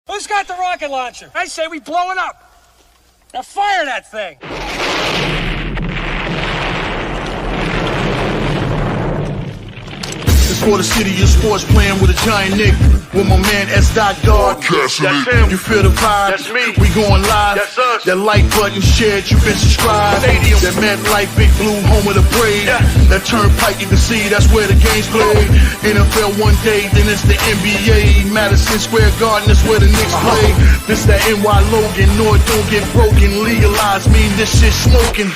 Who's got the rocket launcher? I say we blow it up. Now fire that thing. It's for the city of sports, playing with a giant Nick. With my man S. Guard. That's him. You feel the vibe? That's me. We going live. That's us. That like button shared, you been subscribed. Stadium. That MetLife, Big Blue, home of the Braves. Yeah. That turnpike, you can see that's where the game's played. NFL one day, then it's the NBA. Madison Square Garden, that's where the Knicks play. This that NY Logan, North don't get broken. Legalize, mean this shit smoking.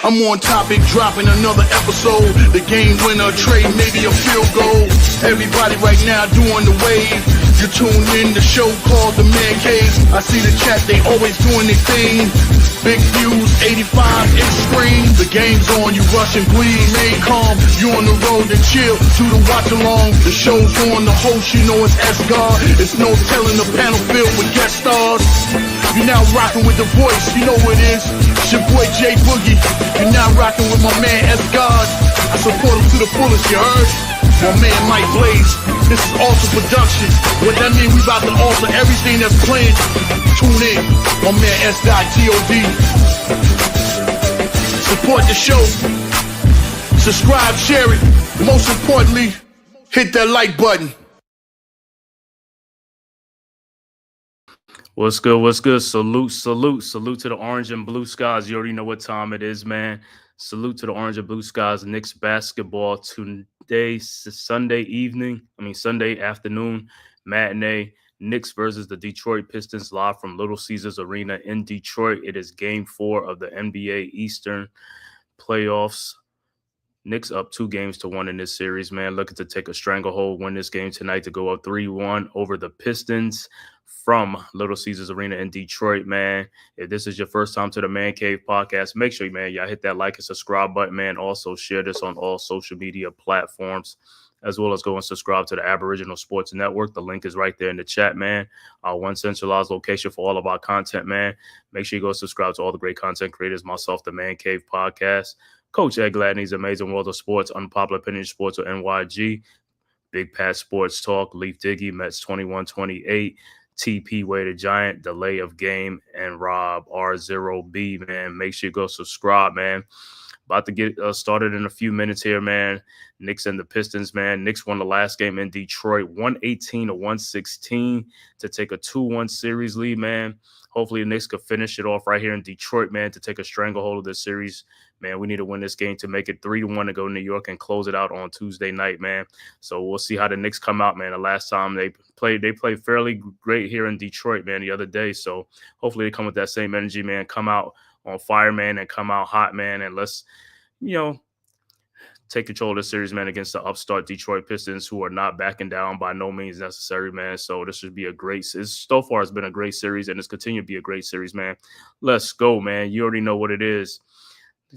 I'm on topic, dropping another episode. The game winner, trade, maybe a field goal. Everybody right now doing the wave. You tune in, the show called The Man Cave. I see the chat, they always doing their thing. Big views, 85 inch screen. The game's on, you rush and bleed. Remain calm, you on the road and chill. To the watch along, the show's on. The host, you know it's S-God. It's no telling, the panel filled with guest stars. You now rocking with the voice, you know what it is. It's your boy J Boogie. You now rocking with my man S-God. I support him to the fullest, you heard? My man Mike Blaze. This is awesome production. What that mean? We about to alter everything that's playing. Tune in. My man S.G.O.D. Support the show. Subscribe, share it. Most importantly, hit that like button. What's good? What's good? Salute to the orange and blue skies. You already know what time it is, man. Salute to the orange and blue skies. Knicks basketball today, Sunday afternoon, matinee. Knicks versus the Detroit Pistons live from Little Caesars Arena in Detroit. It is game 4 of the NBA Eastern playoffs. Knicks up 2-1 in this series, man. Looking to take a stranglehold, win this game tonight to go up 3-1 over the Pistons from Little Caesars Arena in Detroit, man. If this is your first time to the Man Cave podcast, make sure, man, y'all hit that like and subscribe button, man. Also share this on all social media platforms, as well as go and subscribe to the Aboriginal Sports Network. The link is right there in the chat, man. Our one centralized location for all of our content, man. Make sure you go subscribe to all the great content creators, myself, the Man Cave podcast, Coach Ed Gladney's Amazing World of Sports, Unpopular Opinion Sports or NYG, Big Pat Sports Talk, Leaf Diggy, Mets 21-28, TP Way the Giant, Delay of Game, and Rob R0B, man. Make sure you go subscribe, man. About to get started in a few minutes here, man. Knicks and the Pistons, man. Knicks won the last game in Detroit, 118-116 to take a 2-1 series lead, man. Hopefully the Knicks could finish it off right here in Detroit, man, to take a stranglehold of this series. Man, we need to win this game to make it 3-1 to go to New York and close it out on Tuesday night, man. So we'll see how the Knicks come out, man. The last time they played fairly great here in Detroit, man, the other day. So hopefully they come with that same energy, man. Come out on fire, man, and come out hot, man. And let's, take control of the series, man, against the upstart Detroit Pistons, who are not backing down by no means necessary, man. So this should be a great – so far it's been a great series, and it's continued to be a great series, man. Let's go, man. You already know what it is.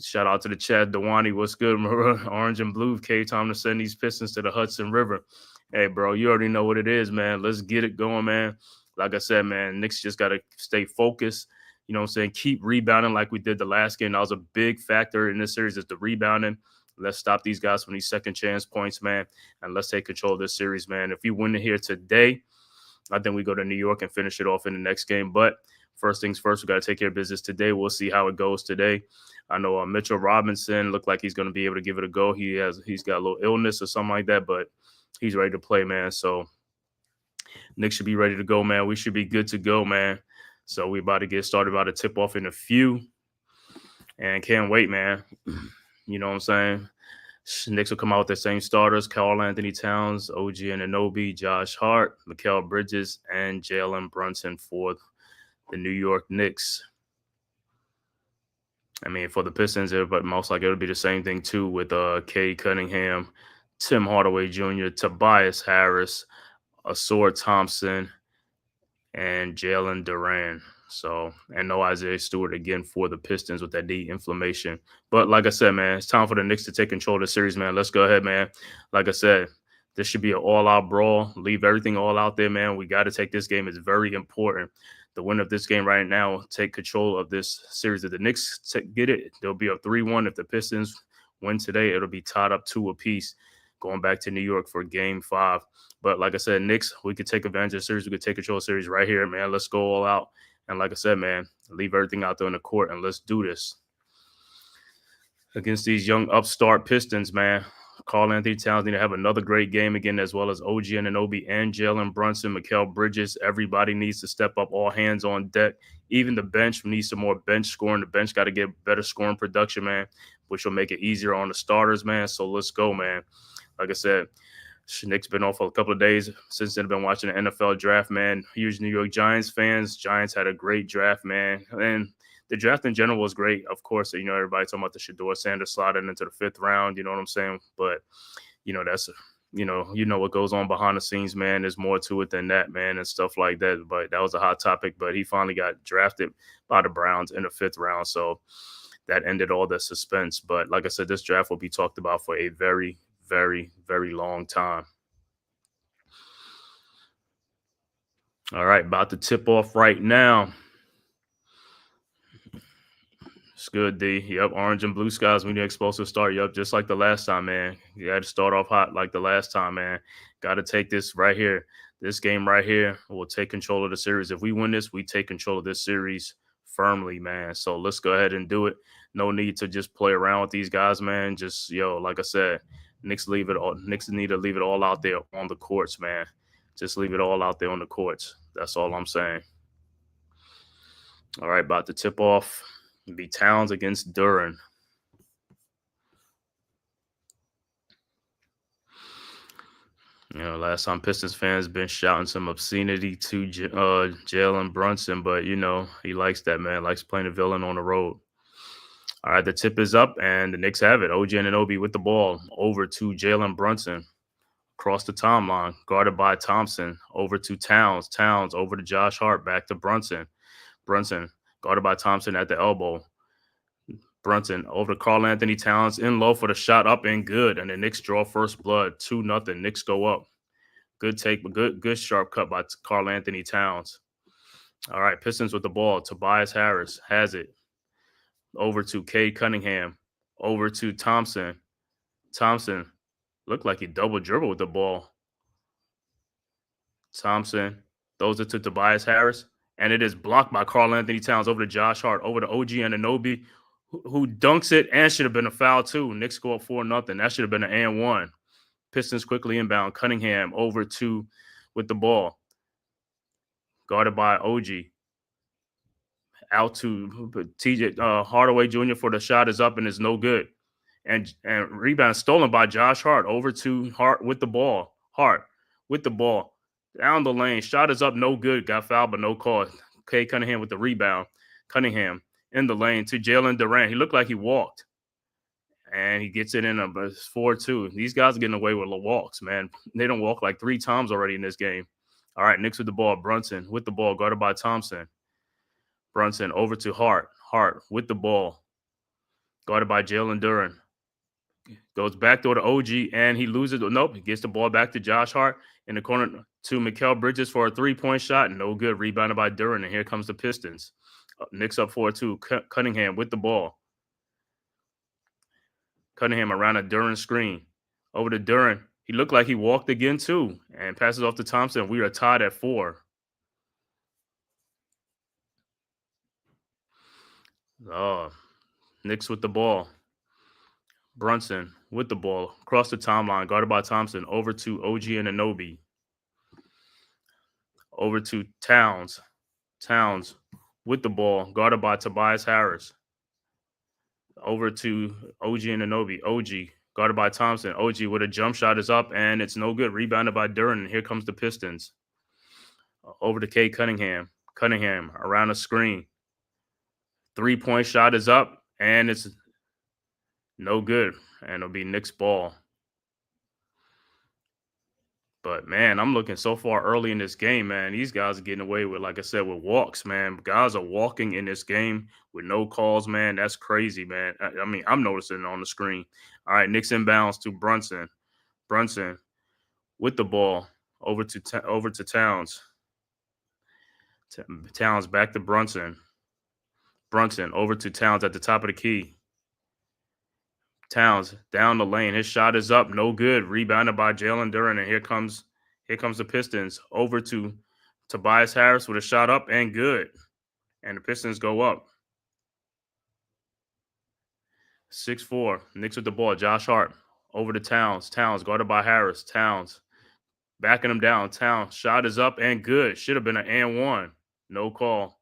Shout out to the chat. Dewani, what's good? Orange and blue. Time to send these Pistons to the Hudson River. Hey, bro, you already know what it is, man. Let's get it going, man. Like I said, man, Knicks just got to stay focused. You know what I'm saying? Keep rebounding like we did the last game. That was a big factor in this series is the rebounding. Let's stop these guys from these second chance points, man, and let's take control of this series, man. If we win it here today, I think we go to New York and finish it off in the next game. But first things first, we got to take care of business today. We'll see how it goes today. I know Mitchell Robinson looked like he's going to be able to give it a go. He's got a little illness or something like that, but he's ready to play, man. So Nick should be ready to go, man. We should be good to go, man. So we about to get started, about to tip off in a few, and can't wait, man. You know what I'm saying? Knicks will come out with the same starters: Karl Anthony Towns, OG Anunoby, Josh Hart, Mikal Bridges, and Jalen Brunson for the New York Knicks. I mean, for the Pistons, but most likely it'll be the same thing, too, with Cade Cunningham, Tim Hardaway Jr., Tobias Harris, Asor Thompson, and Jalen Duran. So, and no Isaiah Stewart again for the Pistons with that knee inflammation. But like I said, man, it's time for the Knicks to take control of the series, man. Let's go ahead, man. Like I said, this should be an all-out brawl. Leave everything all out there, man. We got to take this game. It's very important. The winner of this game right now will take control of this series. If the Knicks get it, there'll be a 3-1. If the Pistons win today, it'll be tied up 2 apiece. going back to New York for Game 5. But like I said, Knicks, we could take advantage of the series. We could take control of the series right here, man. Let's go all out. And like I said, man, leave everything out there in the court and let's do this against these young upstart Pistons, man. Karl Anthony Towns need to have another great game again, as well as OG Anunoby and Jalen Brunson, Mikal Bridges. Everybody needs to step up, all hands on deck. Even the bench needs some more bench scoring. The bench got to get better scoring production, man, which will make it easier on the starters, man. So let's go, man. Like I said, Nick's been off for a couple of days since then. I've been watching the NFL draft, man. Huge New York Giants fans. Giants had a great draft, man. And the draft in general was great. Of course, everybody talking about the Shedeur Sanders sliding into the 5th round. You know what I'm saying? But, that's, what goes on behind the scenes, man. There's more to it than that, man, and stuff like that. But that was a hot topic. But he finally got drafted by the Browns in the 5th round. So that ended all the suspense. But like I said, this draft will be talked about for a very, very, very long time. All right, about to tip off right now. It's good, D. Yep, orange and blue skies. We need an explosive start. Yep, just like the last time, man. You got to start off hot like the last time, man. Got to take this right here. This game right here will take control of the series. If we win this, we take control of this series firmly, man. So let's go ahead and do it. No need to just play around with these guys, man. Just, like I said, Knicks need to leave it all out there on the courts, man. Just leave it all out there on the courts. That's all I'm saying. All right, about to tip off. It'll be Towns against Duren. Last time Pistons fans been shouting some obscenity to Jalen Brunson, but, he likes that, man. Likes playing a villain on the road. All right, the tip is up, and the Knicks have it. OG Anunoby with the ball over to Jalen Brunson. Across the timeline, guarded by Thompson. Over to Towns. Towns over to Josh Hart. Back to Brunson. Brunson guarded by Thompson at the elbow. Brunson over to Karl Anthony Towns in low for the shot, up and good. And the Knicks draw first blood, 2-0. Knicks go up. Good take, but good sharp cut by Karl Anthony Towns. All right, Pistons with the ball. Tobias Harris has it. Over to Cade Cunningham. Over to Thompson. Thompson looked like he double dribbled with the ball. Thompson throws it to Tobias Harris. And it is blocked by Karl Anthony Towns over to Josh Hart, over to OG Anunoby, who dunks it and should have been a foul too. Knicks go up 4-0. That should have been an and one. Pistons quickly inbound. Cunningham over to with the ball. Guarded by OG. Out to TJ Hardaway Jr. for the shot is up and is no good. And rebound stolen by Josh Hart over to Hart with the ball. Hart with the ball. Down the lane. Shot is up, no good. Got fouled, but no call. Cade Cunningham with the rebound. Cunningham in the lane to Jalen Duren. He looked like he walked. And he gets it in a 4-2. These guys are getting away with the walks, man. They don't walk like 3 times already in this game. All right, Knicks with the ball. Brunson with the ball, guarded by Thompson. Brunson over to Hart. Hart with the ball, guarded by Jalen Duren. Goes back door to OG, and he loses. Nope, he gets the ball back to Josh Hart in the corner to Mikal Bridges for a 3-point shot. No good. Rebounded by Duren, and here comes the Pistons. Knicks up 4-2. Cunningham with the ball. Cunningham around a Duren screen. Over to Duren. He looked like he walked again, too, and passes off to Thompson. We are tied at 4. Knicks with the ball. Brunson with the ball. Across the timeline, guarded by Thompson. Over to OG Anunoby. Over to Towns. Towns with the ball, guarded by Tobias Harris. Over to OG Anunoby. OG guarded by Thompson. OG with a jump shot is up, and it's no good. Rebounded by Duren, and here comes the Pistons. Over to Cade Cunningham. Cunningham around the screen. 3-point shot is up, and it's no good. And it'll be Knicks ball. But, man, I'm looking so far early in this game, man. These guys are getting away with, like I said, with walks, man. Guys are walking in this game with no calls, man. That's crazy, man. I mean, I'm noticing it on the screen. All right, Knicks inbounds to Brunson. Brunson with the ball over to Towns. Towns back to Brunson. Brunson over to Towns at the top of the key. Towns down the lane. His shot is up, no good. Rebounded by Jalen Duren, and here comes the Pistons over to Tobias Harris with a shot up and good, and the Pistons go up 6-4. Knicks with the ball. Josh Hart over to Towns. Towns guarded by Harris. Towns backing him down. Towns shot is up and good. Should have been an and one. No call.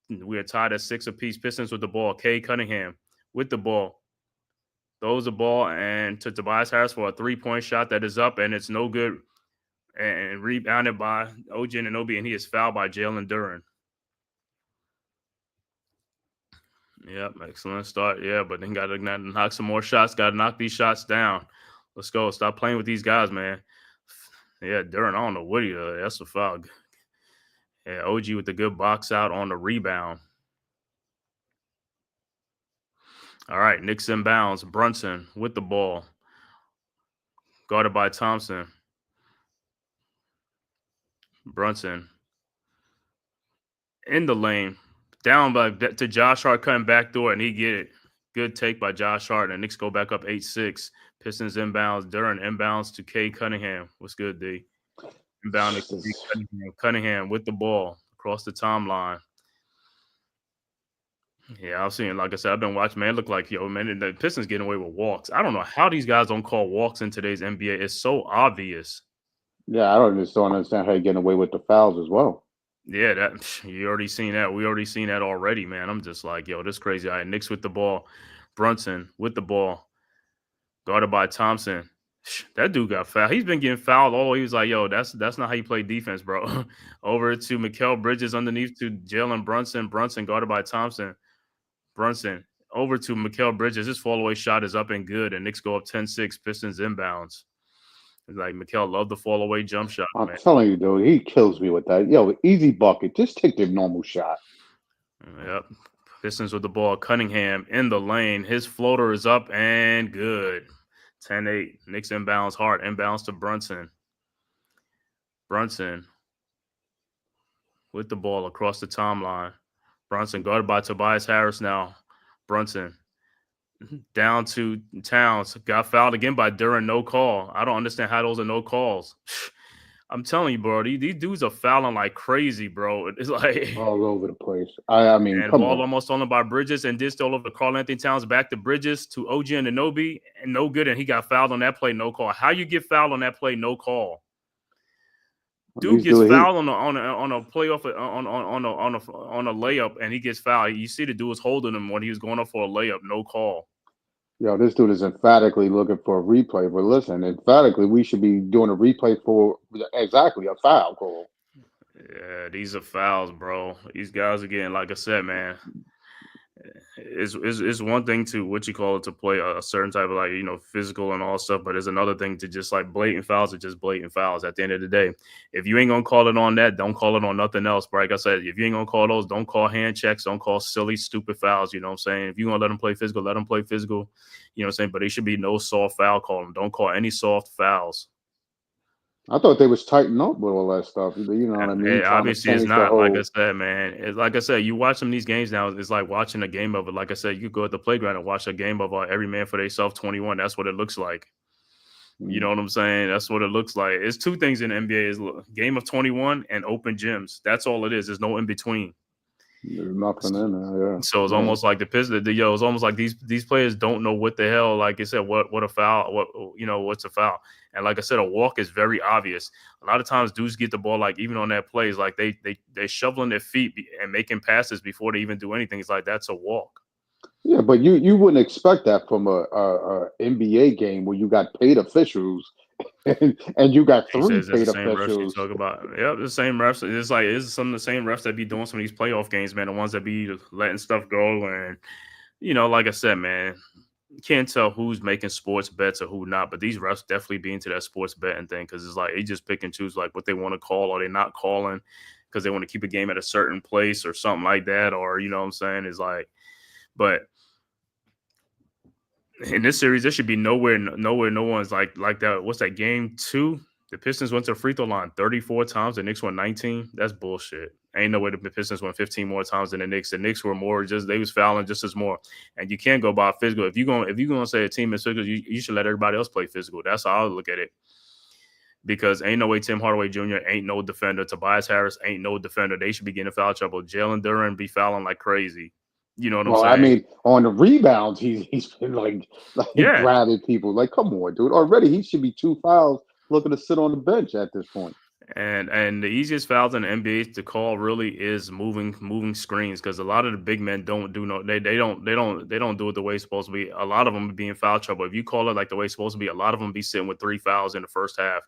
We are tied at 6 apiece. Pistons with the ball. Cade Cunningham with the ball. Throws the ball and to Tobias Harris for a 3-point shot that is up, and it's no good. And rebounded by OG Anunoby, and he is fouled by Jalen Duren. Yep, excellent start. Yeah, but then got to knock some more shots. Got to knock these shots down. Let's go. Stop playing with these guys, man. Yeah, Duren, I don't know what he does. That's a foul. Yeah, OG with the good box out on the rebound. All right, Knicks inbounds. Brunson with the ball. Guarded by Thompson. Brunson in the lane. Down to Josh Hart cutting back door, and he get it. Good take by Josh Hart, and Knicks go back up 8-6. Pistons inbounds. Duren inbounds to Cade Cunningham. What's good, D? Inbound to Cade Cunningham with the ball across the timeline. Yeah, I've seen, like I said, I've been watching, man. It look like, man, the Pistons getting away with walks. I don't know how these guys don't call walks in today's NBA. It's so obvious. Yeah, I just don't understand how you're getting away with the fouls as well. Yeah, that you already seen that. We already seen that already, man. I'm just like, this crazy. All right, Knicks with the ball. Brunson with the ball. Guarded by Thompson. That dude got fouled. He's been getting fouled all. He was like, that's not how you play defense, bro. Over to Mikal Bridges underneath to Jalen Brunson. Brunson guarded by Thompson. Brunson over to Mikal Bridges. His fall-away shot is up and good, and Knicks go up 10-6. Pistons inbounds. It's like Mikal loved the fall-away jump shot, I'm man. telling you, dude, he kills me with that. Easy bucket. Just take the normal shot. Yep. Pistons with the ball. Cunningham in the lane. His floater is up and good. 10-8. Knicks inbounds. Hart inbounds to Brunson. Brunson with the ball across the timeline. Brunson guarded by Tobias Harris now. Brunson down to Towns. Got fouled again by Duren. No call. I don't understand how those are no calls. I'm telling you, bro, these dudes are fouling like crazy, bro. It's like all over the place. I mean, and ball almost stolen by Bridges, and this all over Karl-Anthony Towns back to Bridges to OG Anunoby, and no good, and he got fouled on that play, no call. How you get fouled on that play, no call? Dude gets fouled on a playoff on a layup, and he gets fouled. You see the dude was holding him when he was going up for a layup, no call. This dude is emphatically looking for a replay. But listen, emphatically, we should be doing a replay for exactly a foul call. Yeah, these are fouls, bro. These guys are getting, like I said, man. It's one thing to play a certain type of physical and all stuff, but it's another thing to just like blatant fouls are just blatant fouls at the end of the day. If you ain't gonna call it on that, don't call it on nothing else. But like I said, if you ain't gonna call those, don't call hand checks, don't call silly, stupid fouls. You know what I'm saying? If you're gonna let them play physical, let them play physical. You know what I'm saying? But there should be no soft foul calling. Don't call any soft fouls. I thought they was tightening up with all that stuff. You know what I mean? Obviously, it's not. Like I said, man. It's like I said, you watch some of these games now. It's like watching a game of it. Like I said, you could go at the playground and watch a game of every man for themselves 21. That's what it looks like. You know what I'm saying? That's what it looks like. It's two things in the NBA: is game of 21 and open gyms. That's all it is. There's no in between. There's nothing in there. Yeah. So it's almost like the Pistons. It's almost like these players don't know what the hell. Like I said, what a foul. What's a foul? And like I said, a walk is very obvious. A lot of times, dudes get the ball even on that plays, like they shoveling their feet and making passes before they even do anything. It's like that's a walk. Yeah, but you wouldn't expect that from a NBA game where you got paid officials and you got three paid officials. Talk about the same refs. It's some of the same refs that be doing some of these playoff games, man. The ones that be letting stuff go, and like I said, man, you can't tell who's making sports bets or who not. But these refs definitely be into that sports betting thing because it's like they just pick and choose like what they want to call or they not calling because they want to keep a game at a certain place or something like that, or you know what I'm saying? Is like, but in this series, there should be nowhere no one's like that. What's that, game 2? The Pistons went to the free throw line 34 times. The Knicks won 19. That's bullshit. Ain't no way the Pistons won 15 more times than the Knicks. The Knicks were more they was fouling just as more. And you can't go by physical. If you're gonna say a team is physical, you should let everybody else play physical. That's how I look at it. Because ain't no way Tim Hardaway Jr. ain't no defender. Tobias Harris ain't no defender. They should be getting foul trouble. Jalen Duren be fouling like crazy. You know what I'm saying? I mean, on the rebounds, he's been like grabbing people. Like, come on, dude. Already he should be 2 fouls looking to sit on the bench at this point. And the easiest fouls in the NBA to call really is moving screens, because a lot of the big men don't do they don't do it the way it's supposed to be. A lot of them be in foul trouble. If you call it like the way it's supposed to be, a lot of them be sitting with 3 fouls in the first half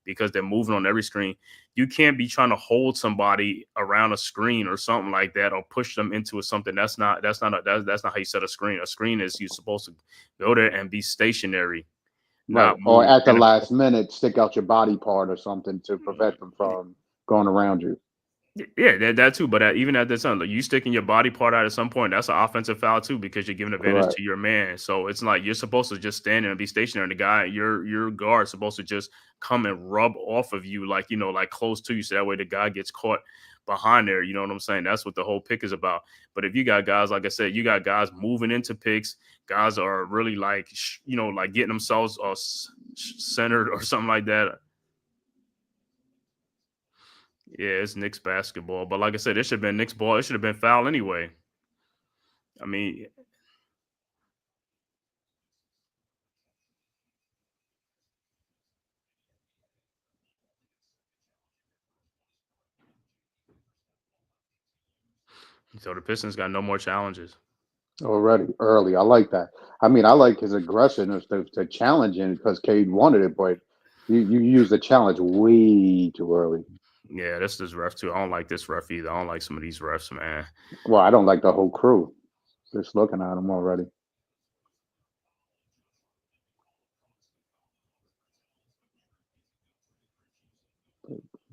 because they're moving on every screen. You can't be trying to hold somebody around a screen or something like that, or push them into something. That's not how you set a screen. A screen is you're supposed to go there and be stationary. Right. Or at the last minute, stick out your body part or something to prevent them from going around you. Yeah, that too. But even at this time, like, you sticking your body part out at some point, that's an offensive foul too, because you're giving advantage to your man. So it's like you're supposed to just stand there and be stationary. And the guy, your guard, supposed to just come and rub off of you, like close to you, so that way the guy gets caught behind there. You know what I'm saying? That's what the whole pick is about. But if you got guys, like I said, you got guys moving into picks, guys are really like getting themselves centered or something like that. Yeah, it's Knicks basketball. But like I said, it should have been Knicks ball. It should have been foul anyway. I mean, so the Pistons got no more challenges. Already early. I like that. I mean, I like his aggression to challenge him because Cade wanted it, but you use the challenge way too early. Yeah, this is ref too. I don't like this ref either. I don't like some of these refs, man. Well, I don't like the whole crew. Just looking at them already.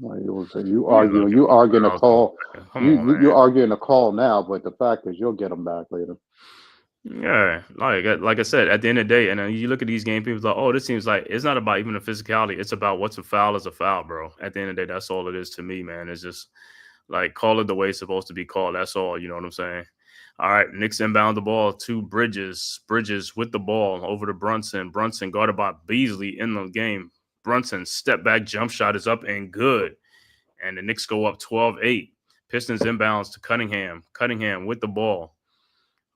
You arguing a call. You arguing a call now, but the fact is you'll get them back later. Yeah, like I said, at the end of the day, and you look at these game, people like, oh, this seems like it's not about even the physicality. It's about what's a foul is a foul, bro. At the end of the day, that's all it is to me, man. It's just like call it the way it's supposed to be called. That's all. You know what I'm saying? All right, Knicks inbound the ball to Bridges. Bridges with the ball over to Brunson. Brunson guarded by Beasley in the game. Brunson step back jump shot is up and good. And the Knicks go up 12-8. Pistons inbounds to Cunningham. Cunningham with the ball.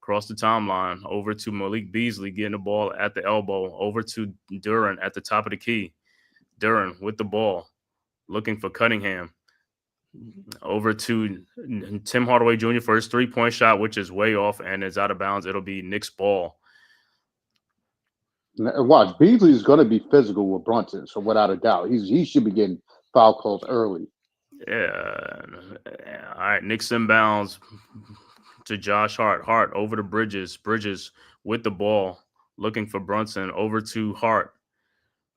Across the timeline, over to Malik Beasley getting the ball at the elbow. Over to Duren at the top of the key. Duren with the ball. Looking for Cunningham. Over to Tim Hardaway Jr. for his 3-point shot, which is way off and is out of bounds. It'll be Knicks ball. Watch, Beasley is going to be physical with Brunson, so without a doubt, he should be getting foul calls early. Yeah. All right, Knicks inbounds to Josh Hart. Hart over to Bridges. Bridges with the ball, looking for Brunson. Over to Hart.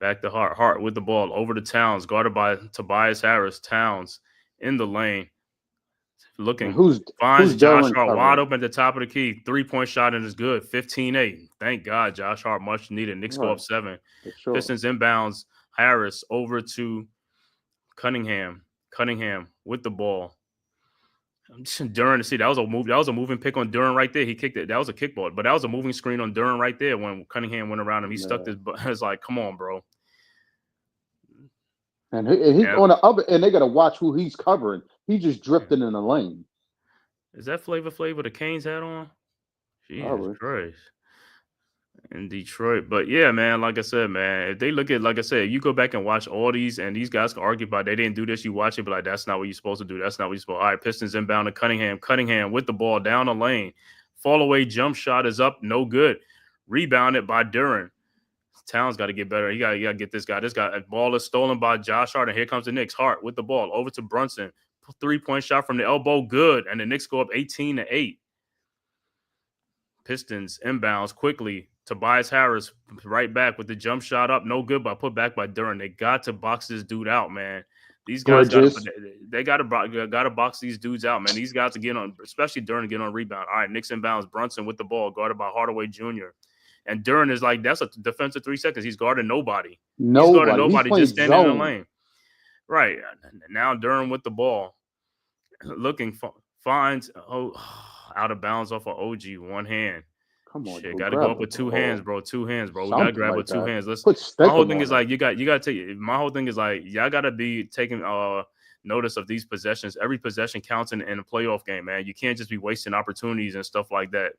Back to Hart. Hart with the ball. Over to Towns, guarded by Tobias Harris. Towns in the lane. Looking. Finds Josh Hart wide open at the top of the key. 3-point shot and is good. 15-8. Thank God, Josh Hart much needed. Knicks go up 7. Sure. Pistons inbounds. Harris over to Cunningham. Cunningham with the ball. Duren, see, that was a move. That was a moving pick on Duren right there. He kicked it. That was a kickball, but that was a moving screen on Duren right there when Cunningham went around him. He stuck his butt. It's like, come on, bro. And he on the other, and they got to watch who he's covering. He just drifting in the lane. Is that Flavor Flav with the Canes hat on? Jesus Christ. In Detroit. But yeah, man, like I said, man, if they look at, like I said, you go back and watch all these, and these guys can argue about they didn't do this, you watch it, but like, that's not what you're supposed to do. That's not what you're supposed to. All right, Pistons inbound to Cunningham. Cunningham with the ball down the lane. Fall away jump shot is up, no good. Rebounded by Duren. Towns got to get better. He got to get this guy. This guy, ball is stolen by Josh Hart, and here comes the Knicks. Hart with the ball over to Brunson. 3-point shot from the elbow, good, and the Knicks go up 18-8. Pistons inbounds quickly. Tobias Harris right back with the jump shot up, no good, but put back by Duren. They got to box this dude out, man. These guys got to box these dudes out, man. These guys to get on, especially Duren to get on rebound. All right, Knicks inbounds. Brunson with the ball, guarded by Hardaway Jr. And Duren is like, that's a defensive 3 seconds. He's guarding nobody. He's guarding nobody, just standing in the lane. Right. Now Durham with the ball. Looking finds out of bounds off of OG. One hand. Come on, Shit, dude. got to go Grab up the with two hands, ball. bro. Two hands, bro. We got to Something grab like with two that. hands. Let's. Put My stick whole 'em thing on is it. like you got to take. My whole thing is like y'all got to be taking notice of these possessions. Every possession counts in a playoff game, man. You can't just be wasting opportunities and stuff like that.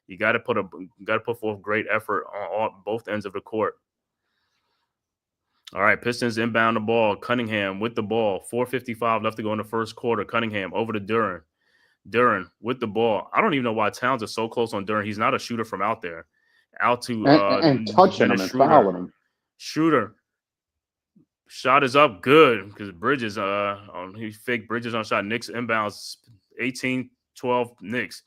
You got to put forth great effort on both ends of the court. All right, Pistons inbound the ball. Cunningham with the ball. 4:55 left to go in the first quarter. Cunningham over to Duren. Duren with the ball. I don't even know why Towns is so close on Duren. He's not a shooter from out there. Out to And touching Dennis him and Schroeder. fouling him. Schroeder. Shot is up good because Bridges, he faked Bridges on shot. Knicks inbounds 18-12 Knicks.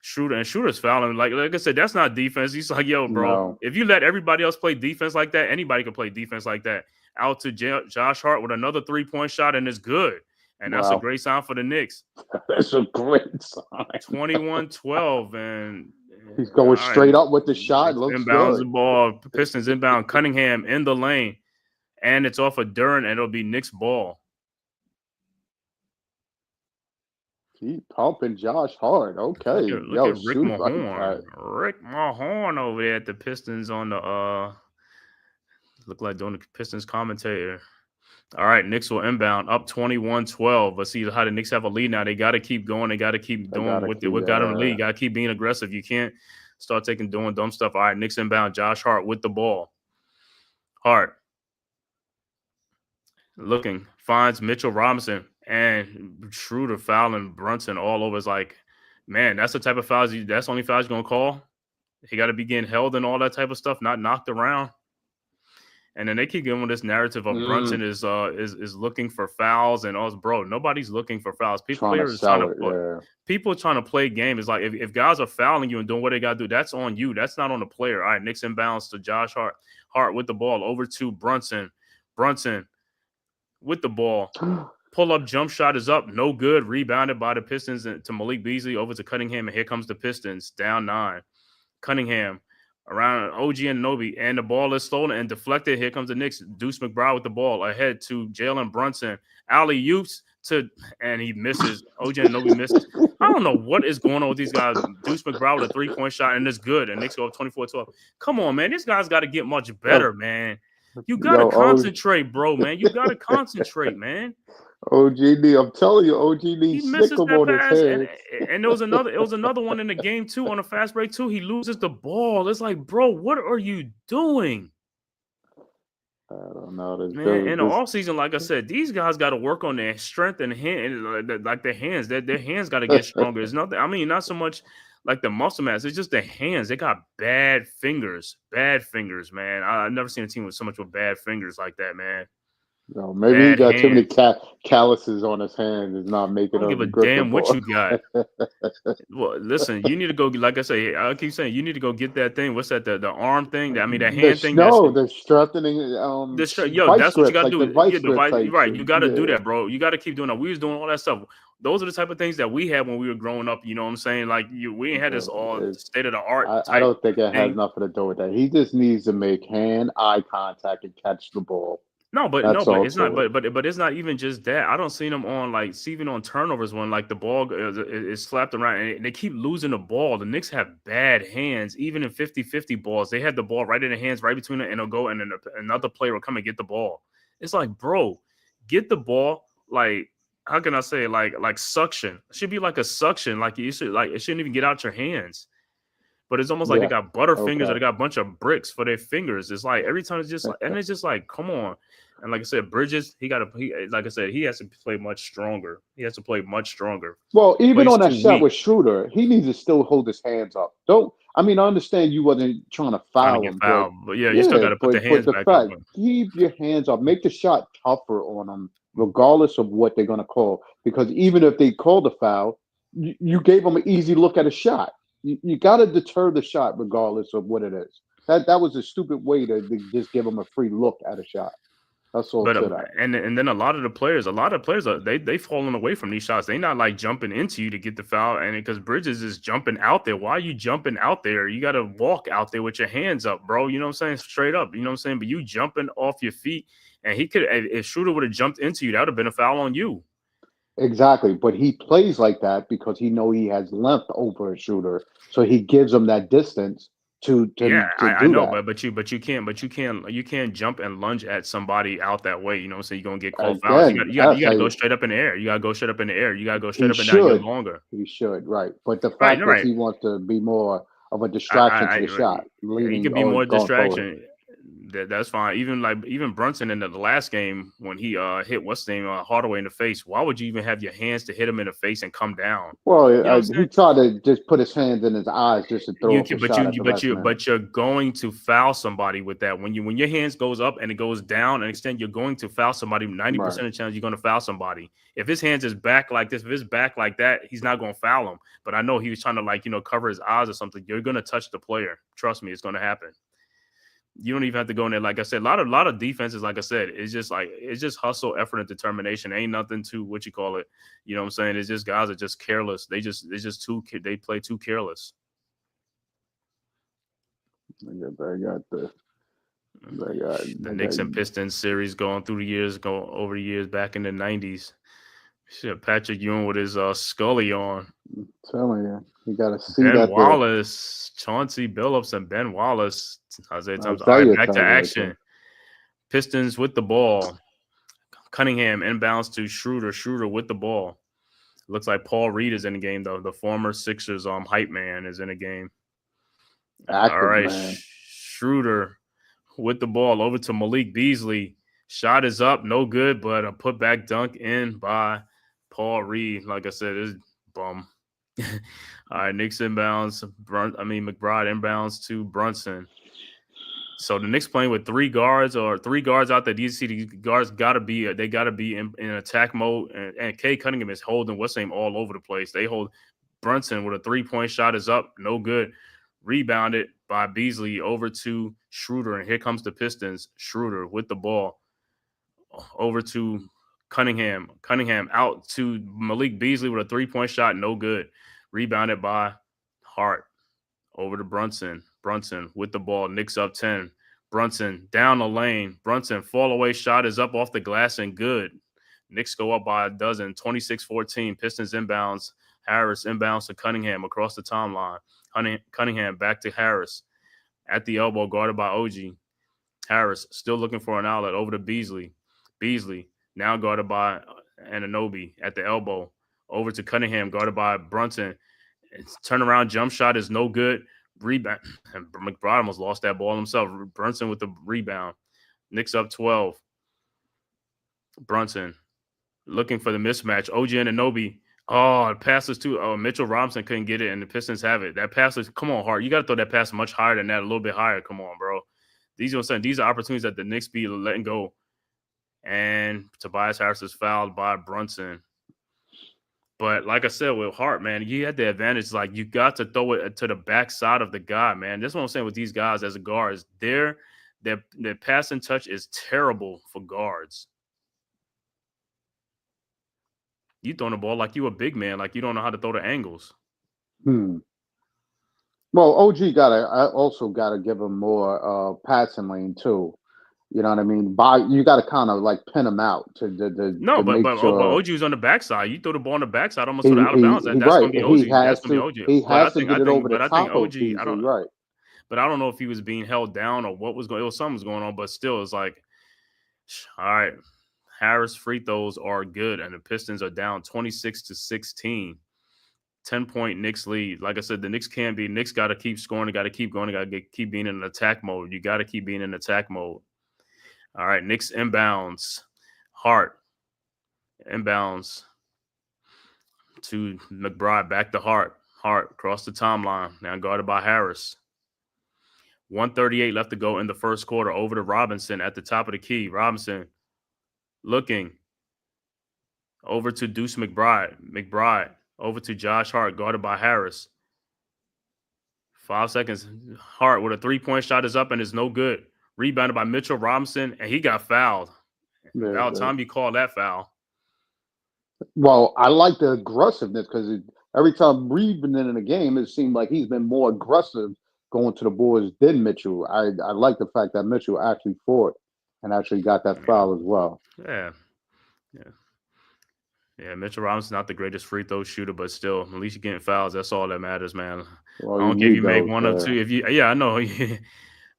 Schroeder's fouling. Like I said, that's not defense. He's like, yo, bro, No. if you let everybody else play defense like that, anybody can play defense like that. Out to Josh Hart with another 3-point shot, and it's good. And that's a Wow. great sign for the Knicks. That's a great sign. 21-12, and He's going all straight right, up with the shot. Knicks Looks inbounds good. the ball. Pistons inbound. Cunningham in the lane. And it's off of Duren, and it'll be Knicks ball. Keep pumping Josh Hart. Okay. Look at Rick shoot like Mahorn. that. Rick Mahorn over there at the Pistons on the look like doing the Pistons commentator. All right, Knicks will inbound up 21-12. Let's see how the Knicks have a lead now. They got to keep going. They got to keep doing what got them the lead. Got to keep being aggressive. You can't start doing dumb stuff. All right, Knicks inbound. Josh Hart with the ball. Hart. Looking, finds Mitchell Robinson and Schroeder fouling Brunson all over. It's like, man, that's the type of fouls. That's the only fouls you're gonna call. He got to be getting held and all that type of stuff, not knocked around. And then they keep giving this narrative of Brunson is looking for fouls and all. Bro, nobody's looking for fouls. People are trying to play game. It's like if guys are fouling you and doing what they got to do, that's on you. That's not on the player. All right, Knicks inbounds to Josh Hart. Hart with the ball over to Brunson. Brunson with the ball. Pull-up jump shot is up. No good. Rebounded by the Pistons to Malik Beasley over to Cunningham. And here comes the Pistons. Down 9. Cunningham around OG and Nobi. And the ball is stolen and deflected. Here comes the Knicks. Deuce McBride with the ball. Ahead to Jalen Brunson. Alley-oops and he misses. OG and Nobi misses. I don't know what is going on with these guys. Deuce McBride with a 3-point shot. And it's good. And Knicks go up 24-12. Come on, man. These guys got to get much better, man. You got to concentrate, bro, man. You got to concentrate, man. OGD, I'm telling you, OGD sick on his head. And there was another one in the game, too, on a fast break, too. He loses the ball. It's like, bro, what are you doing? I don't know. Man, in the offseason, like I said, these guys got to work on their strength and hand, like their hands. Their hands got to get stronger. It's nothing. I mean, not so much like the muscle mass. It's just the hands. They got bad fingers. Bad fingers, man. I've never seen a team with so much with bad fingers like that, man. No, maybe he got too many calluses on his hands. Is not making. I don't give a damn what you got. Well, listen, you need to go. Like I say, I keep saying you need to go get that thing. What's that? The arm thing? The hand thing. No, the strengthening. That's what you got to do. Right, you got to do that, bro. You got to keep doing that. We was doing all that stuff. Those are the type of things that we had when we were growing up. You know what I'm saying? Like we ain't had this all state of the art. I don't think it has nothing to do with that. He just needs to make eye contact and catch the ball. But it's not. But it's not even just that. I don't see them on even on turnovers when like the ball is slapped around and they keep losing the ball. The Knicks have bad hands, even in 50-50 balls. They had the ball right in their hands, right between it, and it'll go, and then another player will come and get the ball. It's like, bro, get the ball. Like, how can I say like suction? It should be like a suction. Like you should it shouldn't even get out your hands. But it's almost like they got butterfingers or they got a bunch of bricks for their fingers. It's like every time it's just and it's just like, come on. And like I said, Bridges, he has to play much stronger. He has to play much stronger. Well, even on that shot with Schroeder, he needs to still hold his hands up. I understand you wasn't trying to foul him. But you still got to put the hands back up. Keep your hands up. Make the shot tougher on them, regardless of what they're going to call. Because even if they call the foul, you gave them an easy look at a shot. You got to deter the shot regardless of what it is. That was a stupid way to just give them a free look at a shot. Hustle But to that. and then a lot of the players are they falling away from these shots. They not like jumping into you to get the foul, and because Bridges is jumping out there. Why are you jumping out there? You got to walk out there with your hands up, bro. You know what I'm saying? Straight up. You know what I'm saying? But you jumping off your feet, and he could if Schroeder would have jumped into you, that would have been a foul on you. Exactly, but he plays like that because he has length over a shooter, so he gives him that distance to Yeah, I do know, that. you can't jump and lunge at somebody out that way. You know what I'm saying? You're gonna get called fouls. Again, You gotta go straight up in the air. You gotta go straight up in the air. You gotta go straight he up and down. You're should, longer. right? But the Right, fact no, is, right. he wants to be more of a I, distraction I, to the shot, I he leaning could be or more going forward. distraction. That's fine. Even Brunson in the last game when he hit what's name Hardaway in the face. Why would you even have your hands to hit him in the face and come down? Well, You know what I'm he saying? tried to just put his hands in his eyes just to throw You up can, a shot at the last minute. but you're going to foul somebody with that. When your hands goes up and it goes down and extend, you're going to foul somebody. 90% Right. of the chance you're going to foul somebody. If his hands is back like this, if it's back like that, he's not going to foul him. But I know he was trying to cover his eyes or something. You're going to touch the player. Trust me, it's going to happen. You don't even have to go in there. Like I said, a lot of defenses, like I said, it's just hustle, effort, and determination. Ain't nothing to what you call it. You know what I'm saying? It's just guys are just careless. They play too careless. They got The Knicks and Pistons series going through the years, over the years back in the 90s. Shit, Patrick Ewing with his Scully on. I'm telling you got to see Ben that. Wallace, Chauncey Billups, and Ben Wallace. Isaiah Thomas. All Isaiah right, back to Thomas, action. yeah. Pistons with the ball. Cunningham inbounds to Schroeder. Schroeder with the ball. Looks like Paul Reed is in the game, though. The former Sixers hype man is in the game. Active, all right, man. Schroeder with the ball over to Malik Beasley. Shot is up, no good, but a putback dunk in by Paul Reed. Like I said, it's bum. All right, Knicks inbounds. McBride inbounds to Brunson. So the Knicks playing with three guards out there. These guards gotta be in attack mode. And Kay Cunningham is holding what's name all over the place. They hold Brunson with a 3-point shot is up, no good. Rebounded by Beasley over to Schroeder, and here comes the Pistons. Schroeder with the ball over to Cunningham. Cunningham out to Malik Beasley with a 3-point shot, no good. Rebounded by Hart over to Brunson. Brunson with the ball. Knicks up 10. Brunson down the lane. Brunson fall away shot is up off the glass and good. Knicks go up by a dozen. 26-14. Pistons inbounds. Harris inbounds to Cunningham across the timeline. Cunningham back to Harris at the elbow, guarded by OG. Harris still looking for an outlet over to Beasley. Beasley now guarded by Anunoby at the elbow. Over to Cunningham, guarded by Brunson. Turnaround jump shot is no good. Rebound. McBride almost lost that ball himself. Brunson with the rebound. Knicks up 12. Brunson looking for the mismatch. OG Anunoby. Oh, the pass was too. Oh, Mitchell Robinson couldn't get it, and the Pistons have it. That pass was, come on, Hart. You got to throw that pass much higher than that, a little bit higher. Come on, bro. These are opportunities that the Knicks be letting go. And Tobias Harris is fouled by Brunson. But like I said, with Hart, man, you had the advantage. Like, you got to throw it to the backside of the guy, man. That's what I'm saying with these guys as a guard. Their passing touch is terrible for guards. You throwing the ball like you a big man, like you don't know how to throw the angles. Well, OG also gotta give him more passing lane too. You know what I mean? You got to kind of like pin him out to make sure. But OG was on the backside. You throw the ball on the backside, almost to the out of bounds. That's going to be OG. That's going to be OG. He has to get it over the top of OG. Beasley, right? But I don't know if he was being held down or what was going. Something was going on. But still, it's like, all right. Harris free throws are good, and the Pistons are down 26-16. 10-point Knicks lead. Like I said, the Knicks can't be. Knicks got to keep scoring. They got to keep going. They got to keep being in attack mode. You got to keep being in attack mode. All right, Knicks inbounds. Hart inbounds to McBride. Back to Hart. Hart across the timeline. Now guarded by Harris. 1:38 left to go in the first quarter. Over to Robinson at the top of the key. Robinson looking over to Deuce McBride. McBride over to Josh Hart, guarded by Harris. 5 seconds. Hart with a 3-point shot is up and is no good. Rebounded by Mitchell Robinson, and he got fouled. About time you call that foul. Well, I like the aggressiveness because every time Reed been in a game, it seemed like he's been more aggressive going to the boards than Mitchell. I like the fact that Mitchell actually fought and actually got that foul as well. Yeah. Mitchell Robinson's not the greatest free throw shooter, but still, at least you're getting fouls. That's all that matters, man. Well, I don't care if you make one or two. I know.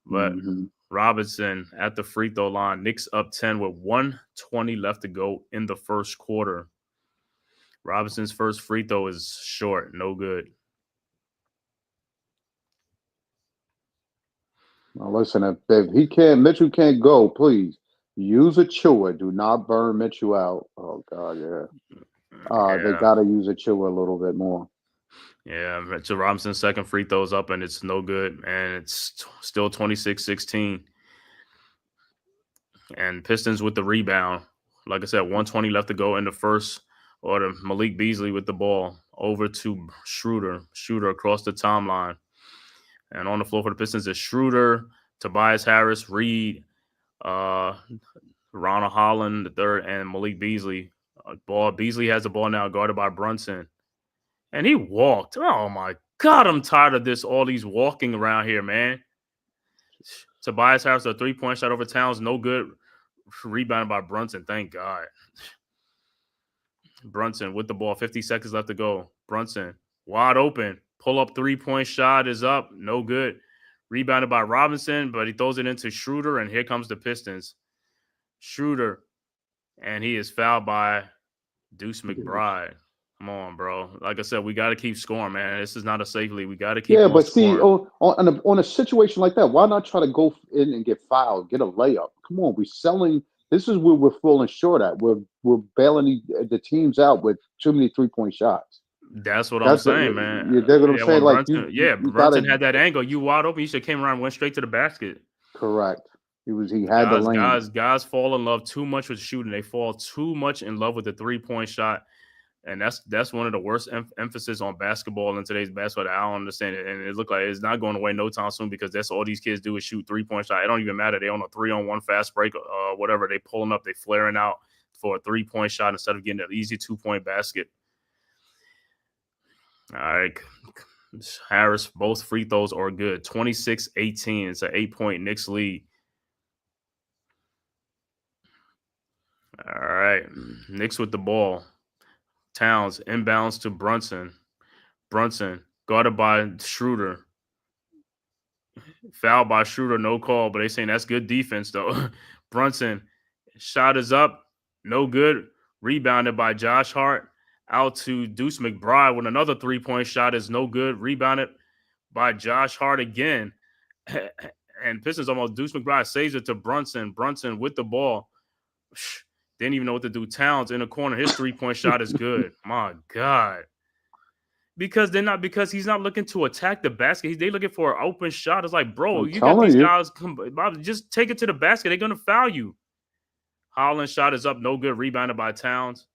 But Robinson at the free throw line. Knicks up 10 with 1:20 left to go in the first quarter. Robinson's first free throw is short, no good. Now listen, if Mitchell can't go, please use Achua. Do not burn Mitchell out. Oh God, yeah. They gotta use Achua a little bit more. Yeah, Mitchell Robinson's second free throw's up and it's no good, and it's still 26-16. And Pistons with the rebound. Like I said, 1:20 left to go in the first quarter. Malik Beasley with the ball over to Schroeder. Schroeder across the timeline. And on the floor for the Pistons is Schroeder, Tobias Harris, Reed, Ronald Holland, the third, and Malik Beasley. Beasley has the ball now, guarded by Brunson. And he walked. Oh, my God, I'm tired of this, all these walking around here, man. Tobias Harris, a three-point shot over Towns, no good. Rebounded by Brunson, thank God. Brunson with the ball, 50 seconds left to go. Brunson, wide open. Pull-up three-point shot is up, no good. Rebounded by Robinson, but he throws it into Schroeder, and here comes the Pistons. Schroeder, and he is fouled by Deuce McBride. Come on, bro. Like I said, we got to keep scoring, man. This is not a safe league. We got to keep but scoring. See, on a situation like that, why not try to go in and get fouled, get a layup? Come on, we're selling. This is where we're falling short at. We're bailing the teams out with too many 3-point shots. That's what I'm saying, man. You dig what I'm saying? Like Brunson had that angle. You wide open. You should have came around and went straight to the basket. Correct. He had the lane. Guys fall in love too much with shooting. They fall too much in love with the 3-point shot. And that's one of the worst emphasis on basketball in today's basketball. I don't understand it. And it looked like it's not going away no time soon because that's all these kids do is shoot 3-point shot. It don't even matter. They on a 3-on-1 fast break, whatever. They pulling up, they flaring out for a 3-point shot instead of getting an easy 2-point basket. All right. Harris, both free throws are good. 26-18. It's an 8-point Knicks lead. All right. Knicks with the ball. Towns inbounds to Brunson. Brunson guarded by Schroeder. Fouled by Schroeder, no call, but they saying that's good defense though. Brunson shot is up, no good. Rebounded by Josh Hart. Out to Deuce McBride with another 3-point shot is no good. Rebounded by Josh Hart again. And Pistons almost Deuce McBride saves it to Brunson. Brunson with the ball. Didn't even know what to do. Towns in the corner. His 3-point shot is good. My God. Because he's not looking to attack the basket. They looking for an open shot. It's like, bro, you got these guys. Just take it to the basket. They're going to foul you. Holland shot is up. No good. Rebounded by Towns.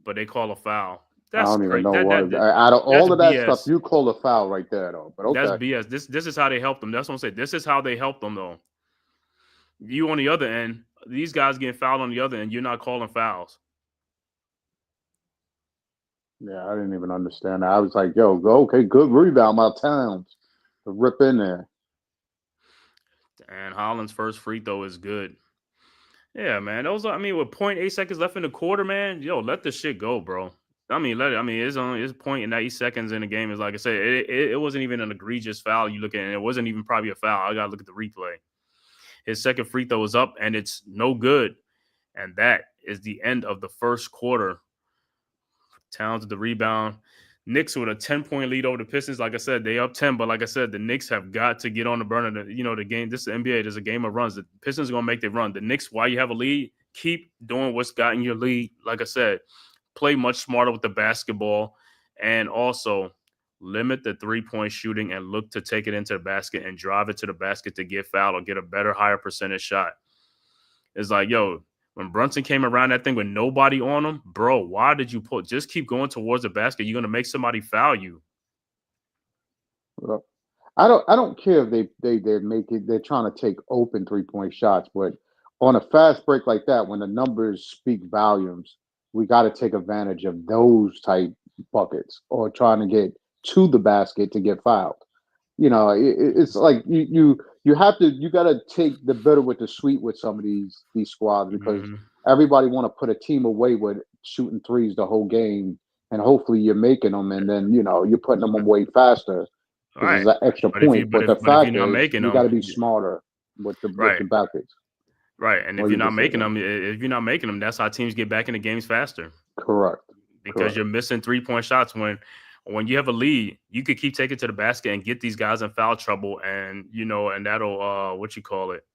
But they call a foul. That's I don't even crazy. know out of all of that BS. Stuff, you call a foul right there, though. But okay. That's BS. This is how they help them. That's what I'm saying. This is how they help them, though. You on the other end, these guys getting fouled on the other end, you're not calling fouls. Yeah, I didn't even understand that. I was like, yo, okay, good rebound by Towns to rip in there. And Holland's first free throw is good. Yeah, man. With 0.8 seconds left in the quarter, man, let this shit go, bro. It's 0.8 seconds in the game. Is like I said, it wasn't even an egregious foul. You look at it, it wasn't even probably a foul. I gotta look at the replay. His second free throw is up, and it's no good. And that is the end of the first quarter. Towns with the rebound. Knicks with a 10-point lead over the Pistons. Like I said, they up 10, but like I said, the Knicks have got to get on the burner. The game, this is the NBA. There's a game of runs. The Pistons are going to make their run. The Knicks, while you have a lead, keep doing what's gotten your lead. Like I said, play much smarter with the basketball and also limit the 3-point shooting and look to take it into the basket and drive it to the basket to get fouled or get a better, higher percentage shot. It's like, when Brunson came around that thing with nobody on him, bro, why did you pull? Just keep going towards the basket. You're going to make somebody foul you. Well, I don't care if they're trying to take open 3-point shots, but on a fast break like that, when the numbers speak volumes, we got to take advantage of those type buckets or trying to get to the basket to get fouled. It's like you have to you got to take the bitter with the sweet with some of these squads because Hmm. everybody want to put a team away with shooting threes the whole game, and hopefully you're making them, and then you're putting them away faster All because right. it's an extra But if you point. but But if the but if you're fact not is, making you got to them, be smarter with right, the buckets. right. And if Or you're your not making decision. them, if you're not making them, that's how teams get back in the games faster. Correct. Because Correct. you're missing 3-point shots when you have a lead, you could keep taking to the basket and get these guys in foul trouble, and and that'll what you call it,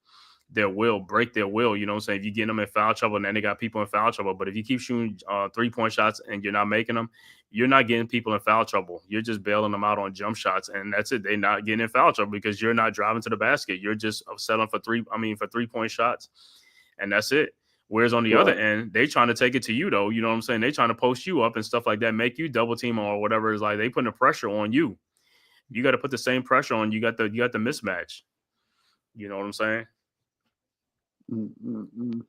break their will. You know what I'm saying? If you get them in foul trouble and then they got people in foul trouble. But if you keep shooting 3-point shots and you're not making them, you're not getting people in foul trouble. You're just bailing them out on jump shots, and that's it. They're not getting in foul trouble because you're not driving to the basket. You're just settling for 3-point shots, and that's it. Whereas on the other Right. end, they trying to take it to you though. You know what I'm saying? They trying to post you up and stuff like that, make you double team or whatever. Is like they putting the pressure on you. You got to put the same pressure on. You got the mismatch. You know what I'm saying? Mm-mm-mm.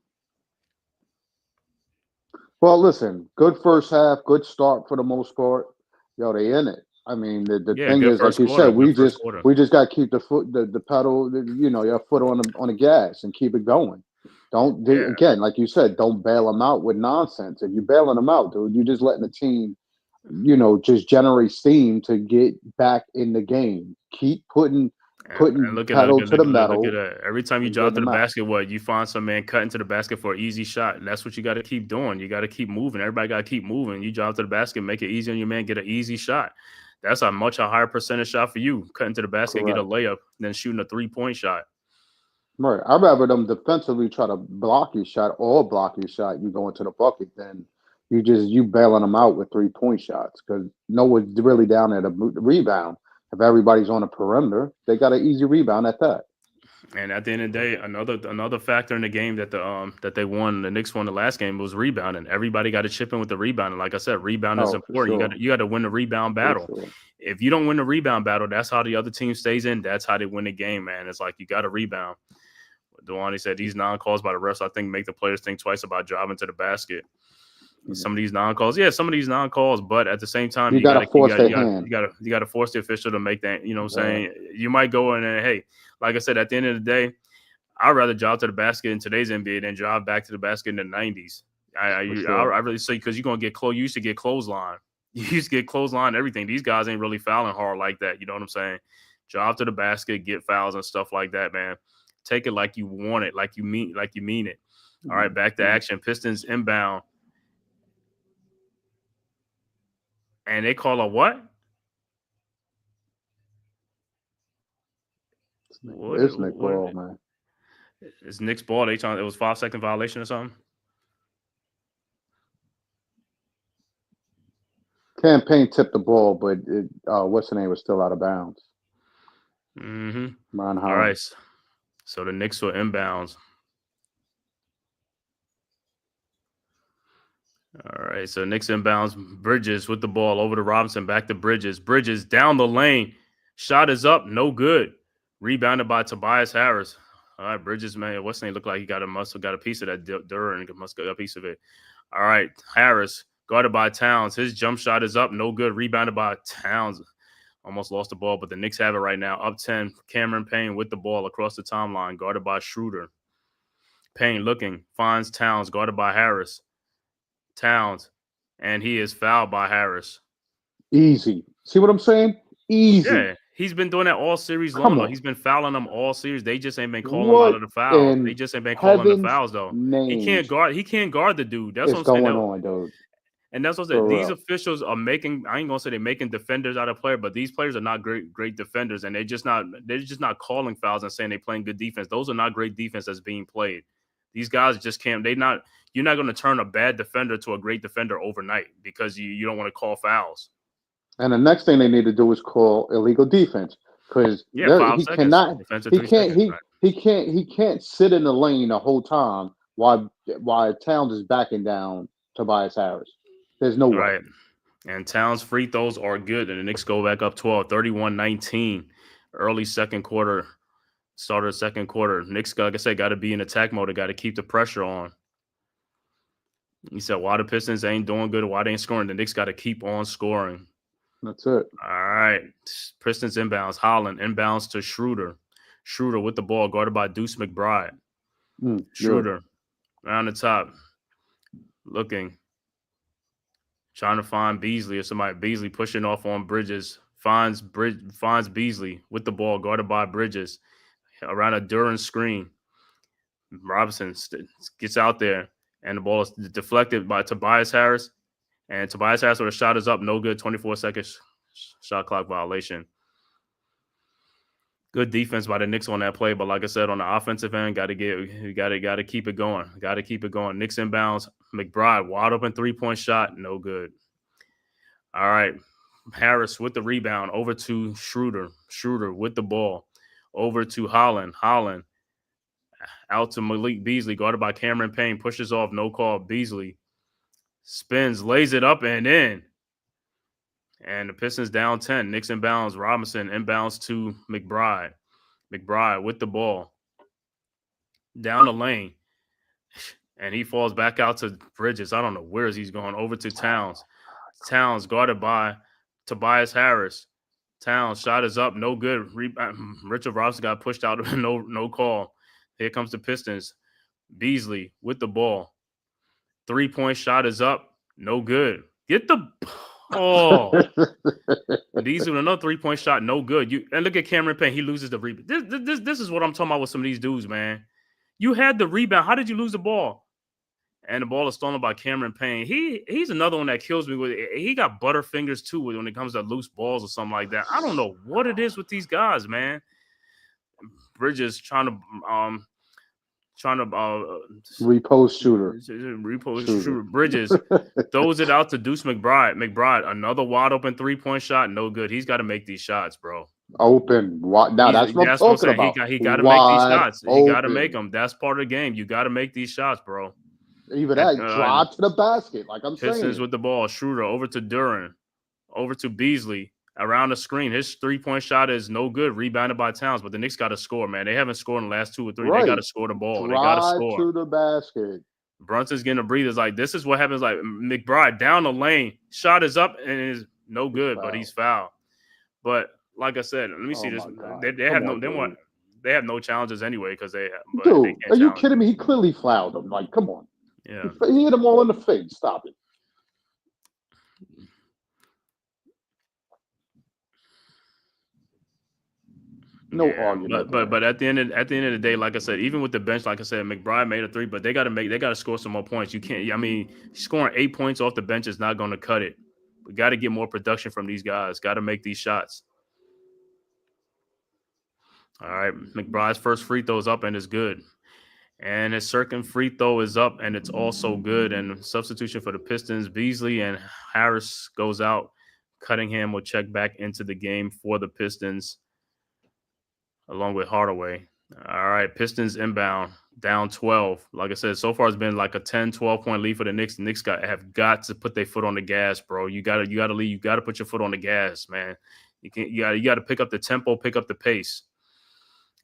Well, listen, good first half, good start for the most part. Yo, they in it. I mean, the Yeah, thing good is, like first you quarter. said, Good first quarter. we just got to keep the pedal, your foot on the gas and keep it going. Yeah. Again, like you said, don't bail them out with nonsense. If you're bailing them out, dude, you're just letting the team, just generate steam to get back in the game. Keep And putting look at that. pedal to the Look at metal that. Every time you and drive getting to the them out. basket, what you find some man cutting to the basket for an easy shot. And that's what you got to keep doing. You got to keep moving. Everybody got to keep moving. You drive to the basket, make it easy on your man, get an easy shot. That's a higher percentage shot for you, cutting to the basket, get a Correct. layup, than shooting a 3-point shot. Right. I'd rather them defensively try to block your shot or block your shot. You go into the bucket, then you bailing them out with 3-point shots because no one's really down at a rebound. If everybody's on a perimeter, they got an easy rebound at that. And at the end of the day, another factor in the game that they won, the Knicks won the last game, was rebounding. Everybody got to chip in with the rebounding. Like I said, rebounding is Oh, for important. sure, You got to win the rebound for battle. sure. If you don't win the rebound battle, that's how the other team stays in. That's how they win the game, man. It's like you got to rebound. Duane said these non-calls by the refs, I think, make the players think twice about driving to the basket. Yeah. Some of these non-calls, but at the same time, You got to force their hand. you got to force the official to make that. You know what I'm Right. saying? You might go in and hey, like I said, at the end of the day, I'd rather drive to the basket in today's NBA than drive back to the basket in the 90s. I For sure. really say because you're gonna get close. You used to get clothesline. You used to get clothesline. Everything. These guys ain't really fouling hard like that. You know what I'm saying? Drive to the basket, get fouls and stuff like that, man. Take it like you want it, like you mean it. All right, back to Mhm. action. Pistons inbound, and they call a what? It's Nick What? Ball, man. It's Nick's ball. It was 5-second violation or something. Campaign tipped the ball, but what's the name was still out of bounds. Mm-hmm. Ron All Howard. right. So the Knicks were inbounds. All right. So Knicks inbounds. Bridges with the ball over to Robinson. Back to Bridges. Bridges down the lane. Shot is up. No good. Rebounded by Tobias Harris. All right. Bridges, man. What's the name? Look like he must have got a piece of that Duran. Must have got a piece of it. All right. Harris guarded by Towns. His jump shot is up. No good. Rebounded by Towns. Almost lost the ball, but the Knicks have it right now. Up 10. Cameron Payne with the ball across the timeline. Guarded by Schroeder. Payne looking. Finds Towns. Guarded by Harris. Towns. And he is fouled by Harris. Easy. See what I'm saying? Easy. Yeah. He's been doing that all series long, Come though. on. He's been fouling them all series. They just ain't been calling him out What of the fouls. They in just ain't been calling the heaven's fouls, though. He can't names guard the dude. That's what is I'm saying. going on, dude? And that's what I said. For These real. officials are making. I ain't gonna say they're making defenders out of player, but these players are not great defenders, and they're just not calling fouls and saying they're playing good defense. Those are not great defense that's being played. These guys just can't. You're not going to turn a bad defender to a great defender overnight because you don't want to call fouls. And the next thing they need to do is call illegal defense because Yeah, 5 he seconds. cannot, Defensive he 3 can't, seconds. Right. he can't sit in the lane the whole time while Towns is backing down Tobias Harris. There's no All way. right. And Towns' free throws are good, and the Knicks go back up 12, 31-19, early second quarter. Start of the second quarter. Knicks, like I said, got to be in attack mode. They got to keep the pressure on. He said, why the Pistons ain't doing good, why they ain't scoring, the Knicks got to keep on scoring. That's it. All right. Pistons inbounds. Holland inbounds to Schroeder. Schroeder with the ball, guarded by Deuce McBride. Schroeder around the top. Looking. Trying to find Beasley or somebody. Beasley pushing off on Bridges. Finds Beasley with the ball, guarded by Bridges. Around a Duran screen. Robinson gets out there, and the ball is deflected by Tobias Harris. And Tobias Harris, with a shot is up, no good, 24 seconds shot clock violation. Good defense by the Knicks on that play, but like I said, on the offensive end, got to keep it going. Got to keep it going. Knicks inbounds. McBride, wide open 3-point shot, no good. All right, Harris with the rebound over to Schroeder. Schroeder with the ball over to Holland. Holland out to Malik Beasley, guarded by Cameron Payne, pushes off, no call. Beasley spins, lays it up and in. And the Pistons down 10. Knicks inbounds. Robinson inbounds to McBride. McBride with the ball. Down the lane. And he falls back out to Bridges. I don't know where he's going. Over to Towns. Towns guarded by Tobias Harris. Towns shot is up. No good. Richard Robinson got pushed out. No call. Here comes the Pistons. Beasley with the ball. 3-point shot is up. No good. Get the these are another 3-point shot. No good. And look at Cameron Payne. He loses the rebound. This is what I'm talking about with some of these dudes, man. You had the rebound. How did you lose the ball? And the ball is stolen by Cameron Payne. He's another one that kills me with it. He got butterfingers too when it comes to loose balls or something like that. I don't know what it is with these guys, man. Bridges trying to repost shooter. Bridges throws it out to Deuce McBride. McBride, another wide open 3-point shot, no good. He's got to make these shots, bro. Open. Now that's what I'm talking about. He got to make these shots. He got to make them. That's part of the game. You got to make these shots, bro. Even that, drive to the basket, like I'm saying. Pistons with the ball. Schroeder over to Duran, over to Beasley. Around the screen, his 3-point shot is no good, rebounded by Towns, but the Knicks got to score, man. They haven't scored in the last 2 or 3. Right. They got to score the ball. They got to score. To the basket. Brunson's getting a breather. It's like, this is what happens. Like, McBride down the lane, shot is up and is no good, but he's fouled. But like I said, let me see this. They have no challenges anyway because they. Dude, are you kidding me? He clearly fouled him. Like, come on. Yeah, he hit him all in the face. Stop it. No argument. But at the end of the day, like I said, even with the bench, like I said, McBride made a 3, but they got to score some more points. You can't. I mean, scoring 8 points off the bench is not going to cut it. We got to get more production from these guys. Got to make these shots. All right, McBride's first free throw is up and it's good, and his second free throw is up and it's also good. And substitution for the Pistons, Beasley and Harris goes out. Cunningham will check back into the game for the Pistons, along with Hardaway. All right, Pistons inbound, down 12. Like I said, so far it's been like a 10, 12-point lead for the Knicks. The Knicks have got to put their foot on the gas, bro. You got to lead. You got to put your foot on the gas, man. You got to pick up the tempo, pick up the pace.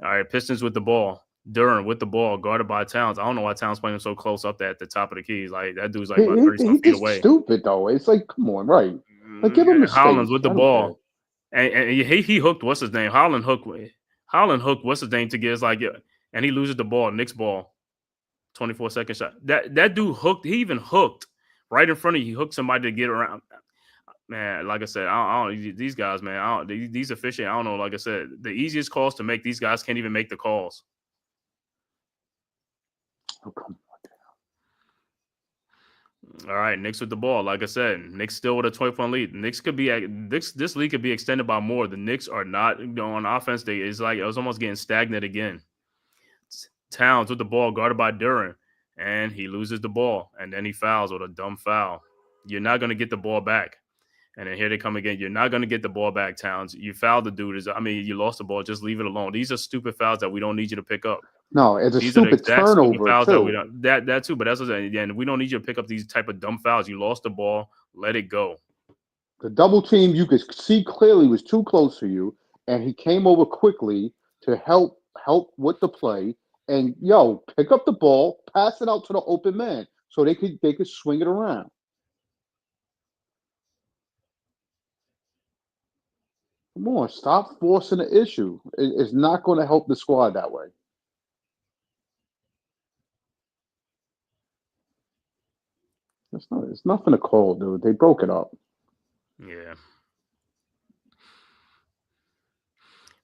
All right, Pistons with the ball. Duran with the ball, guarded by Towns. I don't know why Towns playing him so close up there at the top of the keys. Like, that dude's like about 30 feet away. Stupid, though. It's like, come on, right. Like, give him a Holland's with the ball. And he hooked, what's his name? Holland hooked, what's his name to get? It's like, yeah, and he loses the ball, Knicks ball. 24-second shot. That dude hooked. He even hooked right in front of you. He hooked somebody to get around. Man, like I said, I don't these guys, man. These officials, I don't know. Like I said, the easiest calls to make, these guys can't even make the calls. Oh, come on. All right, Knicks with the ball. Like I said, Knicks still with a 12-point lead. This league could be extended by more. The Knicks are not on offense. It's like it was almost getting stagnant again. Towns with the ball, guarded by Duran, and he loses the ball, and then he fouls with a dumb foul. You're not going to get the ball back. And then here they come again. You're not going to get the ball back, Towns. You fouled the dude. You lost the ball. Just leave it alone. These are stupid fouls that we don't need you to pick up. No, it's a stupid turnover, fouls too. That too, but that's what I'm saying. And we don't need you to pick up these type of dumb fouls. You lost the ball. Let it go. The double team, you could see clearly, was too close for you, and he came over quickly to help help with the play, and pick up the ball, pass it out to the open man so they could swing it around. Come on, stop forcing the issue. It's not going to help the squad that way. It's nothing to call, dude. They broke it up. Yeah.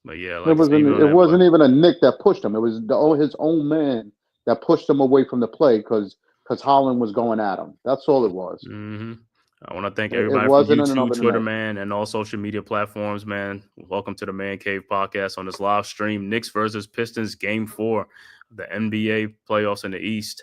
But yeah, It wasn't even a Nick that pushed him. It was his own man that pushed him away from the play because Holland was going at him. That's all it was. Mm-hmm. I want to thank everybody for YouTube, Twitter, man, and all social media platforms, man. Welcome to the Man Cave Podcast on this live stream. Knicks versus Pistons, Game 4 of the NBA playoffs in the East.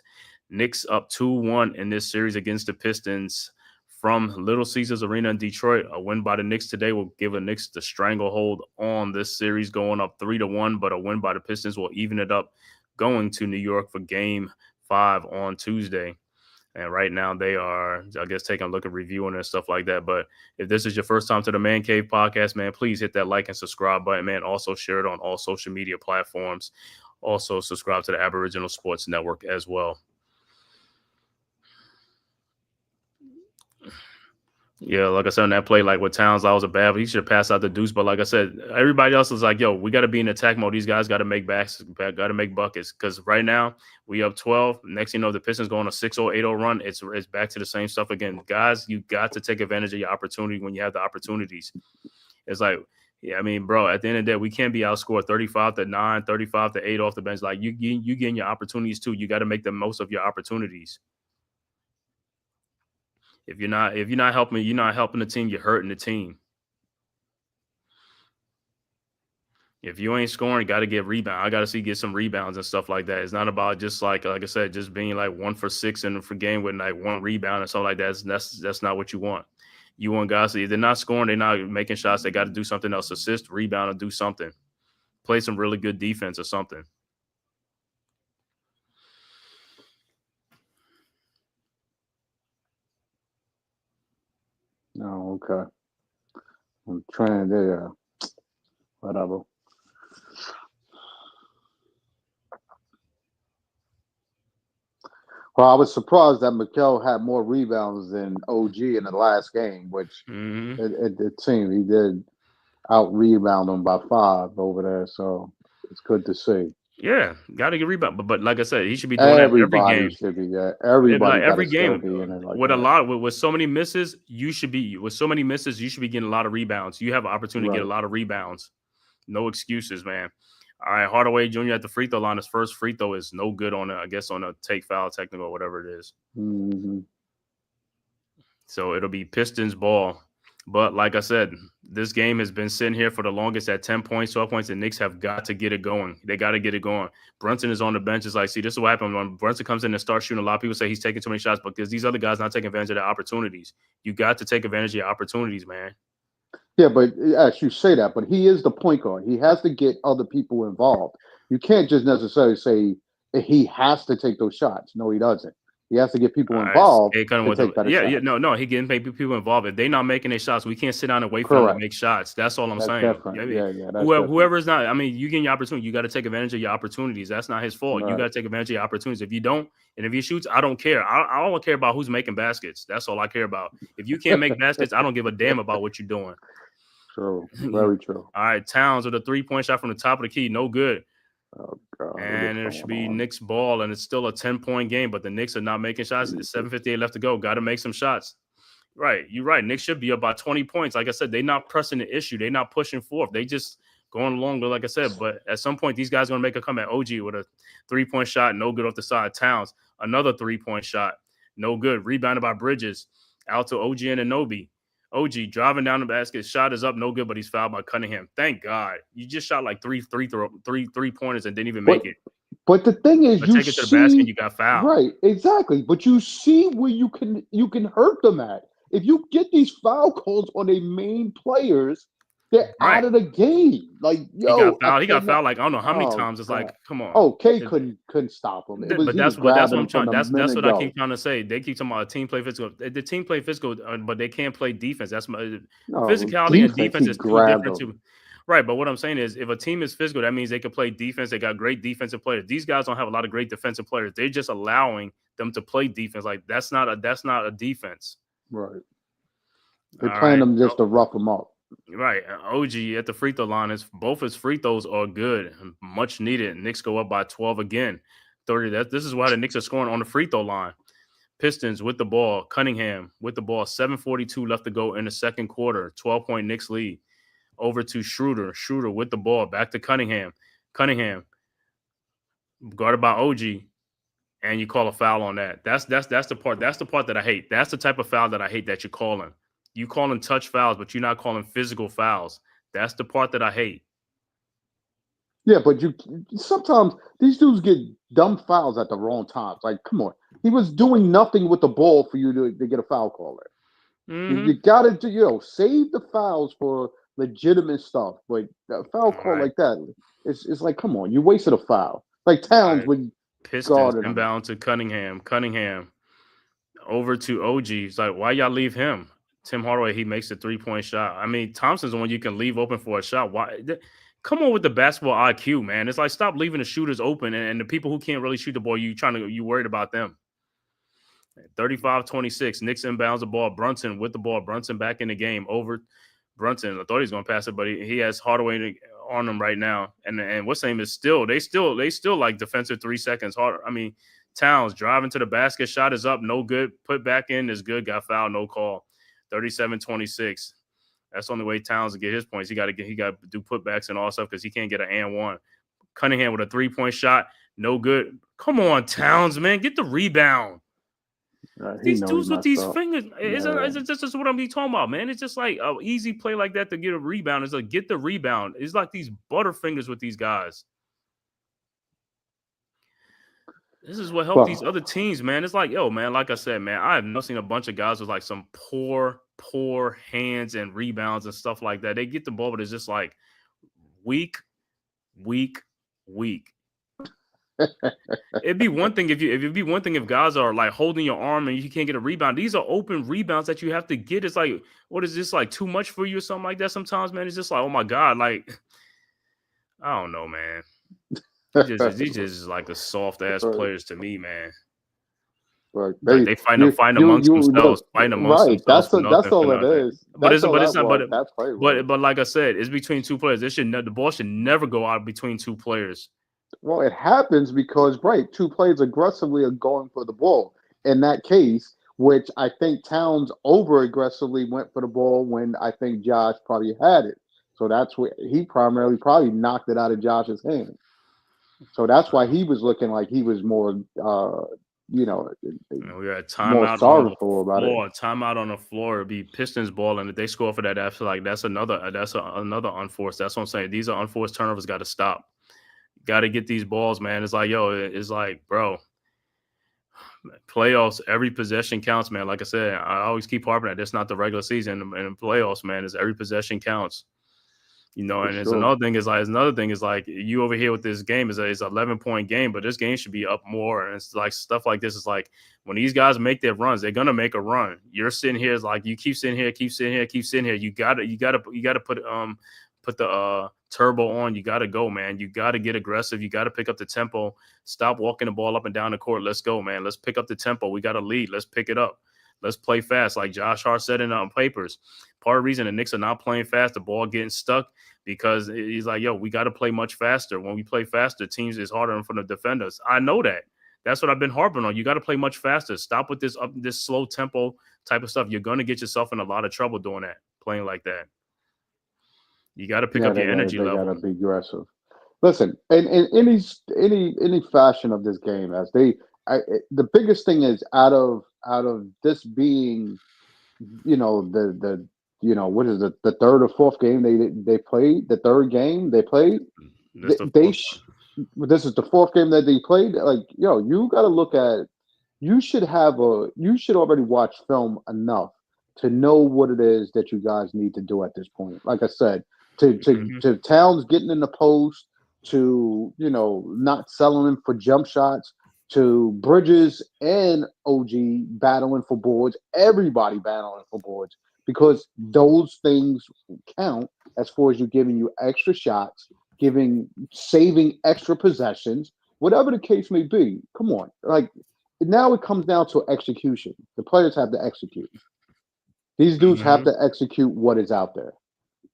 Knicks up 2-1 in this series against the Pistons from Little Caesars Arena in Detroit. A win by the Knicks today will give the Knicks the stranglehold on this series, going up 3-1, but a win by the Pistons will even it up going to New York for Game 5 on Tuesday. And right now they are, I guess, taking a look at reviewing and stuff like that. But if this is your first time to the Man Cave Podcast, man, please hit that like and subscribe button, man. Also share it on all social media platforms. Also subscribe to the Aboriginal Sports Network as well. Yeah, like I said, on that play, like with Towns, I was a bad, but he should have passed out the deuce. But like I said, everybody else is like, yo, we got to be in attack mode. These guys got to make buckets. Because right now we up 12. Next thing you know, the Pistons go on a 6-0, 8-0 run. It's back to the same stuff again. Guys, you got to take advantage of your opportunity when you have the opportunities. It's like, yeah, I mean, bro, at the end of the day, we can't be outscored 35-9, 35-8 off the bench. Like you getting your opportunities too. You got to make the most of your opportunities. If you're not helping the team, you're hurting the team. If you ain't scoring, you got to get rebound. I got to get some rebounds and stuff like that. It's not about just like I said, just being like 1 for 6 in the game with like 1 rebound and stuff like that. That's not what you want. You want guys to, if they're not scoring, they're not making shots. They got to do something else, assist, rebound, or do something. Play some really good defense or something. Oh, okay. I'm trying to, whatever. Well, I was surprised that Mikal had more rebounds than OG in the last game, which it seemed he did out-rebound him by 5 over there, so it's good to see. Yeah, got to get rebound. But like I said, he should be doing that every game. Should be, everybody every game. Like with so many misses, you should be getting a lot of rebounds. You have an opportunity to get a lot of rebounds. No excuses, man. All right, Hardaway Jr. at the free throw line. His first free throw is no good on a take foul technical or whatever it is. Mm-hmm. So it'll be Pistons ball. But like I said, this game has been sitting here for the longest at 10 points, 12 points. The Knicks have got to get it going. They got to get it going. Brunson is on the bench. It's like, see, this is what happened when Brunson comes in and starts shooting. A lot of people say he's taking too many shots, but because these other guys not taking advantage of their opportunities. You got to take advantage of your opportunities, man. Yeah, but as you say that, but he is the point guard. He has to get other people involved. You can't just necessarily say he has to take those shots. No, he doesn't. He has to get people involved. He getting people involved. If they're not making their shots, we can't sit down and wait for them to make shots. That's all I'm saying. Whoever is not, I mean, you getting your opportunity, you got to take advantage of your opportunities. That's not his fault. Right. You got to take advantage of your opportunities. If you don't, and if he shoots, I don't care. I don't care about who's making baskets. That's all I care about. If you can't make baskets, I don't give a damn about what you're doing. True. Very true. All right, Towns with a 3-point shot from the top of the key. No good. Oh, God. And it should be Knicks ball, and it's still a 10-point game, but the Knicks are not making shots. It's 7:58 left to go. Got to make some shots. Right. You're right. Knicks should be about 20 points. Like I said, they're not pressing the issue. They're not pushing forth. They just going along, like I said. But at some point, these guys are going to make a comeback. OG with a 3-point shot, no good off the side. Towns, another 3-point shot, no good. Rebounded by Bridges. Out to OG and Anunoby. OG driving down the basket, shot is up, no good, but he's fouled by Cunningham. Thank God. You just shot like three pointers and didn't even make it. But the thing is, you take it to the basket, you got fouled. Right, exactly. But you see where you can hurt them at. If you get these foul calls on their main players, they're out of the game. Like, yo, he got fouled like I don't know how many times. It's like, come on. Oh, K couldn't stop him. But that's what I'm trying. That's what I keep trying to say. They keep talking about team play physical. The team play physical, but they can't play defense. That's physicality and defense is too different too. Right, but what I'm saying is, if a team is physical, that means they can play defense. They got great defensive players. These guys don't have a lot of great defensive players. They're just allowing them to play defense. Like that's not a defense. Right. They're All playing right, them just to rough them up. right. OG at the free throw line is both his free throws are good, much needed. Knicks go up by 12 again. 30. This is why the Knicks are scoring on the free throw line. Pistons with the ball. Cunningham with the ball. 7:42 left to go in the second quarter. 12-point Knicks lead. Over to Schroeder. Schroeder with the ball. Back to Cunningham. Cunningham guarded by OG, and you call a foul on that. That's the part. That's the part that I hate. That's the type of foul that I hate that you're calling. You calling touch fouls, but you're not calling physical fouls. That's the part that I hate. Yeah, but sometimes these dudes get dumb fouls at the wrong times. Like, come on, he was doing nothing with the ball for you to get a foul call there. Mm-hmm. You gotta do, save the fouls for legitimate stuff. But a foul call like that, it's like, come on, you wasted a foul. Like Towns with Pistons inbound to Cunningham. Cunningham over to OG. It's like, why y'all leave him? Tim Hardaway, he makes a 3-point shot. I mean, Thompson's the one you can leave open for a shot. Why? Come on with the basketball IQ, man. It's like, stop leaving the shooters open and the people who can't really shoot the ball, you worried about them. 35-26. Knicks inbounds the ball. Brunson with the ball. Brunson back in the game. Over Brunson. I thought he was going to pass it, but he has Hardaway on him right now. And what's name is they still like defensive 3 seconds harder. I mean, Towns driving to the basket. Shot is up. No good. Put back in is good. Got fouled. No call. 37-26. That's the only way Towns will get his points. He got to do putbacks and all stuff because he can't get an and one. Cunningham with a 3-point shot. No good. Come on, Towns, man. Get the rebound. These dudes with these fingers, it's just what I'm talking about, man. It's just like an easy play like that to get a rebound. It's like, get the rebound. It's like these butterfingers with these guys. This is what helped these other teams, man. It's like, yo, man, like I said, man, I have not seen a bunch of guys with like some poor hands and rebounds and stuff like that. They get the ball, but it's just like weak. It'd be one thing if guys are like holding your arm and you can't get a rebound. These are open rebounds that you have to get. It's like, what is this, like too much for you or something like that? Sometimes, man, it's just like, oh my God, like I don't know, man. These just like the soft ass players to me, man. Right. Like they fight amongst themselves. That's all it is. But like I said, it's between two players. The ball should never go out between two players. Well, it happens because two players aggressively are going for the ball. In that case, which I think Towns over aggressively went for the ball when I think Josh probably had it. So that's where he primarily probably knocked it out of Josh's hand. So that's why he was looking like he was more, we got a timeout timeout on the floor. It'd be Pistons ball, and if they score for that, that's another unforced. That's what I'm saying. These are unforced turnovers. Got to stop. Got to get these balls, man. It's like, it's like, bro, playoffs, every possession counts, man. Like I said, I always keep harping that that's not the regular season. And playoffs, man, is every possession counts. Another thing is like you over here with this game is an 11-point game, but this game should be up more. And it's like stuff like this is like when these guys make their runs, they're gonna make a run. You're sitting here, it's like you keep sitting here. You gotta put the turbo on. You gotta go, man. You gotta get aggressive. You gotta pick up the tempo. Stop walking the ball up and down the court. Let's go, man. Let's pick up the tempo. We got a lead. Let's pick it up. Let's play fast, like Josh Hart said in papers. Part of the reason the Knicks are not playing fast, the ball getting stuck, because he's like, we got to play much faster. When we play faster, teams is harder for the defenders. I know that. That's what I've been harping on. You got to play much faster. Stop with this slow tempo type of stuff. You're going to get yourself in a lot of trouble doing that, playing like that. You got to pick up your energy level. Got to be aggressive. Listen, in any fashion of this game, the biggest thing is out of this being, what is it, the third or fourth game they played, the third game they played. This is the fourth game that they played. Like, you got to look at. You should already watch film enough to know what it is that you guys need to do at this point. Like I said, to Towns getting in the post, to not selling him for jump shots, to Bridges and OG battling for boards, everybody battling for boards, because those things count as far as you giving you extra shots, saving extra possessions, whatever the case may be. Come on, like now it comes down to execution. The players have to execute. These dudes have to execute what is out there.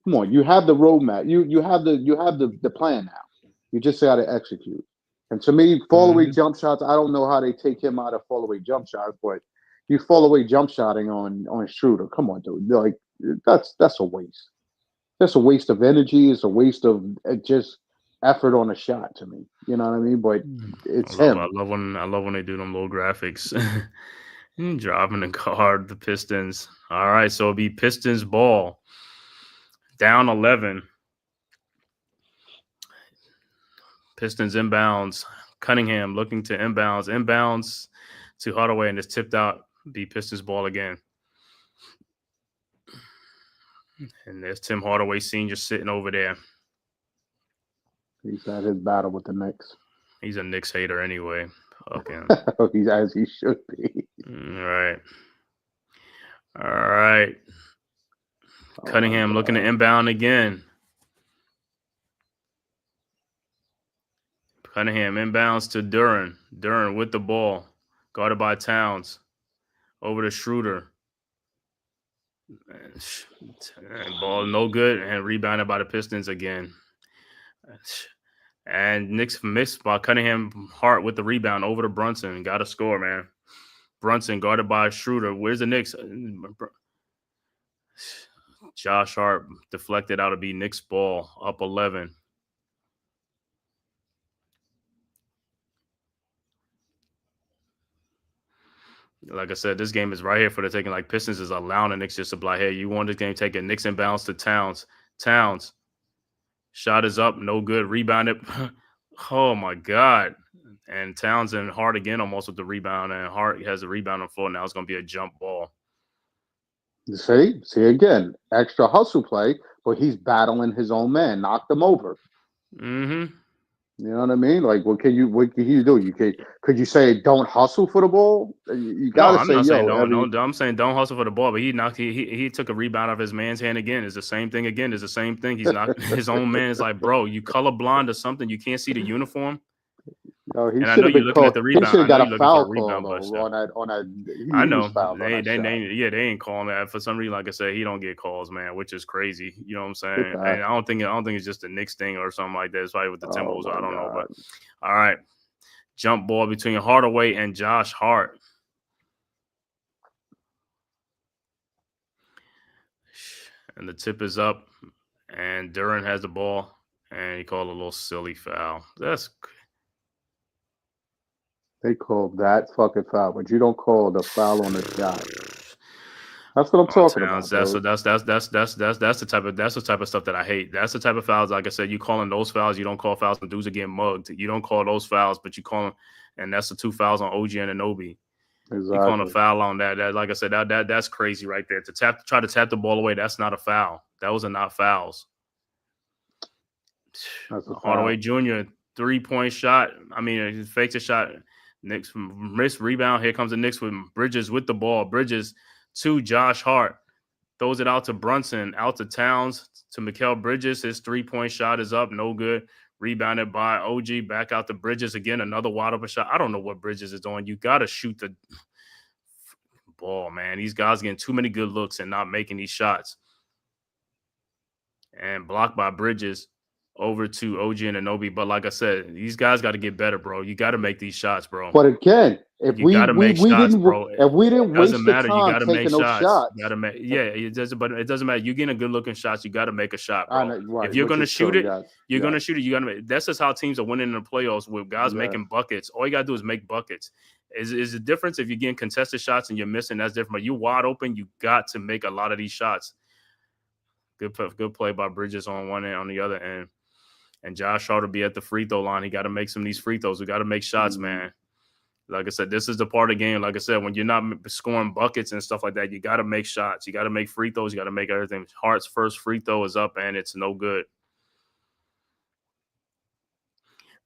Come on, you have the roadmap. You have the plan now. You just got to execute. And to me, fall away jump shots. I don't know how they take him out of fall away jump shots, but you fall away jump shotting on Schroeder. Come on, dude. Like that's a waste. That's a waste of energy. It's a waste of just effort on a shot to me. You know what I mean? But it's him. I love when they do them little graphics. Driving the card, the Pistons. All right, so it'll be Pistons ball. Down 11. Pistons inbounds. Cunningham looking to inbounds. Inbounds to Hardaway, and it's tipped out. Be Pistons ball again. And there's Tim Hardaway Sr. sitting over there. He's had his battle with the Knicks. He's a Knicks hater anyway. Okay. He's as he should be. All right. Cunningham looking to inbound again. Cunningham inbounds to Duran. Duran with the ball. Guarded by Towns. Over to Schroeder. And ball no good. And rebounded by the Pistons again. And Knicks missed by Cunningham. Hart with the rebound over to Brunson. Got to score, man. Brunson guarded by Schroeder. Where's the Knicks? Josh Hart deflected out to be Knicks ball. Up 11. Like I said, this game is right here for the taking. Like Pistons is allowing the Knicks just to be like, hey, you want this game taking Knicks inbounds to Towns. Towns. Shot is up, no good. Rebounded. Oh, my God. And Towns and Hart again almost with the rebound. And Hart has a rebound on the floor. Now it's going to be a jump ball. See again, extra hustle play, but he's battling his own man. Knocked him over. Mm-hmm. You know what I mean? Like, what can you do? Could you say don't hustle for the ball? You gotta I'm not saying yo. I'm saying don't hustle for the ball, but he took a rebound off his man's hand again. It's the same thing again. It's the same thing. He's not his own man. Is like, bro, you colorblind or something? You can't see the uniform. No, he and I know you're looking at the rebound. He should have got a foul call on that. I know. They ain't calling that for some reason. Like I said, he don't get calls, man, which is crazy. You know what I'm saying? And I don't think it's just a Knicks thing or something like that. It's probably with the Timberwolves. I don't know. But all right, jump ball between Hardaway and Josh Hart. And the tip is up, and Duran has the ball, and he called a little silly foul. They called that fucking foul, but you don't call the foul on the shot. That's what I'm talking about. That's the type of stuff that I hate. That's the type of fouls. Like I said, you calling those fouls. You don't call fouls when dudes are getting mugged. You don't call those fouls, but you call them, and that's the two fouls on OG and Anunoby. Exactly. You calling a foul on that. Like I said, that's crazy right there. Try to tap the ball away. That's not a foul. Those are not fouls. Hardaway Jr. 3-point shot. I mean, he fakes a shot. Knicks missed rebound. Here comes the Knicks with Bridges with the ball. Bridges to Josh Hart. Throws it out to Brunson, out to Towns, to Mikal Bridges. His 3-point shot is up. No good. Rebounded by OG. Back out to Bridges again. Another wide open shot. I don't know what Bridges is doing. You got to shoot the ball, man. These guys getting too many good looks and not making these shots. And blocked by Bridges. Over to OG and Anunoby. But like I said, these guys got to get better, bro. You got to make these shots, bro. But again, if we didn't waste the time taking those shots. You gotta make, it doesn't matter. You're getting a good looking shots. You got to make a shot, bro. Right. If you're going to shoot it, you're going to shoot it. You got to make. That's just how teams are winning in the playoffs with guys making buckets. All you got to do is make buckets. Is the difference if you're getting contested shots and you're missing? That's different. But you're wide open. You got to make a lot of these shots. Good play by Bridges on one end, on the other end. And Josh Hart will be at the free throw line. He got to make some of these free throws. We got to make shots, man. Like I said, this is the part of the game. Like I said, when you're not scoring buckets and stuff like that, you got to make shots. You got to make free throws. You got to make everything. Hart's first free throw is up, and it's no good.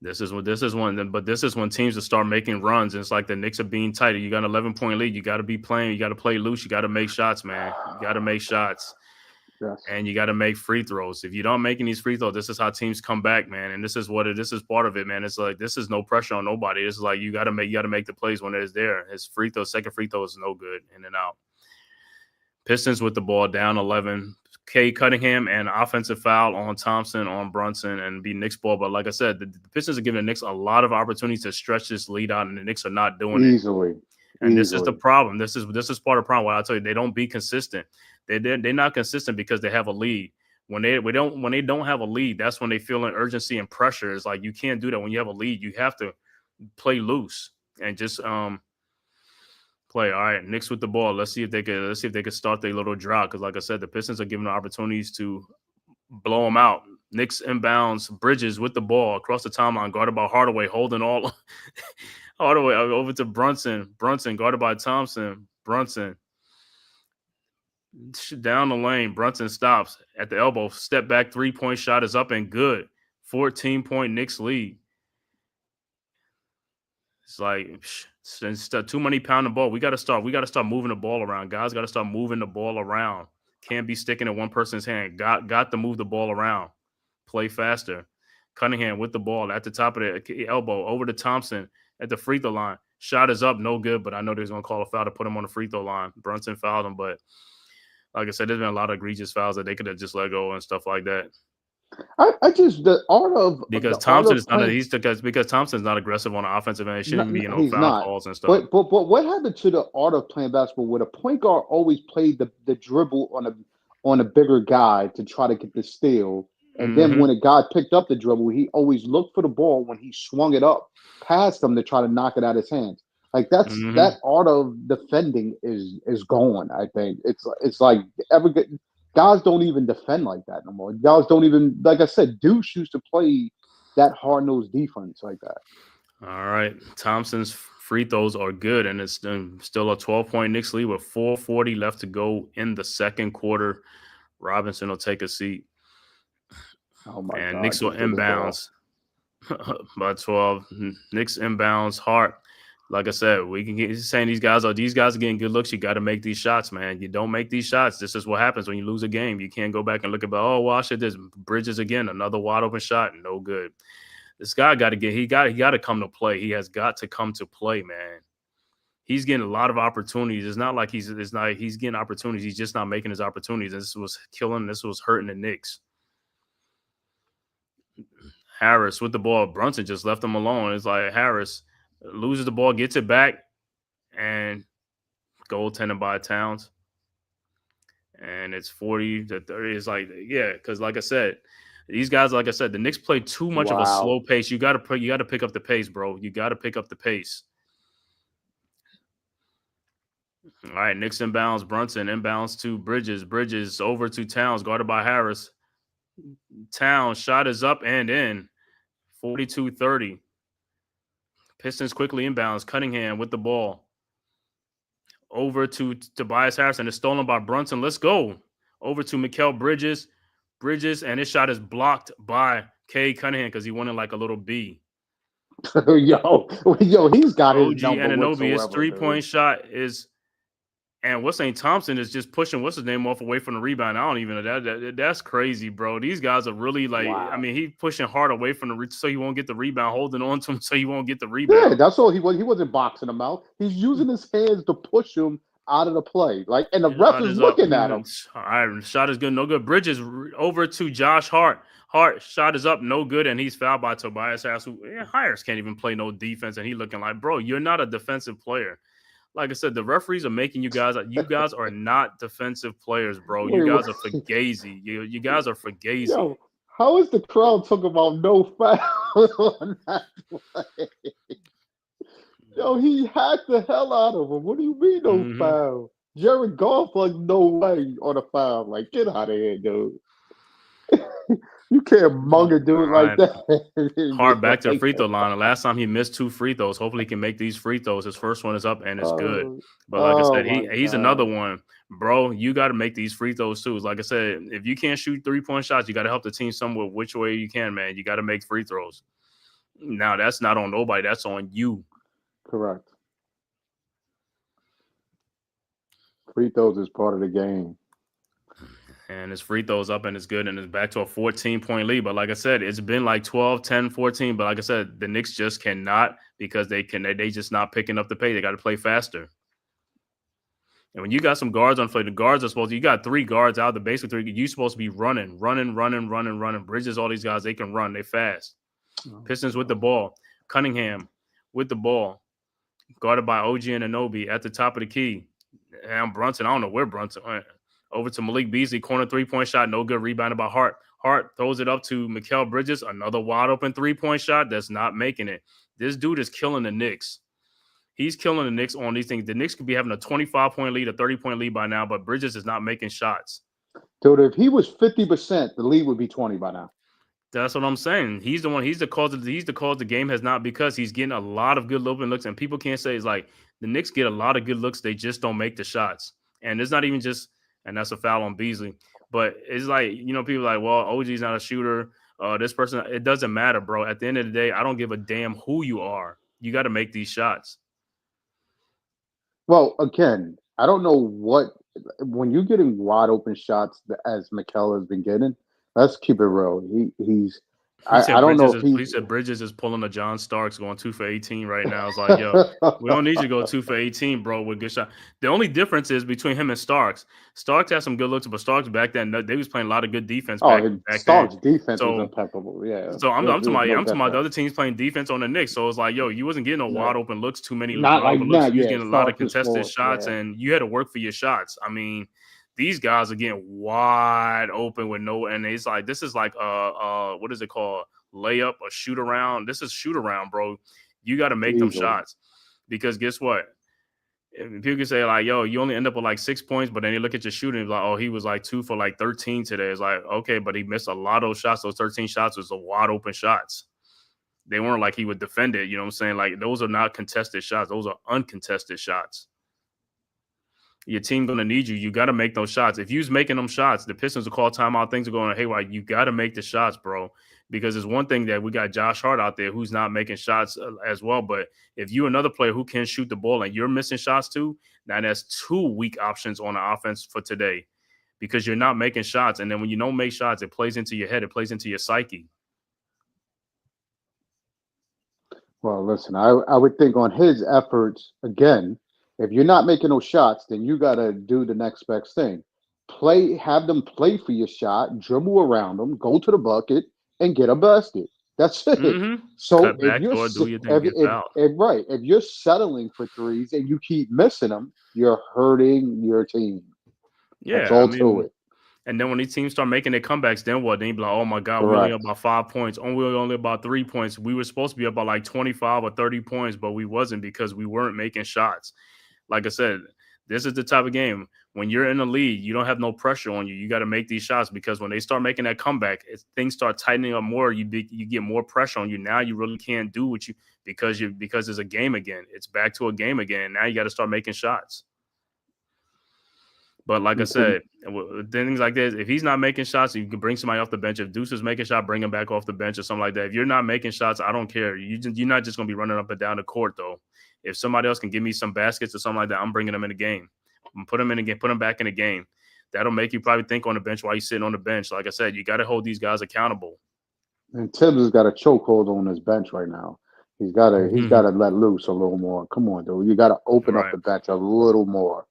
This is when teams will start making runs. And it's like the Knicks are being tighter. You got an 11-point lead. You got to be playing. You got to play loose. You got to make shots, man. You got to make shots. Yes. And you got to make free throws. If you don't make any free throws, this is how teams come back, man. And this is part of it, man. It's like this is no pressure on nobody. This is like you got to make the plays when it's there. His free throw, second free throw is no good, in and out. Pistons with the ball down 11. K Cunningham and offensive foul on Thompson, on Brunson, and be Knicks ball. But like I said, the Pistons are giving the Knicks a lot of opportunities to stretch this lead out, and the Knicks are not doing it Easily. And this is the problem. This is part of the problem. What I tell you, they don't be consistent. They're not consistent because they have a lead. When they don't have a lead, that's when they feel an urgency and pressure. It's like you can't do that when you have a lead. You have to play loose and just play. All right, Knicks with the ball. Let's see if they could start their little drought. Because like I said, the Pistons are given the opportunities to blow them out. Knicks inbounds. Bridges with the ball across the timeline, guarded by Hardaway, holding all Hardaway over to Brunson. Brunson guarded by Thompson. Brunson down the lane. Brunson stops at the elbow. Step back 3-point shot is up and good. 14-point Knicks lead. It's like it's too many pounding ball. We got to start moving the ball around. Guys got to start moving the ball around. Can't be sticking in one person's hand. Got to move the ball around. Play faster. Cunningham with the ball at the top of the elbow over to Thompson at the free throw line. Shot is up, no good, but I know they're going to call a foul to put him on the free throw line. Brunson fouled him, but like I said, there's been a lot of egregious fouls that they could have just let go and stuff like that. I just the art of because Thompson is not because Thompson's not aggressive on the offensive end. It shouldn't be foul calls and stuff. But what happened to the art of playing basketball where the point guard always played the dribble on a bigger guy to try to get the steal, and then when a guy picked up the dribble, he always looked for the ball when he swung it up past him to try to knock it out of his hands. Like that art of defending is gone. I think it's like guys don't even defend like that no more. Guys don't even, like I said, Deuce used to play that hard-nosed defense like that. All right. Thompson's free throws are good, and it's still a 12-point Knicks lead with 4:40 left to go in the second quarter. Robinson will take a seat. Oh, my God. Knicks will inbounds by 12. Knicks inbounds. Hart. Like I said, we can get saying these guys are getting good looks. You got to make these shots, man. You don't make these shots. This is what happens when you lose a game. You can't go back and look at, I should this Bridges again, another wide open shot, no good. This guy got to come to play. He has got to come to play, man. He's getting a lot of opportunities. It's not like he's getting opportunities. He's just not making his opportunities. This was hurting the Knicks. Harris with the ball. Brunson just left him alone. It's like Harris loses the ball, gets it back, and goaltended by Towns. And it's 40-30. It's like, because like I said, these guys, like I said, the Knicks play too much of a slow pace. You got to pick up the pace, bro. You got to pick up the pace. All right, Knicks inbounds. Brunson inbounds to Bridges. Bridges over to Towns, guarded by Harris. Towns shot is up and in. 42-30. Pistons quickly inbounds. Cunningham with the ball. Over to Tobias Harris, and it's stolen by Brunson. Let's go. Over to Mikal Bridges. And his shot is blocked by K. Cunningham because he wanted like a little B. yo, he's got his OG number Anunoby, his whatsoever, 3-point shot is, and Thompson is just pushing what's his name off away from the rebound. I don't even know that's crazy, bro. These guys are really like, I mean, he's pushing hard away from the so he won't get the rebound, holding on to him so he won't get the rebound. Yeah, that's all he was. He wasn't boxing him out. He's using his hands to push him out of the play. Like, and the ref is looking at him. All right, shot is good, no good. Bridges over to Josh Hart. Hart shot is up, no good, and he's fouled by Tobias Harris. Harris can't even play no defense, and he looking like, bro, you're not a defensive player. Like I said, the referees are making you guys are not defensive players, bro. You guys are fugazi. You guys are fugazi. Yo, how is the crowd talking about no foul on that play? Yo, he hacked the hell out of him. What do you mean no foul? Jared Goff, like, no way on a foul. Like, get out of here, dude. You can't mug a dude like that. Hard back to the free throw line. The last time he missed 2 free throws. Hopefully he can make these free throws. His first one is up and it's good. But like I said, he's another one. Bro, you got to make these free throws too. Like I said, if you can't shoot 3-point shots, you got to help the team somewhere which way you can, man. You got to make free throws. Now, that's not on nobody. That's on you. Correct. Free throws is part of the game. And his free throws up and it's good. And it's back to a 14-point lead. But like I said, it's been like 12, 10, 14. But like I said, the Knicks just cannot because they just not picking up the pace. They got to play faster. And when you got some guards on the floor, the guards are supposed to, you got 3 guards out, the basic 3, you're supposed to be running. Bridges, all these guys, they can run. They fast. Pistons with the ball. Cunningham with the ball. Guarded by OG and Anunoby at the top of the key. And Brunson, I don't know where Brunson went. Over to Malik Beasley, corner 3-point shot, no good, rebounded by Hart. Hart throws it up to Mikal Bridges, another wide open 3-point shot that's not making it. This dude is killing the Knicks. He's killing the Knicks on these things. The Knicks could be having a 25-point lead, a 30-point lead by now, but Bridges is not making shots. Dude, if he was 50%, the lead would be 20 by now. That's what I'm saying. He's the one. He's the cause the game has not, because he's getting a lot of good open looks, and people can't say it's like the Knicks get a lot of good looks. They just don't make the shots, and it's not even just. And that's a foul on Beasley. But it's like, people are like, well, OG's not a shooter. This person, it doesn't matter, bro. At the end of the day, I don't give a damn who you are. You got to make these shots. Well, again, I don't know when you're getting wide open shots as Mikal has been getting, let's keep it real. I don't know if he said Bridges is pulling a John Starks going 2 for 18 right now. It's like, yo, we don't need you to go 2 for 18, bro, with good shot. The only difference is between him and Starks. Starks has some good looks, but Starks back then, they was playing a lot of good defense back Starks' then. defense was impeccable, yeah. So I'm talking about the other teams playing defense on the Knicks. So it's like, yo, you wasn't getting wide open looks, too many wide open looks. You was getting a lot of contested shots, and you had to work for your shots. I mean, these guys are getting wide open with and it's like, this is like what is it called? Layup or shoot around. This is shoot around, bro. You got to make them shots, because guess what? If people can say like, yo, you only end up with like 6 points, but then you look at your shooting, like, oh, he was like 2 for like 13 today. It's like, okay, but he missed a lot of those shots. Those 13 shots was wide open shots. They weren't like he would defend it. You know what I'm saying? Like, those are not contested shots. Those are uncontested shots. Your team going to need you. You got to make those shots. If you was making them shots, the Pistons will call timeout. Things are going haywire. You got to make the shots, bro. Because it's one thing that we got Josh Hart out there who's not making shots as well. But if you're another player who can shoot the ball and you're missing shots too, now that's 2 weak options on the offense for today, because you're not making shots. And then when you don't make shots, it plays into your head. It plays into your psyche. Well, listen, I would think on his efforts, again, if you're not making those shots, then you got to do the next best thing. Have them play for your shot, dribble around them, go to the bucket, and get a basket. That's it. Mm-hmm. So if you're settling for threes and you keep missing them, you're hurting your team. Yeah, that's all to it. And then when these teams start making their comebacks, then what? Then you be like, oh my God, we're only up about 5 points. We're only about 3 points. We were supposed to be up by like 25 or 30 points, but we wasn't, because we weren't making shots. Like I said, this is the type of game when you're in the lead, you don't have no pressure on you. You got to make these shots, because when they start making that comeback, things start tightening up more. You get more pressure on you. Now you really can't do what because it's a game again. It's back to a game again. Now you got to start making shots. But like I said, things like this, if he's not making shots, you can bring somebody off the bench. If Deuce is making a shot, bring him back off the bench or something like that. If you're not making shots, I don't care. You're not just going to be running up and down the court, though. If somebody else can give me some baskets or something like that, I'm bringing them in the game. I'm put them in again, put them back in the game. That'll make you probably think on the bench while you're sitting on the bench. Like I said, you got to hold these guys accountable. And Tibbs has got a chokehold on his bench right now. He's got to let loose a little more. Come on, dude. You got to open up the bench a little more.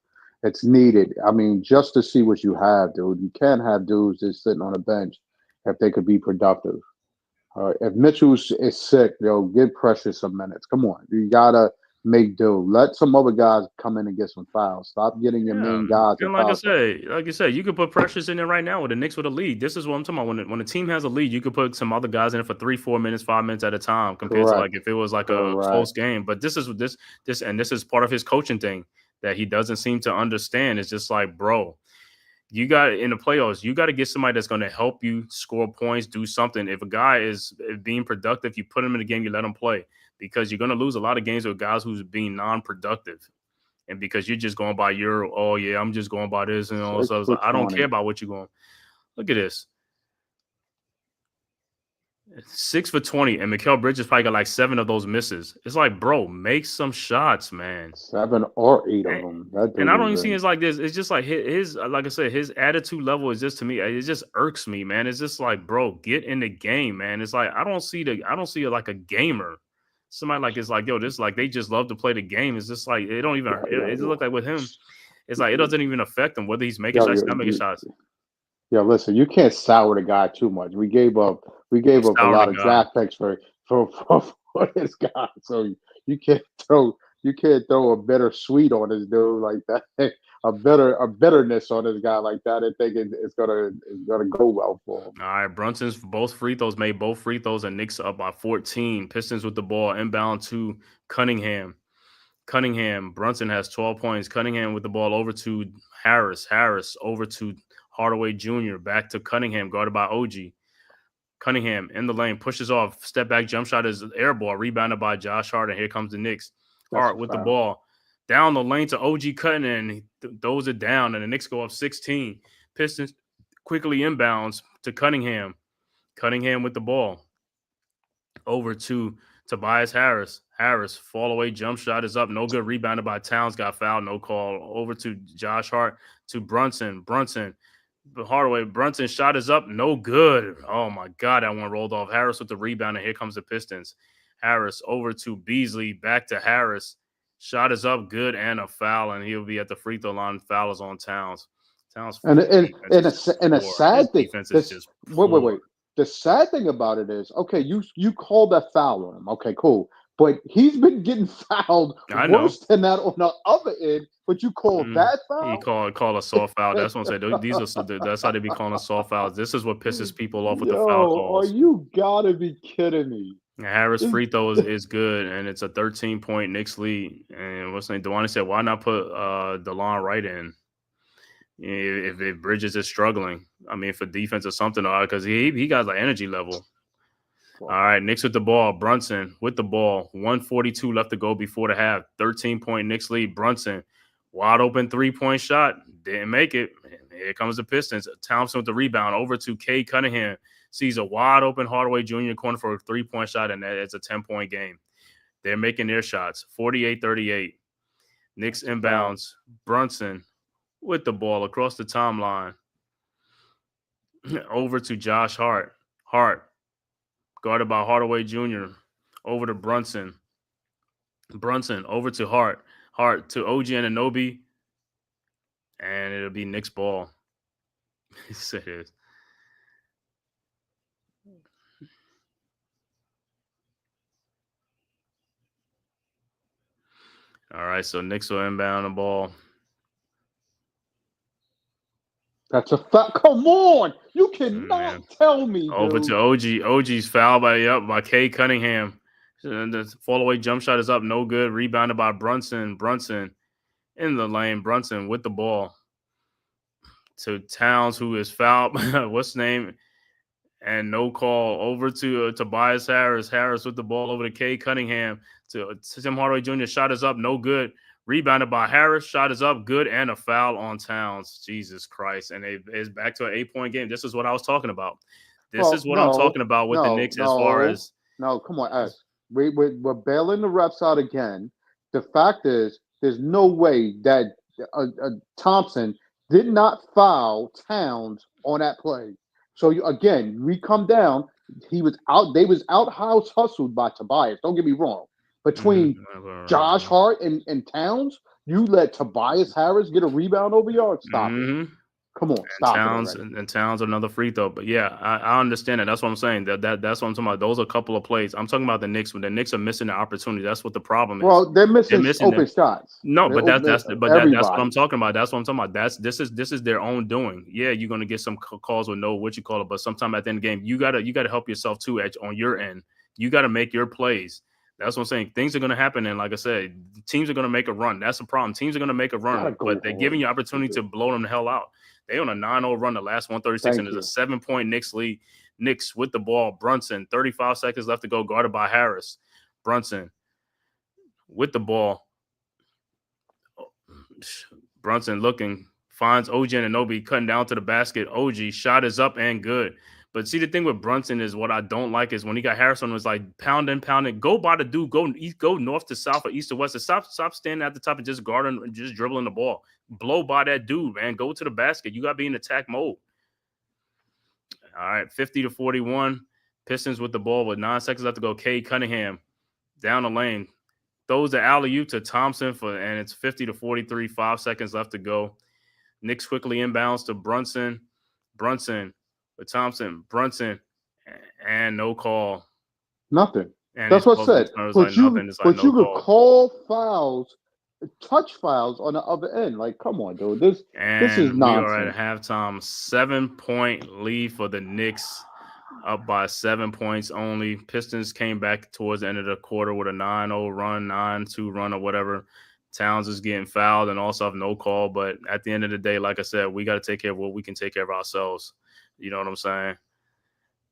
It's needed. I mean, just to see what you have, dude. You can't have dudes just sitting on the bench if they could be productive. If Mitchell is sick, give Precious some minutes. Come on. You got to make do. Let some other guys come in and get some fouls. Stop getting your main guys. And like I said, you could put Precious in there right now with the Knicks with a lead. This is what I'm talking about. When a team has a lead, you could put some other guys in for 3, 4 minutes, 5 minutes at a time, compared to like if it was like a close game. But this is part of his coaching thing that he doesn't seem to understand. It's just like, bro, you got in the playoffs, you got to get somebody that's going to help you score points, do something. If a guy is being productive, you put him in the game, you let him play, because you're going to lose a lot of games with guys who's being non-productive. And because you're just going by I'm just going by this and all. So I don't care about what you're going. Look at this. 6 for 20, and Mikal Bridges probably got like 7 of those misses. It's like, bro, make some shots, man. 7 or 8 of And, them. That and I don't dude even is see in. it's like this. It's just like his, like I said, his attitude level is just, to me, it just irks me, man. It's just like, bro, get in the game, man. It's like I don't see like a gamer. Somebody like it's like, yo, this like they just love to play the game. It's just like it don't even. It just look like with him, it's like it doesn't even affect him whether he's making Yo, shots, yo, not making shots. yo, listen, you can't sour the guy too much. We gave up a Sour lot the of guy. draft picks for this guy. So you can't throw a bittersweet on this dude like that. A bitterness on this guy like that. I think it's gonna go well for him. All right, Brunson's both free throws made both free throws, and Knicks up by 14. Pistons with the ball inbound to Cunningham. Brunson has 12 points. Cunningham with the ball over to Harris. Harris over to Hardaway Jr. Back to Cunningham, guarded by OG. Cunningham in the lane, pushes off. Step back jump shot is air ball, rebounded by Josh Hart, and here comes the Knicks. Hart with the ball. Down the lane to OG cutting, and he throws it down, and the Knicks go up 16. Pistons quickly inbounds to Cunningham. Cunningham with the ball. Over to Tobias Harris. Harris, fall away jump shot is up. No good. Rebounded by Towns. Got fouled. No call. Over to Josh Hart to Brunson. Hardaway. Brunson shot is up. No good. Oh, my God. That one rolled off. Harris with the rebound, and here comes the Pistons. Harris over to Beasley. Back to Harris. Shot is up. Good and a foul, and he'll be at the free throw line. Foul is on Towns. And a sad thing. Defense is just wait. The sad thing about it is, okay, you called that foul on him. Okay, cool. But he's been getting fouled worse than that on the other end. But you call that foul? He called a soft foul. That's what I'm saying. That's how they be calling soft fouls. This is what pisses people off with the foul calls. Oh, you gotta be kidding me. Harris free throw is good, and it's a 13-point Knicks lead. And what's name? Dewani said, why not put DeLon Wright in? If Bridges is struggling, I mean, for defense or something, because he got like energy level. All right, Knicks with the ball. Brunson with the ball. 1:42 left to go before the half. 13-point Knicks lead. Brunson, wide open 3-point shot. Didn't make it. Here comes the Pistons. Thompson with the rebound. Over to Cade Cunningham. Sees a wide open Hardaway Jr. corner for a 3-point shot, and it's a 10-point game. They're making their shots. 48-38. Knicks inbounds. Brunson with the ball across the timeline. Over to Josh Hart. Guarded by Hardaway Jr. Over to Brunson. Over to Hart. To OG Anunoby. And it'll be Knicks ball. He says. All right, so Knicks will inbound the ball. That's a fact. Come on. You cannot tell me. Over to OG. OG's fouled by Cade Cunningham. The fall away jump shot is up. No good. Rebounded by Brunson. Brunson in the lane. Brunson with the ball. To Towns, who is fouled. What's his name? And no call. Over to Tobias Harris. Harris with the ball over to Cade Cunningham. To Tim Hardaway Jr. Shot is up. No good. Rebounded by Harris. Shot is up. Good. And a foul on Towns. Jesus Christ. And it's back to an 8-point game. This is what I was talking about. This is what I'm talking about with the Knicks as far as. No, come on. As we're bailing the refs out again. The fact is, there's no way that Thompson did not foul Towns on that play. So again, we come down. He was out. They was out house hustled by Tobias. Don't get me wrong. Between Josh Hart and Towns, you let Tobias Harris get a rebound over y'all. Stop it. Come on, stop Towns, it. And Towns another free throw. But yeah, I understand that. That's what I'm saying. That's what I'm talking about. Those are a couple of plays. I'm talking about the Knicks. When the Knicks are missing the opportunity, that's what the problem is. Well, they're missing open shots. No, but that's what I'm talking about. That's what I'm talking about. This is their own doing. Yeah, you're gonna get some calls with but sometime at the end of the game, you gotta help yourself too on your end. You gotta make your plays. That's what I'm saying. Things are going to happen. And like I said, teams are going to make a run. That's the problem. Teams are going to make a run, but they're giving you opportunity to blow them the hell out. They on a 9-0 run the last 136, and there's a 7-point Knicks lead. Knicks with the ball. Brunson, 35 seconds left to go, guarded by Harris. Brunson with the ball. Brunson looking, finds OG Anunoby cutting down to the basket. OG shot is up and good. But see, the thing with Brunson is what I don't like is when he got Harrison was like pounding. Go by the dude. Go north to south or east to west. And stop standing at the top and just guarding and just dribbling the ball. Blow by that dude, man. Go to the basket. You got to be in attack mode. All right, 50-41. Pistons with the ball with 9 seconds left to go. Cade Cunningham down the lane. Throws the alley-oop to Thompson and it's 50-43. 5 seconds left to go. Knicks quickly inbounds to Brunson. Brunson with Thompson. Brunson and no call. Nothing. And that's what I said. But you could call fouls, touch fouls on the other end. Like, come on, dude. This is nonsense. We are at halftime. 7-point lead for the Knicks. Up by 7 points only. Pistons came back towards the end of the quarter with a 9-0 run, 9-2 run or whatever. Towns is getting fouled and also have no call. But at the end of the day, like I said, we got to take care of what we can take care of ourselves. You know what I'm saying?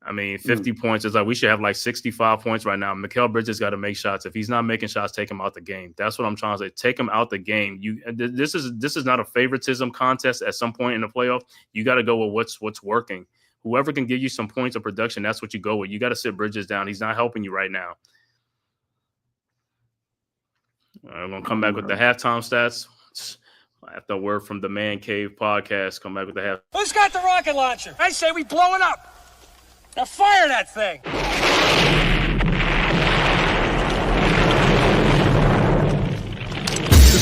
I mean, 50 points is like we should have like 65 points right now. Mikal Bridges got to make shots. If he's not making shots, take him out the game. That's what I'm trying to say. Take him out the game. This is not a favoritism contest. At some point in the playoff, you got to go with what's working. Whoever can give you some points of production, that's what you go with. You got to sit Bridges down. He's not helping you right now. I'm going to come back with the halftime stats. After a word from the Man Cave podcast, come back with the half. Who's got the rocket launcher? I say we blow it up. Now fire that thing.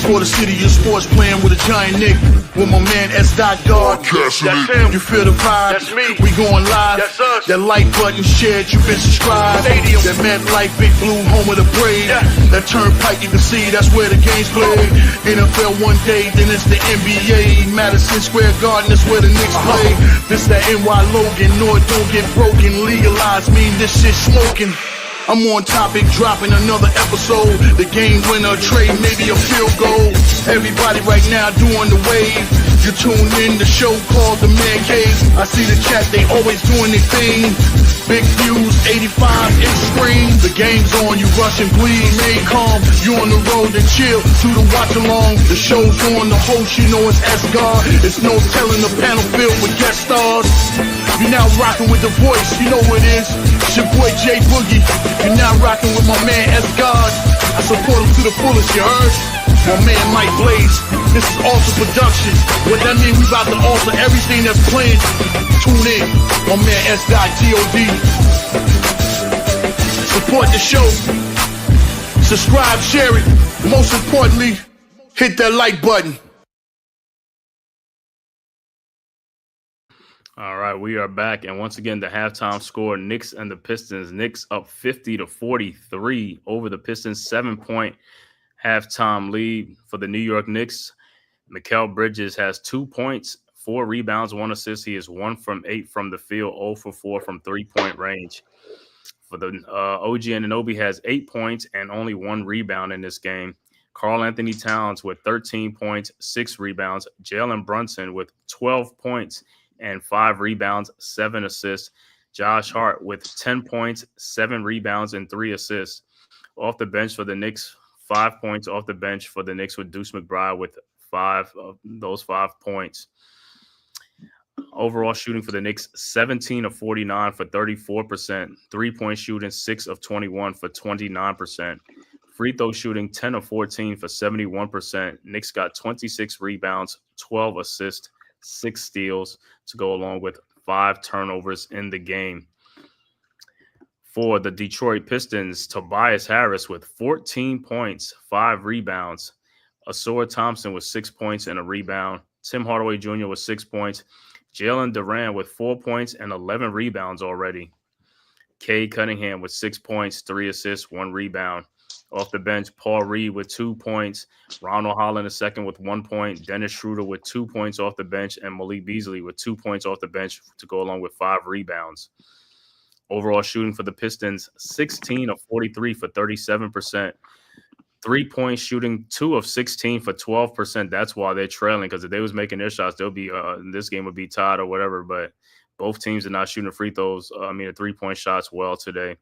For the city of sports, playing with a giant Nick. With my man S. God. That's him. You feel the vibe? That's me. We going live. That's us. That like button shared, you been subscribed. Stadium. That MetLife, Big Blue, home of the Braves. Yeah. That turnpike, you can see that's where the game's played. NFL one day, then it's the NBA. Madison Square Garden, that's where the Knicks play. This that NY Logan, North don't get broken. Legalize, mean this shit smoking. I'm on topic, dropping another episode. The game winner, trade, maybe a field goal. Everybody right now doing the wave. You tune in the show called The Man Cave. I see the chat, they always doing their thing. Big views, 85 inch screen. The game's on, you rushing, please. Remain calm, you on the road and chill. Do the watch along. The show's on, the host, you know it's S-God. It's no telling the panel filled with guest stars. You're now rocking with the voice, you know who it is. It's your boy J Boogie. You're now rocking with my man S-God. I support him to the fullest, you heard? My man Mike Blaze. This is Alter Productions. What that mean, we about to alter everything that's playing. Tune in. My man S.G.O.D. Support the show. Subscribe, share it. Most importantly, hit that like button. All right, we are back. And once again, the halftime score, Knicks and the Pistons. Knicks up 50-43 over the Pistons. 7-point halftime lead for the New York Knicks. Mikal Bridges has 2 points, 4 rebounds, 1 assist. He is 1 from 8 from the field, 0 for 4 from 3-point range. For the OG Anunoby has 8 points and only 1 rebound in this game. Karl Anthony Towns with 13 points, 6 rebounds. Jalen Brunson with 12 points and 5 rebounds, 7 assists. Josh Hart with 10 points, 7 rebounds, and 3 assists. Off the bench for the Knicks, 5 points off the bench for the Knicks with Deuce McBride with 5 of those 5 points. Overall shooting for the Knicks, 17 of 49 for 34%. 3-point shooting, 6 of 21 for 29%. Free throw shooting, 10 of 14 for 71%. Knicks got 26 rebounds, 12 assists, 6 steals to go along with 5 turnovers in the game. For the Detroit Pistons, Tobias Harris with 14 points, 5 rebounds. Asura Thompson with 6 points and a rebound. Tim Hardaway Jr. with 6 points. Jalen Duran with 4 points and 11 rebounds already. Cade Cunningham with 6 points, 3 assists, 1 rebound. Off the bench, Paul Reed with 2 points. Ronald Holland II with 1 point. Dennis Schroeder with 2 points off the bench. And Malik Beasley with 2 points off the bench to go along with 5 rebounds. Overall shooting for the Pistons, 16 of 43 for 37%. 3-point shooting, 2 of 16 for 12%. That's why they're trailing, because if they was making their shots, they'll be this game would be tied or whatever. But both teams are not shooting free throws. The 3-point shots well today.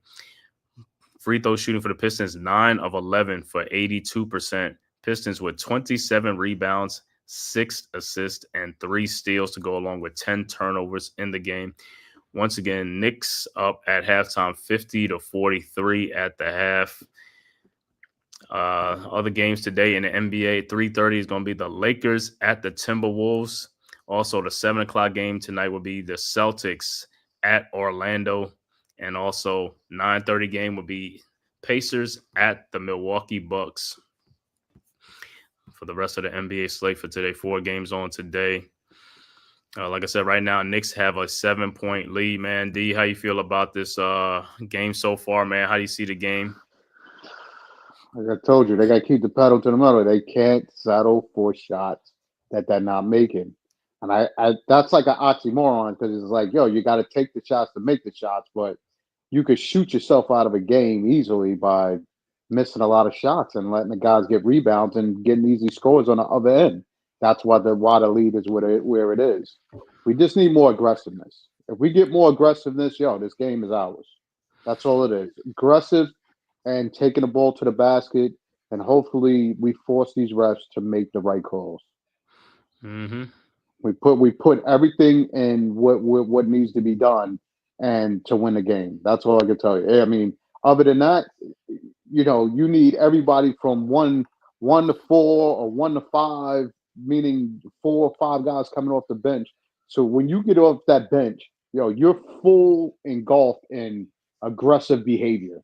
Free throw shooting for the Pistons, 9 of 11 for 82%. Pistons with 27 rebounds, 6 assists, and 3 steals to go along with 10 turnovers in the game. Once again, Knicks up at halftime, 50-43 at the half. Other games today in the NBA, 3:30 is going to be the Lakers at the Timberwolves. Also, the 7 o'clock game tonight will be the Celtics at Orlando. And also, 9:30 game will be Pacers at the Milwaukee Bucks. For the rest of the NBA slate for today, 4 games on today. Like I said, right now, Knicks have a 7-point lead, man. D, how you feel about this game so far, man? How do you see the game? Like I told you, they got to keep the pedal to the metal. They can't settle for shots that they're not making. And I that's like an oxymoron because it's like, yo, you got to take the shots to make the shots, but you could shoot yourself out of a game easily by missing a lot of shots and letting the guys get rebounds and getting easy scores on the other end. That's why the lead is where it is. We just need more aggressiveness. If we get more aggressiveness, yo, this game is ours. That's all it is. Aggressive and taking the ball to the basket, and hopefully we force these refs to make the right calls. Mm-hmm. We put everything in what needs to be done and to win the game. That's all I can tell you. I mean, other than that, you know, you need everybody from 1 to 4 or 1 to 5, meaning 4 or 5 guys coming off the bench. So when you get off that bench, yo, you're full engulfed in aggressive behavior.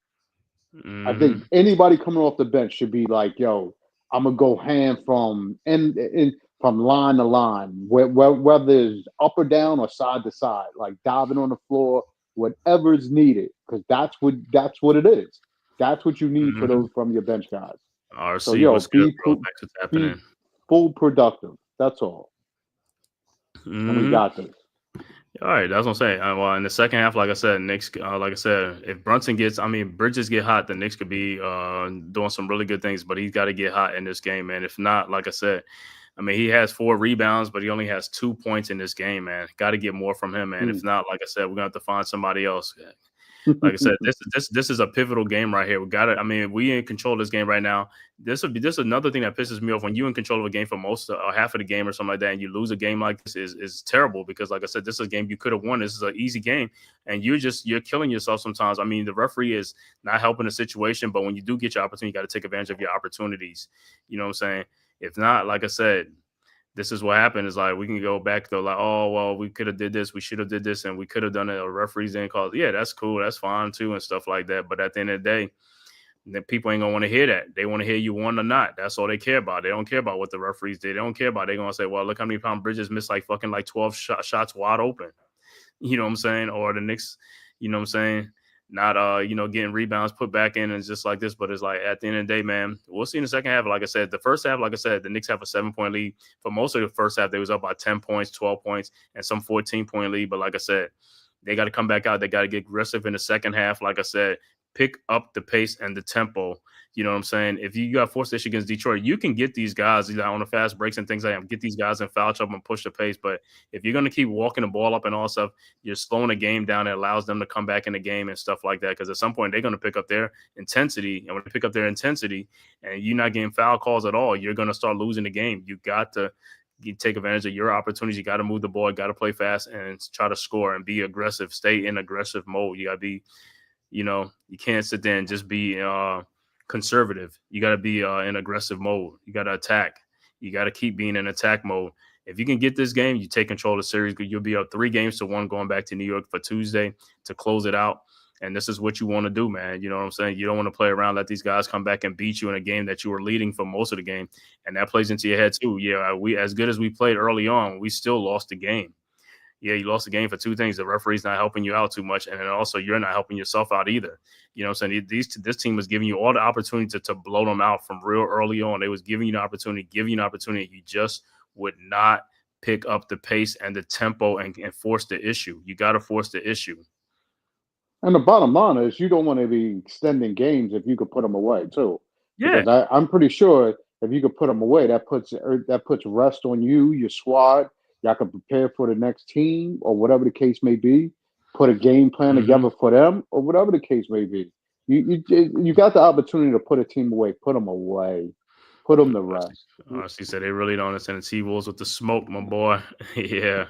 Mm-hmm. I think anybody coming off the bench should be like, yo, I'm gonna go ham from line to line, whether it's up or down or side to side, like diving on the floor, whatever is needed, because that's what it is. That's what you need from your bench guys. RC, so yo, what's good, bro? Thanks for tapping in. Full productive. That's all. And we got this. All right, that's what I'm saying. Well, in the second half, like I said, Knicks, like I said, if Bridges get hot, the Knicks could be doing some really good things, but he's got to get hot in this game, man. If not, like I said, I mean, he has 4 rebounds, but he only has 2 points in this game, man. Got to get more from him, man. If not, like I said, we're going to have to find somebody else. Like I said, this is a pivotal game right here. We got it. I mean, we in control of this game right now. This is another thing that pisses me off when you in control of a game for most or half of the game or something like that, and you lose a game like this is terrible because, like I said, this is a game you could have won. This is an easy game, and you're killing yourself sometimes. I mean, the referee is not helping the situation, but when you do get your opportunity, you got to take advantage of your opportunities. You know what I'm saying? If not, like I said, this is what happened. Is like we can go back though, like, oh well, we could have did this, we should have did this, and we could have done it. A referees didn't call it. Yeah, that's cool, that's fine too, and stuff like that. But at the end of the day, the people ain't gonna want to hear that. They want to hear you won or not. That's all they care about. They don't care about what the referees did. They don't care about. They're gonna say, well, look how many pound Bridges missed like 12 shots wide open. You know what I'm saying? Or the Knicks, you know what I'm saying? Not getting rebounds put back in and just like this, but it's like at the end of the day, man, we'll see in the second half. Like I said, the first half, like I said, the Knicks have a 7-point lead. For most of the first half, they was up by 10 points, 12 points, and some 14-point lead. But like I said, they got to come back out. They got to get aggressive in the second half. Like I said, pick up the pace and the tempo. You know what I'm saying? If you got forced issue against Detroit, you can get these guys on the fast breaks and things like that. Get these guys in foul trouble and push the pace. But if you're going to keep walking the ball up and all stuff, you're slowing the game down. It allows them to come back in the game and stuff like that. Because at some point, they're going to pick up their intensity. And when they pick up their intensity and you're not getting foul calls at all, you're going to start losing the game. You got to take advantage of your opportunities. You got to move the ball. Got to play fast and try to score and be aggressive. Stay in aggressive mode. You got to be, you can't sit there and just be conservative. You got to be in aggressive mode. You got to attack. You got to keep being in attack mode. If you can get this game, you take control of the series. You'll be up 3-1 going back to New York for Tuesday to close it out. And this is what you want to do, man. You know what I'm saying? You don't want to play around, let these guys come back and beat you in a game that you were leading for most of the game. And that plays into your head too. Yeah, we as good as we played early on, we still lost the game. Yeah, you lost the game for 2 things. The referee's not helping you out too much, and then also you're not helping yourself out either. You know what I'm saying? This team was giving you all the opportunity to blow them out from real early on. They was giving you an opportunity. You just would not pick up the pace and the tempo and force the issue. You got to force the issue. And the bottom line is you don't want to be extending games if you could put them away too. Yeah. Because I'm pretty sure if you could put them away, that puts rest on you, your squad. Y'all can prepare for the next team or whatever the case may be. Put a game plan together for them or whatever the case may be. You got the opportunity to put a team away. Put them away. Put them to rest. She said they really don't understand the T-Wolves with the smoke, my boy. Yeah.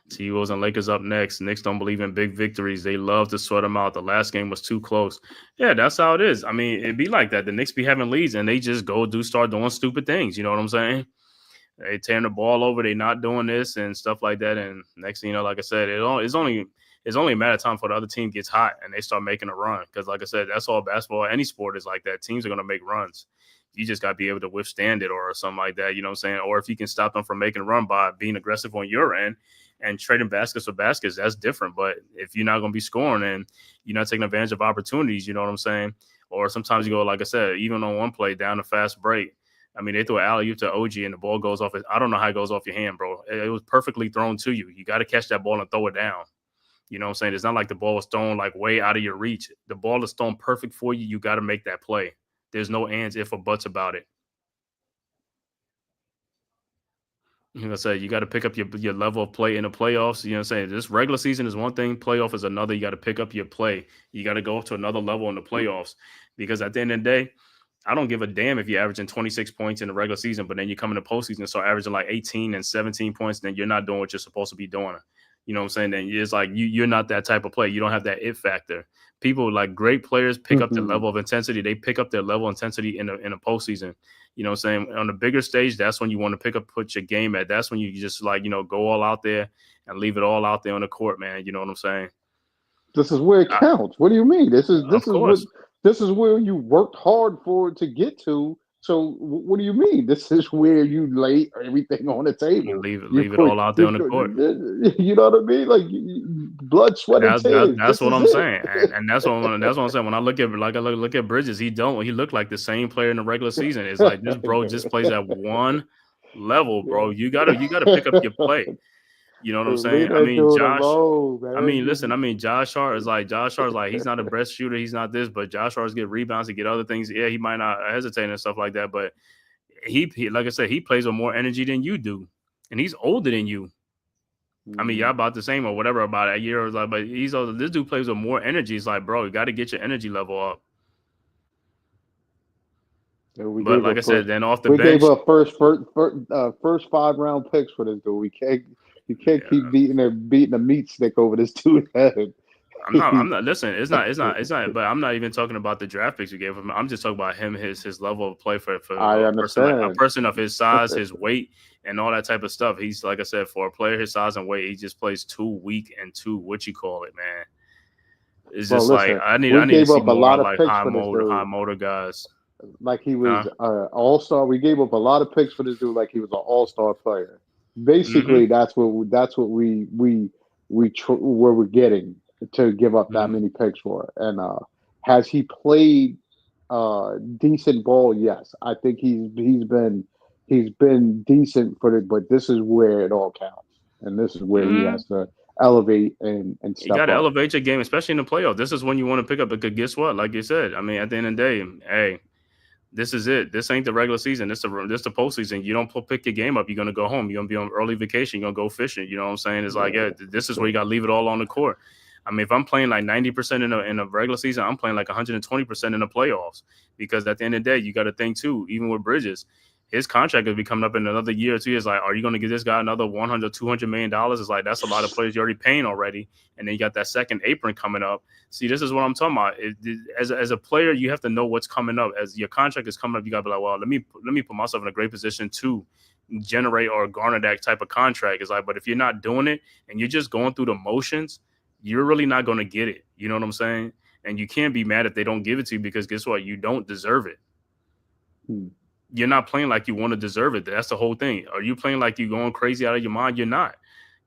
T-Wolves and Lakers up next. Knicks don't believe in big victories. They love to sweat them out. The last game was too close. Yeah, that's how it is. I mean, it'd be like that. The Knicks be having leads, and they just start doing stupid things. You know what I'm saying? They tearing the ball over. They not doing this and stuff like that. And next thing you know, like I said, it's only a matter of time before the other team gets hot and they start making a run. Because like I said, that's all basketball. Any sport is like that. Teams are going to make runs. You just got to be able to withstand it or something like that. You know what I'm saying? Or if you can stop them from making a run by being aggressive on your end and trading baskets for baskets, that's different. But if you're not going to be scoring and you're not taking advantage of opportunities, you know what I'm saying? Or sometimes you go, like I said, even on one play down a fast break. I mean, they threw an alley-oop to OG and the ball goes off. I don't know how it goes off your hand, bro. It was perfectly thrown to you. You got to catch that ball and throw it down. You know what I'm saying? It's not like the ball was thrown like way out of your reach. The ball is thrown perfect for you. You got to make that play. There's no ands, if, or buts about it. You know what I'm saying? You got to pick up your level of play in the playoffs. You know what I'm saying? This regular season is one thing. Playoff is another. You got to pick up your play. You got to go up to another level in the playoffs. Because at the end of the day, I don't give a damn if you're averaging 26 points in the regular season, but then you come in the postseason and start averaging like 18 and 17 points, then you're not doing what you're supposed to be doing. You know what I'm saying? Then it's like you're not that type of player. You don't have that it factor. People like great players pick up their level of intensity. They pick up their level of intensity in a postseason. You know what I'm saying? On the bigger stage, that's when you want to put your game at. That's when you just like, go all out there and leave it all out there on the court, man. You know what I'm saying? This is where it counts. What do you mean? This is where you worked hard for it to get to. So what do you mean? This is where you lay everything on the table. Leave it all out there on the court. You know what I mean? Like blood, sweat, and tears. That's what I'm saying, and that's what I'm saying. When I look at Bridges, he looked like the same player in the regular season. It's like this bro just plays at one level, bro. You gotta pick up your play. You know what I'm saying? I mean, Josh Hart is like he's not a best shooter. He's not this, but Josh Hart's get rebounds to get other things. Yeah, he might not hesitate and stuff like that, but he like I said, he plays with more energy than you do, and he's older than you. I mean, y'all about the same or whatever about a year or like, but he's older. This dude plays with more energy. It's like, bro, you got to get your energy level up. But like I said, then off the bench, we gave up first 5-round picks for this dude. You can't keep beating the meat stick over this dude's head. I'm not. Listen, it's not. But I'm not even talking about the draft picks we gave him. I'm just talking about him, his level of play for a person of his size, his weight, and all that type of stuff. He's like I said, for a player his size and weight, he just plays too weak and too man. It's just like I need to see more like high motor guys. Like he was all-star. We gave up a lot of picks for this dude, like he was an all-star player. Basically, that's what we're getting to give up that many picks for. And has he played decent ball? Yes, I think he's been decent for it. But this is where it all counts, and this is where he has to elevate and step up. You got to elevate your game, especially in the playoffs. This is when you want to pick up. Because guess what? Like you said, I mean, at the end of the day, hey. This is it. This ain't the regular season. This the postseason. You don't pick your game up. You're gonna go home. You're gonna be on early vacation. You're gonna go fishing. You know what I'm saying? It's like, this is where you gotta leave it all on the court. I mean, if I'm playing like 90% in a regular season, I'm playing like 120% in the playoffs. Because at the end of the day, you got to think too. Even with Bridges, his contract will be coming up in another year or 2 years. Like, are you going to give this guy another $100, $200 million? It's like that's a lot of players you're already paying already, and then you got that second apron coming up. See, this is what I'm talking about. As a player, you have to know what's coming up. As your contract is coming up, you got to be like, well, let me put myself in a great position to generate or garner that type of contract. It's like, but if you're not doing it and you're just going through the motions, you're really not going to get it. You know what I'm saying? And you can't be mad if they don't give it to you because guess what? You don't deserve it. You're not playing like you want to deserve it. That's the whole thing. Are you playing like you're going crazy out of your mind? You're not.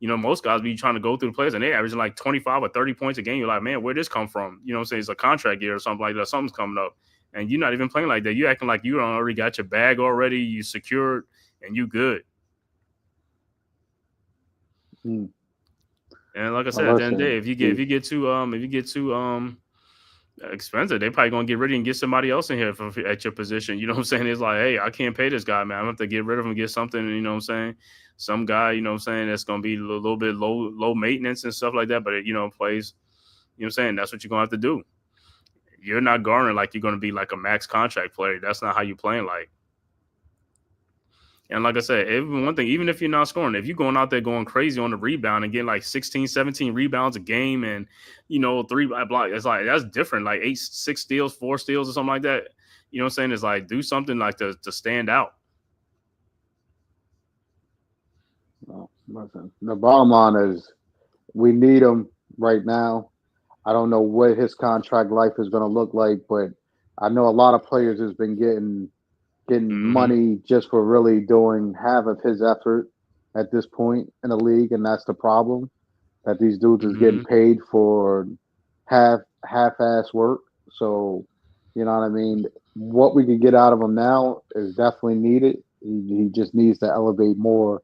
You know, most guys be trying to go through the players and they averaging like 25 or 30 points a game. You're like, man, where'd this come from? You know what I'm saying? It's a contract year or something like that. Something's coming up. And you're not even playing like that. You're acting like you already got your bag already. You secured and you good. And like I said, at the end of the day, if you get too expensive, they probably gonna get rid of you and get somebody else in here at your position. You know what I'm saying? It's like, hey, I can't pay this guy, man. I'm gonna have to get rid of him and get something, you know what I'm saying? Some guy, you know what I'm saying, that's gonna be a little bit low maintenance and stuff like that, but it, you know, plays, you know what I'm saying? That's what you're gonna have to do. You're not garnering like you're gonna be like a max contract player. That's not how you playing like. And like I said, one thing, even if you're not scoring, if you're going out there going crazy on the rebound and getting like 16, 17 rebounds a game and, 3 blocks, it's like, that's different. Like 6 steals, 4 steals or something like that. You know what I'm saying? It's like, do something like to stand out. Well, listen, the bottom line is we need him right now. I don't know what his contract life is going to look like, but I know a lot of players has been getting money just for really doing half of his effort at this point in the league, and that's the problem. That these dudes is getting paid for half-ass work. So, you know what I mean? What we can get out of him now is definitely needed. He just needs to elevate more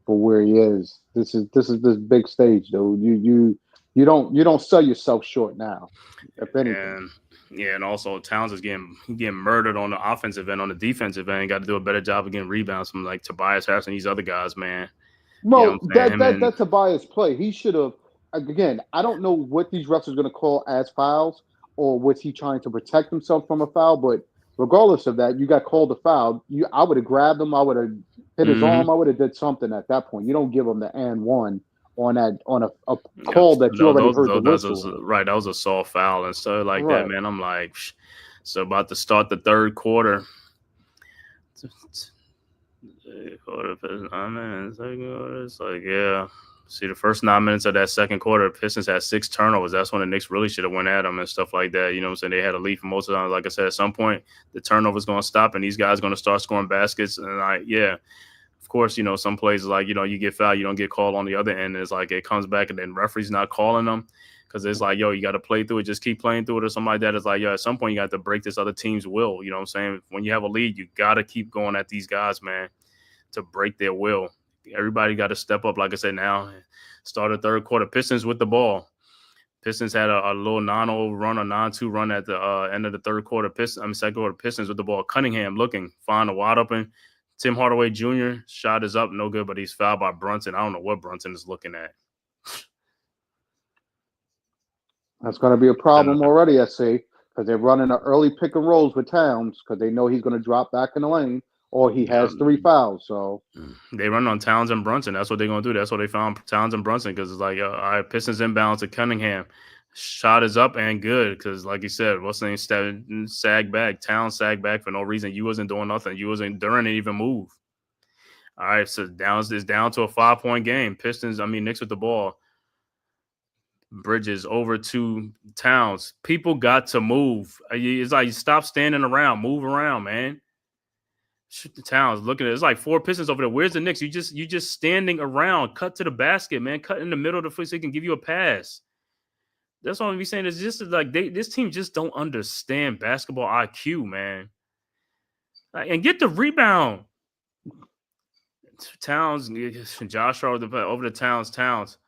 for where he is. This is this big stage, dude. You don't sell yourself short now, if anything. And also Towns is getting murdered on the offensive end. On the defensive end, got to do a better job of getting rebounds from like Tobias Harris and these other guys, man. Well, that's a biased play. He should have. Again, I don't know what these refs are going to call as fouls, or was he trying to protect himself from a foul. But regardless of that, you got called a foul. I would have grabbed him. I would have hit his arm. I would have did something at that point. You don't give him the and one on a call that you already heard the whistle. Right, that was a soft foul and stuff like that, man. I'm like, so about to start the third quarter. It's like, yeah. See, the first 9 minutes of that second quarter, Pistons had 6 turnovers. That's when the Knicks really should have went at them and stuff like that. You know what I'm saying? They had a lead for most of the time. Like I said, at some point, the turnover's going to stop and these guys are going to start scoring baskets. And of course, some plays like, you get fouled, you don't get called on the other end. It's like it comes back and then referee's not calling them because it's like, you got to play through it. Just keep playing through it or something like that. It's like, at some point you got to break this other team's will. You know what I'm saying? When you have a lead, you got to keep going at these guys, man, to break their will. Everybody got to step up, like I said, now. Start the third quarter. Pistons with the ball. Pistons had a little 9-0 run or 9-2 run at the end of the third quarter. Second quarter, Pistons with the ball. Cunningham looking, find a wide open. Tim Hardaway Jr. shot is up, no good, but he's fouled by Brunson. I don't know what Brunson is looking at. That's going to be a problem already, I see, because they're running an early pick and rolls with Towns because they know he's going to drop back in the lane. Or he has 3 fouls, so they run on Towns and Brunson. That's what they're gonna do. That's what they found Towns and Brunson because it's like, all right, Pistons inbounds to Cunningham. Shot is up and good because, like you said, what's the name? Sag back. Towns sag back for no reason. You wasn't doing nothing. You wasn't during it even move. All right, so it's down to a 5-point game. Knicks with the ball. Bridges over to Towns. People got to move. It's like, stop standing around. Move around, man. Shoot the Towns. Looking at it's like 4 Pistons over there. Where's the Knicks? You just standing around. Cut to the basket, man. Cut in the middle of the foot so he can give you a pass. That's what I'm be saying. It's just like this team just don't understand basketball IQ, man. And get the rebound. Towns, Josh Hart over the Towns.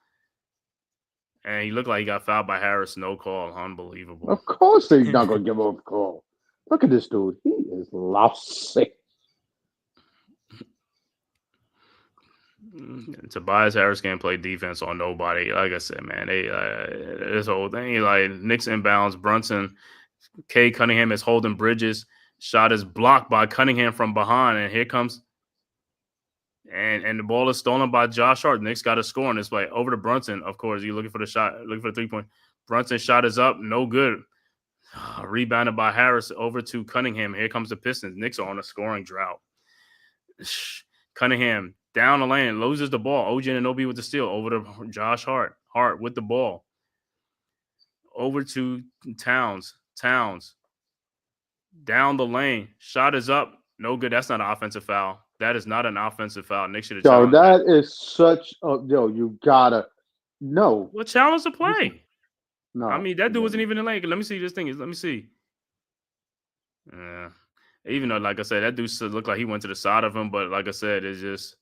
And he looked like he got fouled by Harris. No call. Unbelievable. Of course they're not going to give him a call. Look at this dude. He is lousy. Tobias Harris can't play defense on nobody. Like I said, man, this whole thing, like Knicks inbounds, Brunson, Cunningham is holding Bridges. Shot is blocked by Cunningham from behind, and here comes, and the ball is stolen by Josh Hart. Knicks got to score on this play over to Brunson. Of course, you're looking for the shot, looking for the 3-point. Brunson shot is up, no good. Rebounded by Harris over to Cunningham. Here comes the Pistons. Knicks are on a scoring drought. Cunningham down the lane, loses the ball. OG Anunoby with the steal over to Josh Hart. Hart with the ball. Over to Towns. Down the lane. Shot is up. No good. That's not an offensive foul. That is not an offensive foul. Nick should have challenged that. Is such a you gotta no. Well, challenge the play. No. I mean, that dude wasn't even in the lane. Let me see this thing. Let me see. Yeah. Even though, like I said, that dude looked like he went to the side of him, but like I said, it's just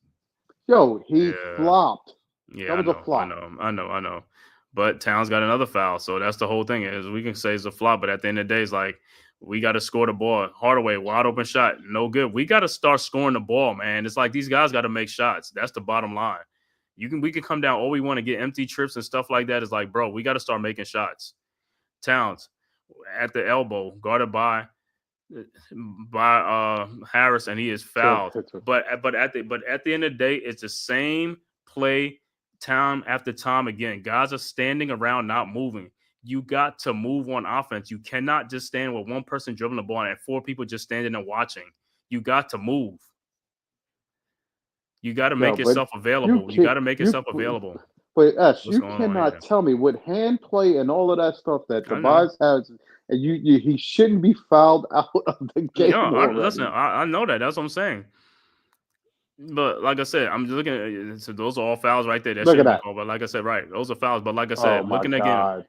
he flopped. Yeah, that was a flop. I know. But Towns got another foul, so that's the whole thing. Is we can say it's a flop, but at the end of the day, it's like we got to score the ball. Hardaway, wide open shot, no good. We got to start scoring the ball, man. It's like these guys got to make shots. That's the bottom line. We can come down all we want to get empty trips and stuff like that. It's like, bro, we got to start making shots. Towns at the elbow, guarded by by Harris, and he is fouled. Sure. But at the end of the day, it's the same play time after time again. Guys are standing around, not moving. You got to move on offense. You cannot just stand with one person dribbling the ball and 4 people just standing and watching. You got to move. You got to make yourself available. You got to make yourself available. But What's you going on cannot here? tell me with hand play and all of that stuff that I know. Tobias has, and he shouldn't be fouled out of the game already. Listen, I know that. That's what I'm saying. But like I said, I'm just looking at so those are all fouls right there. That Look at shouldn't be that. called. But like I said, right, those are fouls. But like I Oh said, my looking God.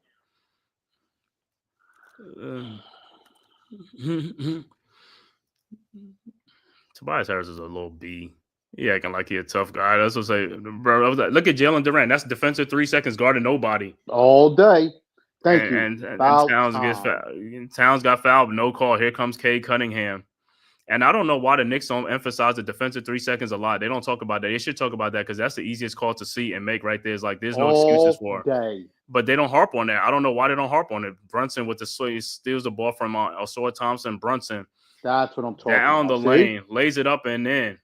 again, Tobias Harris is a little B. He acting like he a tough guy. That's what I say, bro. I was like, look at Jalen Durant. That's defensive 3 seconds guarding nobody. All day. Thank you. And Foul Towns got fouled. No call. Here comes Cade Cunningham. And I don't know why the Knicks don't emphasize the defensive 3 seconds a lot. They don't talk about that. They should talk about that because that's the easiest call to see and make right there. Is like there's no excuses for it. Day. But they don't harp on that. I don't know why they don't harp on it. Brunson with the steals the ball from Osor Thompson. Brunson. That's what I'm talking down about. The lane, lays it up and in.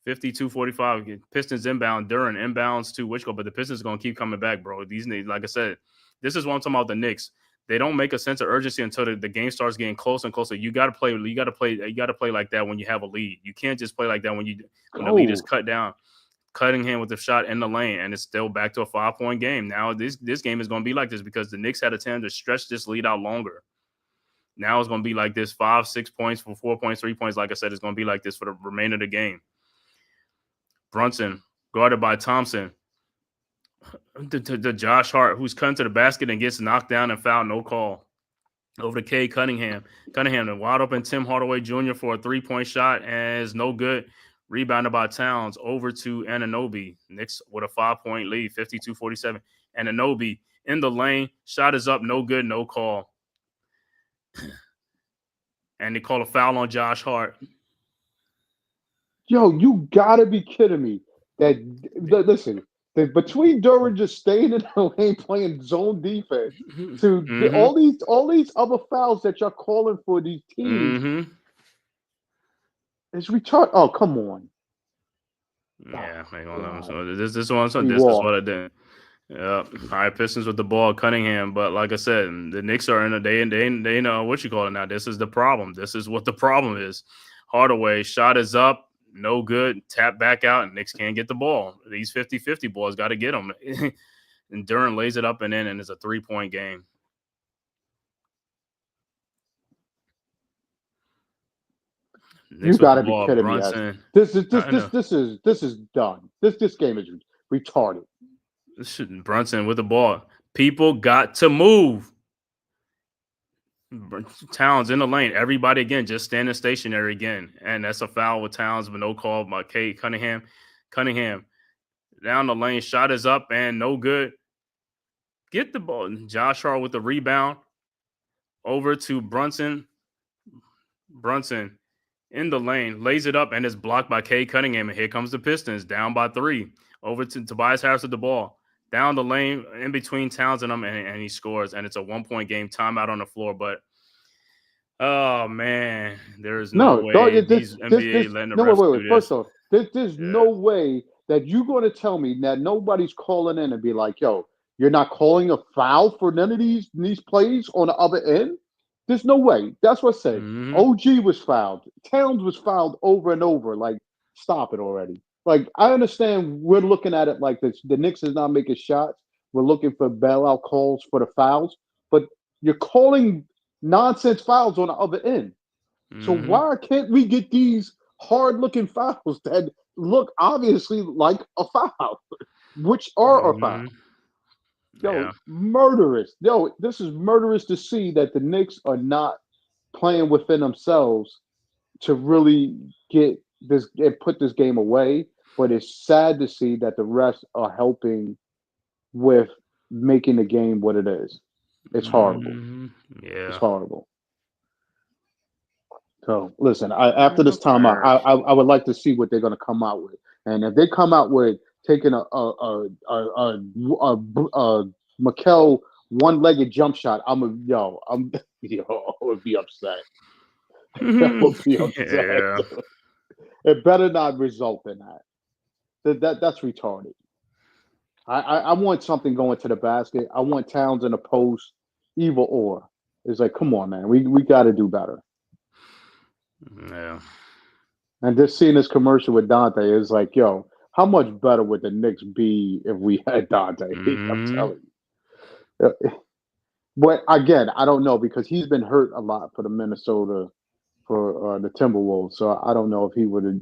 52-45. Pistons inbound. Duran inbounds to Wichko, but the Pistons are going to keep coming back, bro. These, like I said, this is what I'm talking about the Knicks. They don't make a sense of urgency until the game starts getting closer and closer. You got to play like that when you have a lead. You can't just play like that when the lead is cut down. Cunningham with the shot in the lane, and it's still back to a 5-point game. Now this game is going to be like this because the Knicks had a chance to stretch this lead out longer. Now it's going to be like this 5-6 points for 4 points, 3 points. Like I said, it's going to be like this for the remainder of the game. Brunson guarded by Thompson. To Josh Hart, who's cutting to the basket and gets knocked down and fouled, no call. Over to Cade Cunningham. Cunningham, wide open Tim Hardaway Jr. for a 3-point shot, and it's no good. Rebounded by Towns over to Anunoby. Knicks with a 5-point lead, 52-47. Anunoby in the lane. Shot is up, no good, no call. And they call a foul on Josh Hart. Yo, you gotta be kidding me. Listen, between Duran just staying in the lane playing zone defense to all these other fouls that y'all calling for these teams, it's retarded. Oh, come on. Yeah, hang on. So this is what I did. Yeah, all right. Pistons with the ball, Cunningham. But like I said, the Knicks are in a day, and they know what you call it now. This is the problem. This is what the problem is. Hardaway shot is up. No good. Tap back out, and Knicks can't get the ball. These 50-50 balls got to get them. And Duran lays it up and in, and it's a 3-point game. Knicks you got to be kidding me. This is done. This game is retarded. Brunson with the ball. People got to move. Towns in the lane. Everybody again just standing stationary again. And that's a foul with Towns, but no call by Cade Cunningham. Cunningham down the lane. Shot is up and no good. Get the ball. Josh Hart with the rebound. Over to Brunson. Brunson in the lane. Lays it up and is blocked by Cade Cunningham. And here comes the Pistons. Down by 3. Over to Tobias Harris with the ball. Down the lane in between Towns and them, and he scores. And it's a 1-point game. Timeout on the floor. But, oh, man, there's no way these NBA letting the refs do this. First off, there's no way that you're going to tell me that nobody's calling in and be like, yo, you're not calling a foul for none of these plays on the other end? There's no way. That's what I said. OG was fouled. Towns was fouled over and over. Like, stop it already. Like, I understand we're looking at it like this. The Knicks is not making shots. We're looking for bailout calls for the fouls. But you're calling nonsense fouls on the other end. So why can't we get these hard-looking fouls that look obviously like a foul, which are a foul? Yo, murderous. Yo, this is murderous to see that the Knicks are not playing within themselves to really get this and put this game away. But it's sad to see that the refs are helping with making the game what it is. It's horrible. Yeah, it's horrible. So listen, after this timeout, I would like to see what they're going to come out with, and if they come out with taking a Mikel one-legged jump shot, I would be upset. That would be Yeah. absurd. It better not result in that. That's retarded. I want something going to the basket. I want Towns in a post, either or. It's like, come on, man. We got to do better. Yeah. And just seeing this commercial with Dante is like, yo, how much better would the Knicks be if we had Dante? I'm telling you. But again, I don't know because he's been hurt a lot for the Minnesota, for the Timberwolves. So I don't know if he would have,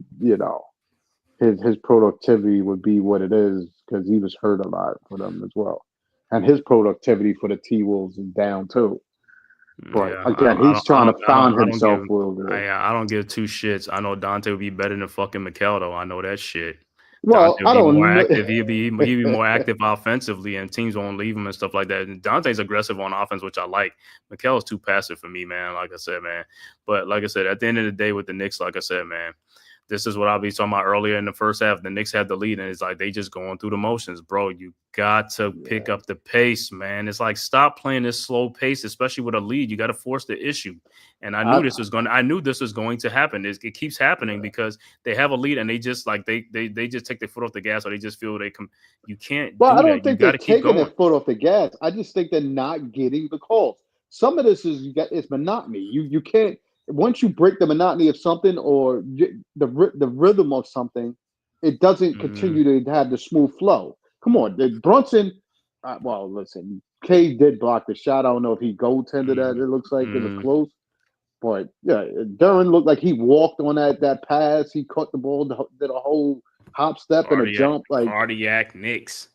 his productivity would be what it is because he was hurt a lot for them as well. And his productivity for the T-Wolves is down too. But Yeah, again, he's trying to find himself a little bit. I don't give two shits. I know Dante would be better than fucking Mikal, though. I know that shit. Well, Dante would I be don't more know. active. He'd be more active offensively, and teams won't leave him and stuff like that. And Dante's aggressive on offense, which I like. Mikal is too passive for me, man. Like I said, man. But like I said, at the end of the day, with the Knicks, like I said, man, this is what I'll be talking about earlier in the first half. The Knicks have the lead, and it's like they just going through the motions, bro. You got to pick up the pace, man. It's like stop playing this slow pace, especially with a lead. You got to force the issue. And I knew this was going to happen. It keeps happening because they have a lead and they just like they just take their foot off the gas or they just feel you can't Well, do I don't that. You think got they're to keep taking going. their foot off the gas. I just think they're not getting the calls. Some of this is it's monotony. You can't once you break the monotony of something or the rhythm of something, it doesn't continue to have the smooth flow. Come on, Brunson. Well, listen, K did block the shot. I don't know if he goaltended that. It looks like it was close. But yeah, Duran looked like he walked on that pass. He caught the ball, did a whole hop step and a jump. Like cardiac Knicks.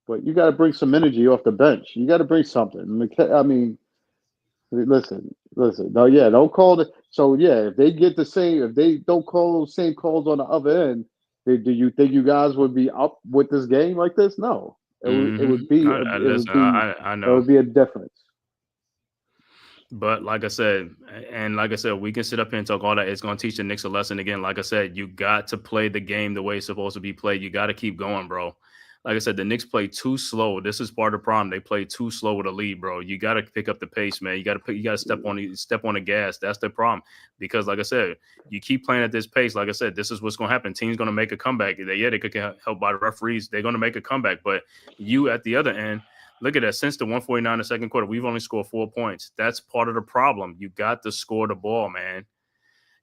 But you got to bring some energy off the bench. You got to bring something. I mean, listen. No, yeah, don't call it. So yeah, if they get the same, if they don't call the same calls on the other end, do you think you guys would be up with this game like this? No, it would be I know it would be a difference. But like I said, we can sit up here and talk all that. It's going to teach the Knicks a lesson again. Like I said, you got to play the game the way it's supposed to be played. You got to keep going, bro. Like I said, the Knicks play too slow. This is part of the problem. They play too slow with a lead, bro. You got to pick up the pace, man. You got to step on the gas. That's the problem. Because like I said, you keep playing at this pace. Like I said, this is what's going to happen. Teams going to make a comeback. They could get helped by the referees. They're going to make a comeback. But you at the other end, look at that. Since the 149 in the second quarter, we've only scored 4 points. That's part of the problem. You got to score the ball, man.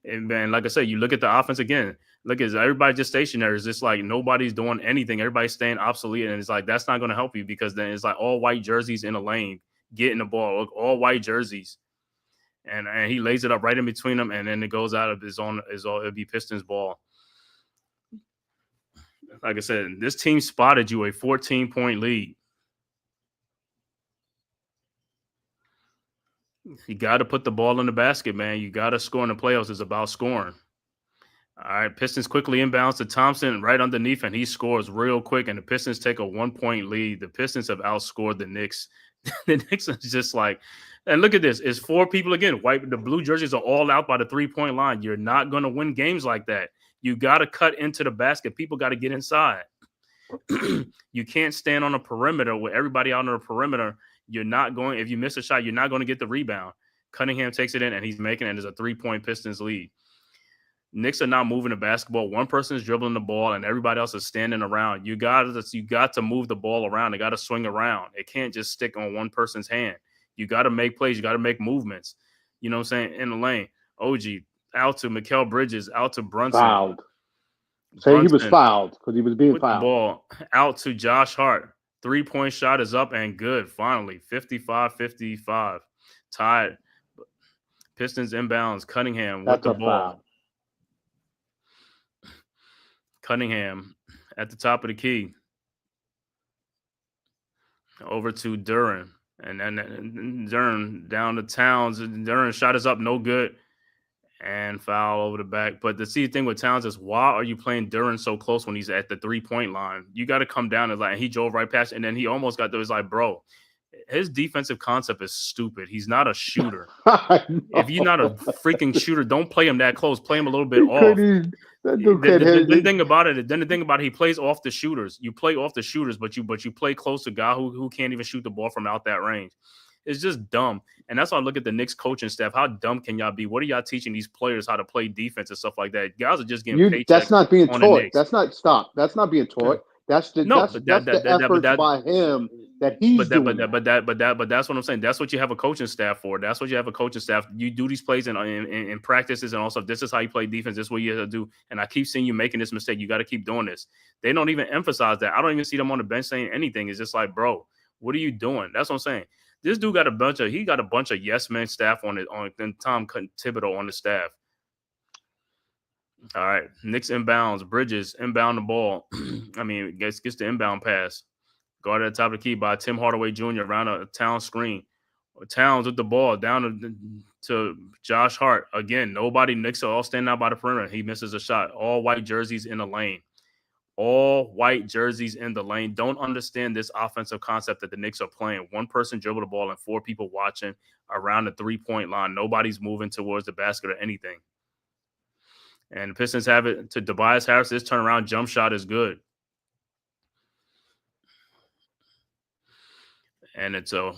And man, like I said, you look at the offense again. Look, is everybody just stationary? It's just like nobody's doing anything. Everybody's staying obsolete, and it's like that's not going to help you because then it's like all white jerseys in a lane getting the ball. Look, all white jerseys, and he lays it up right in between them, and then it goes out of his own. It'll be Pistons ball. Like I said, this team spotted you a 14-point lead. You got to put the ball in the basket, man. You got to score in the playoffs. It's about scoring. All right, Pistons quickly inbounds to Thompson right underneath, and he scores real quick, and the Pistons take a 1-point lead. The Pistons have outscored the Knicks. The Knicks is just like, and look at this. It's 4 people again. The blue jerseys are all out by the 3-point line. You're not going to win games like that. You got to cut into the basket. People got to get inside. You can't stand on a perimeter with everybody out on the perimeter. You're not going, if you miss a shot, you're not going to get the rebound. Cunningham takes it in, and he's making it, and there's a 3-point Pistons lead. Knicks are not moving the basketball. One person is dribbling the ball, and everybody else is standing around. You got to move the ball around. They got to swing around. It can't just stick on one person's hand. You got to make plays. You got to make movements. You know what I'm saying? In the lane. OG, out to Mikal Bridges, out to Brunson. Fouled. Say he was fouled because he was being fouled. The ball out to Josh Hart. 3-point shot is up and good. Finally, 55-55. Tied. Pistons inbounds. Cunningham with the ball. Foul. Cunningham at the top of the key. Over to Duran. And then Duran down to Towns. Duran shot is up, no good. And foul over the back. But the thing with Towns is, why are you playing Duran so close when he's at the 3-point line? You got to come down and he drove right past, and then he almost got there. It's like, bro, his defensive concept is stupid. He's not a shooter. If you're not a freaking shooter, don't play him that close. Play him a little bit off. The thing about it, he plays off the shooters. You play off the shooters, but you play close to a guy who can't even shoot the ball from out that range. It's just dumb. And that's why I look at the Knicks coaching staff. How dumb can y'all be? What are y'all teaching these players how to play defense and stuff like that? Guys are just getting paychecks. That's not being on the taught. Knicks. That's not being taught. That's the efforts by him that he's doing. But that's what I'm saying. That's what you have a coaching staff for. That's what you have a coaching staff. You do these plays in practices and all stuff. This is how you play defense. This is what you have to do. And I keep seeing you making this mistake. You got to keep doing this. They don't even emphasize that. I don't even see them on the bench saying anything. It's just like, bro, what are you doing? That's what I'm saying. This dude got a bunch of yes men staff on Tom Thibodeau on the staff. All right, Knicks inbounds, Bridges inbound the ball. I mean, gets the inbound pass. Guarded at the top of the key by Tim Hardaway Jr. around a Towns screen. Towns with the ball down to Josh Hart. Again, nobody. Knicks are all standing out by the perimeter. He misses a shot. All white jerseys in the lane. All white jerseys in the lane. Don't understand this offensive concept that the Knicks are playing. One person dribble the ball and 4 people watching around the 3-point line. Nobody's moving towards the basket or anything. And the Pistons have it to Tobias Harris. This turnaround jump shot is good. And it's a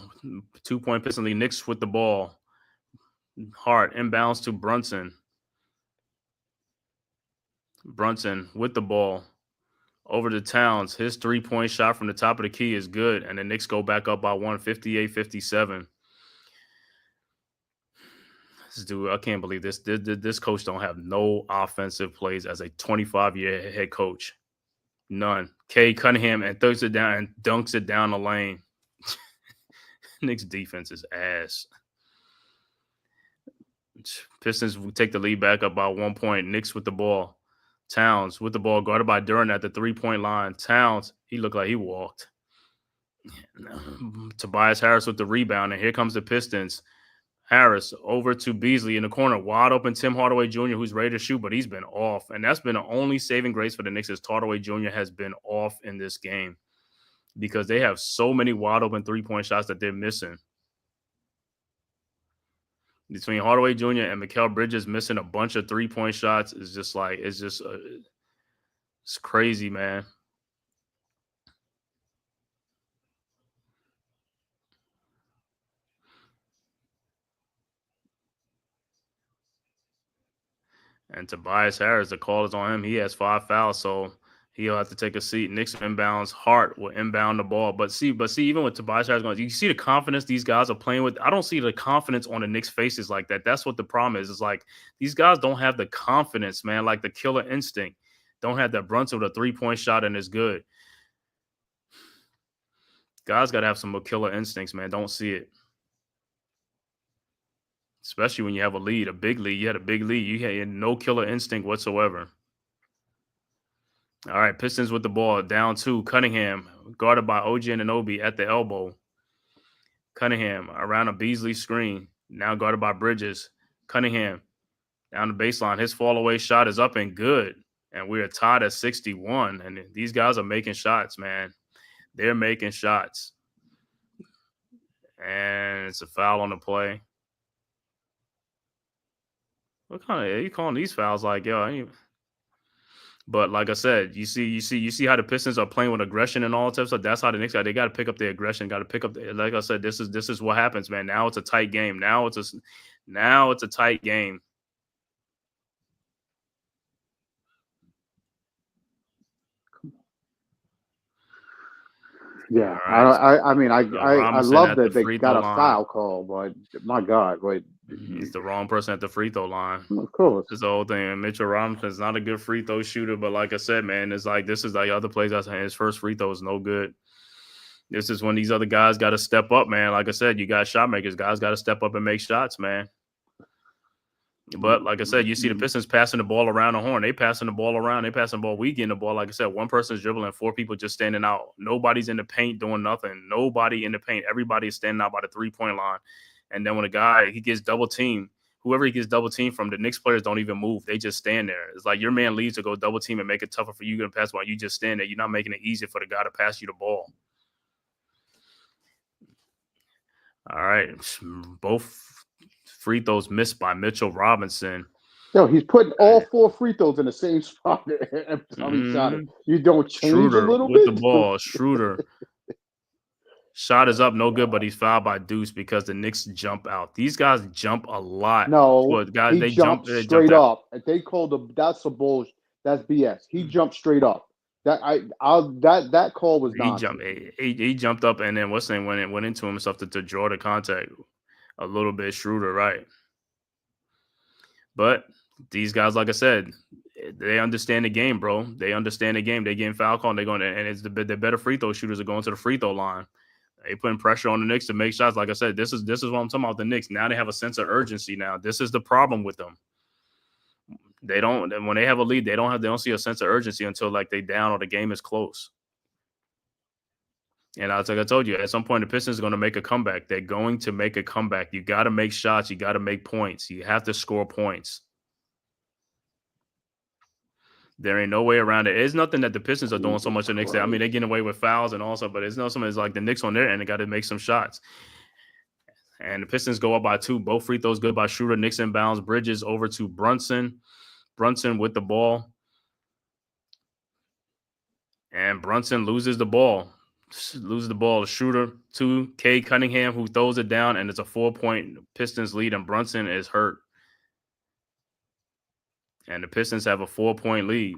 2-point Pistons lead. Knicks with the ball. Hart inbounds to Brunson. Brunson with the ball. Over to Towns. His 3-point shot from the top of the key is good. And the Knicks go back up by 158-57. This dude, I can't believe this. This coach don't have no offensive plays as a 25-year head coach. None. Cade Cunningham and throws it down and dunks it down the lane. Knicks defense is ass. Pistons take the lead back up by 1 point. Knicks with the ball. Towns with the ball guarded by Duran at the 3-point line. Towns, he looked like he walked. Tobias Harris with the rebound, and here comes the Pistons. Harris over to Beasley in the corner. Wide open Tim Hardaway Jr., who's ready to shoot, but he's been off. And that's been the only saving grace for the Knicks is Hardaway Jr. has been off in this game because they have so many wide open 3-point shots that they're missing. Between Hardaway Jr. and Mikal Bridges missing a bunch of 3-point shots is just like, it's crazy, man. And Tobias Harris, the call is on him. He has 5 fouls, so he'll have to take a seat. Knicks inbounds. Hart will inbound the ball. But see, even with Tobias Harris going, you see the confidence these guys are playing with. I don't see the confidence on the Knicks' faces like that. That's what the problem is. It's like these guys don't have the confidence, man, like the killer instinct. Don't have that Brunson with a 3-point shot and it's good. Guys got to have some killer instincts, man. Don't see it. Especially when you have a lead, a big lead. You had a big lead. You had no killer instinct whatsoever. All right, Pistons with the ball. Down 2. Cunningham, guarded by OG Anunoby at the elbow. Cunningham around a Beasley screen. Now guarded by Bridges. Cunningham down the baseline. His fall-away shot is up and good. And we are tied at 61. And these guys are making shots, man. They're making shots. And it's a foul on the play. What kind of are you calling these fouls? Like, yo, but like I said, you see how the Pistons are playing with aggression and all that type of stuff. That's how the Knicks they got to pick up their aggression. Got to pick up. Like I said, this is what happens, man. Now it's a tight game. Now it's a tight game. Yeah, right. I love that they got a foul call, but my God, wait. He's the wrong person at the free throw line. Of course. This whole thing. Mitchell Robinson's not a good free throw shooter, but like I said, man, it's like this is like other plays. I said his first free throw is no good. This is when these other guys got to step up, man. Like I said, you got shot makers. Guys got to step up and make shots, man. But like I said, you see the Pistons passing the ball around the horn. They passing the ball around. They passing the ball. We getting the ball. Like I said, one person's dribbling, 4 people just standing out. Nobody's in the paint doing nothing. Nobody in the paint. Everybody is standing out by the 3-point line. And then when a guy, he gets double teamed, whoever he gets double teamed from, the Knicks players don't even move. They just stand there. It's like your man leaves to go double team and make it tougher for you to pass while you just stand there. You're not making it easier for the guy to pass you the ball. All right. Both free throws missed by Mitchell Robinson. Yo, he's putting all 4 free throws in the same spot. You don't change Schroeder a little with bit. the ball. Schroeder. Shot is up, no good, but he's fouled by Deuce because the Knicks jump out. These guys jump a lot. No, Guys, he they jumped jump straight out. up. They called him. That's a bullshit. That's BS. He jumped straight up. That call was nonsense. He jumped up, and then what's name went into him and stuff to draw the contact a little bit shrewder, right? But these guys, like I said, they understand the game, bro. They understand the game. They getting foul call, and they're going, and it's the better free throw shooters are going to the free throw line. They putting pressure on the Knicks to make shots. Like I said, this is what I'm talking about. The Knicks now they have a sense of urgency. Now this is the problem with them. They don't, when they have a lead, they don't see a sense of urgency until like they down or the game is close. And like I told you, at some point the Pistons are going to make a comeback. They're going to make a comeback. You got to make shots. You got to make points. You have to score points. There ain't no way around it. It's nothing that the Pistons are doing so much the Knicks. I mean, they're getting away with fouls and also, but it's not something that's like the Knicks on their end. They got to make some shots. And the Pistons go up by 2. Both free throws good by Schroeder. Knicks inbounds. Bridges over to Brunson. Brunson with the ball. And Brunson loses the ball. Schroeder to K. Cunningham, who throws it down, and it's a 4-point Pistons lead, and Brunson is hurt. And the Pistons have a 4-point lead.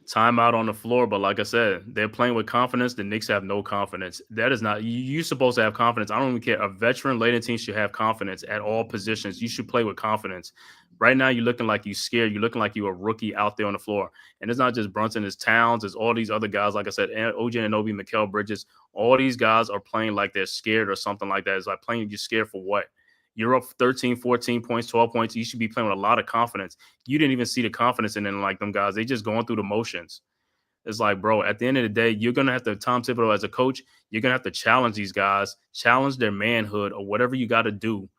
Timeout on the floor, but like I said, they're playing with confidence. The Knicks have no confidence. That is not – you're supposed to have confidence. I don't even care. A veteran-laden team should have confidence at all positions. You should play with confidence. Right now, you're looking like you're scared. You're looking like you're a rookie out there on the floor. And it's not just Brunson. It's Towns. It's all these other guys. Like I said, OJ Anunoby, Mikal Bridges. All these guys are playing like they're scared or something like that. It's like playing you're scared for what? You're up 13, 14 points, 12 points. You should be playing with a lot of confidence. You didn't even see the confidence in them like them guys. They just going through the motions. It's like, bro, at the end of the day, you're going to have to, Tom Thibodeau as a coach, you're going to have to challenge these guys, challenge their manhood or whatever you got to do.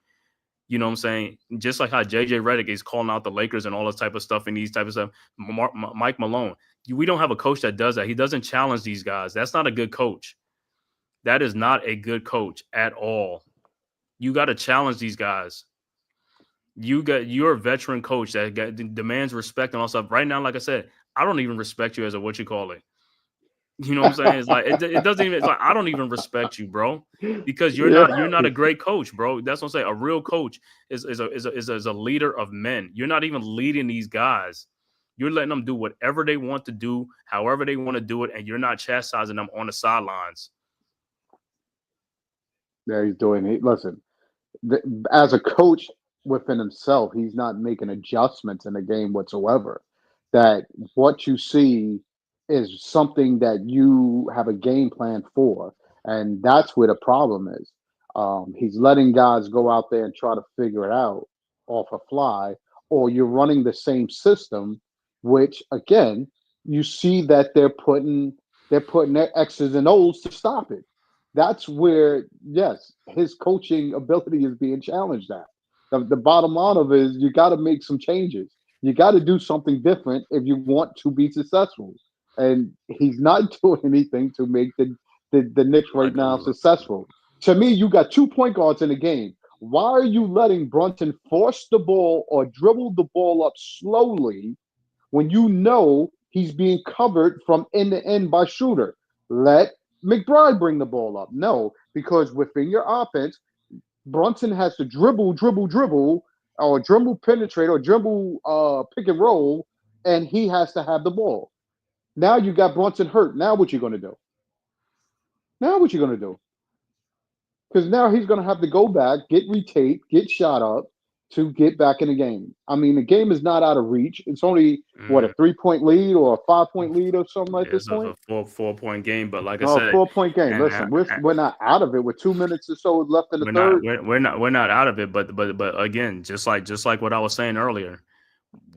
You know what I'm saying? Just like how JJ Redick is calling out the Lakers and all this type of stuff and these type of stuff. Mike Malone, we don't have a coach that does that. He doesn't challenge these guys. That's not a good coach. That is not a good coach at all. You got to challenge these guys. You're a veteran coach that demands respect and all stuff. Right now, like I said, I don't even respect you as a what you call it. You know what I'm saying? It's like it doesn't even. It's like I don't even respect you, bro, because you're not a great coach, bro. That's what I'm saying. A real coach is a leader of men. You're not even leading these guys. You're letting them do whatever they want to do, however they want to do it, and you're not chastising them on the sidelines. Yeah, he's doing it. Listen, as a coach within himself, he's not making adjustments in the game whatsoever. That what you see is something that you have a game plan for, and that's where the problem is. He's letting guys go out there and try to figure it out off a fly, or you're running the same system, which again, you see that they're putting their X's and O's to stop it. That's where, yes, his coaching ability is being challenged at. The bottom line of it is you got to make some changes. You got to do something different if you want to be successful. And he's not doing anything to make the Knicks right now successful. To me, you got 2 point guards in the game. Why are you letting Brunson force the ball or dribble the ball up slowly when you know he's being covered from end to end by Schroeder? Let McBride bring the ball up. No, because within your offense, Brunson has to dribble, or dribble penetrate, or dribble pick and roll, and he has to have the ball. Now you got Brunson hurt. Now what you going to do? Because now he's going to have to go back, get retaped, get shot up to get back in the game. I mean, the game is not out of reach. It's only, a 3-point lead or a 5-point lead or something like this point? It's a 4-point game, but like I said, 4-point game. Listen, we're not out of it with 2 minutes or so left in the third. We're not out of it, but again, just like what I was saying earlier,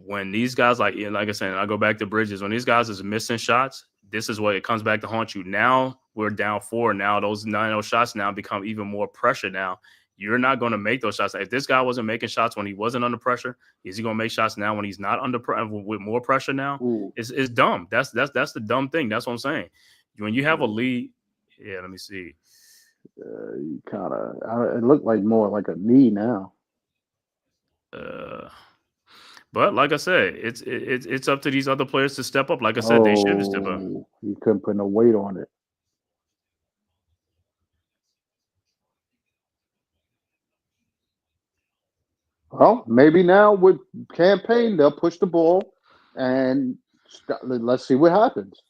when these guys, like I said, I go back to Bridges, when these guys is missing shots, this is what it comes back to haunt you. Now we're down 4. Now those 9 shots now become even more pressure now. You're not going to make those shots. If this guy wasn't making shots when he wasn't under pressure, is he going to make shots now when he's not under with more pressure now? It's dumb. That's the dumb thing. That's what I'm saying. When you have a lead, let me see. You kind of it looked like more like a knee now. But like I said, it's up to these other players to step up. Like I said, they should step up. You couldn't put no weight on it. Well, maybe now with campaign they'll push the ball and let's see what happens.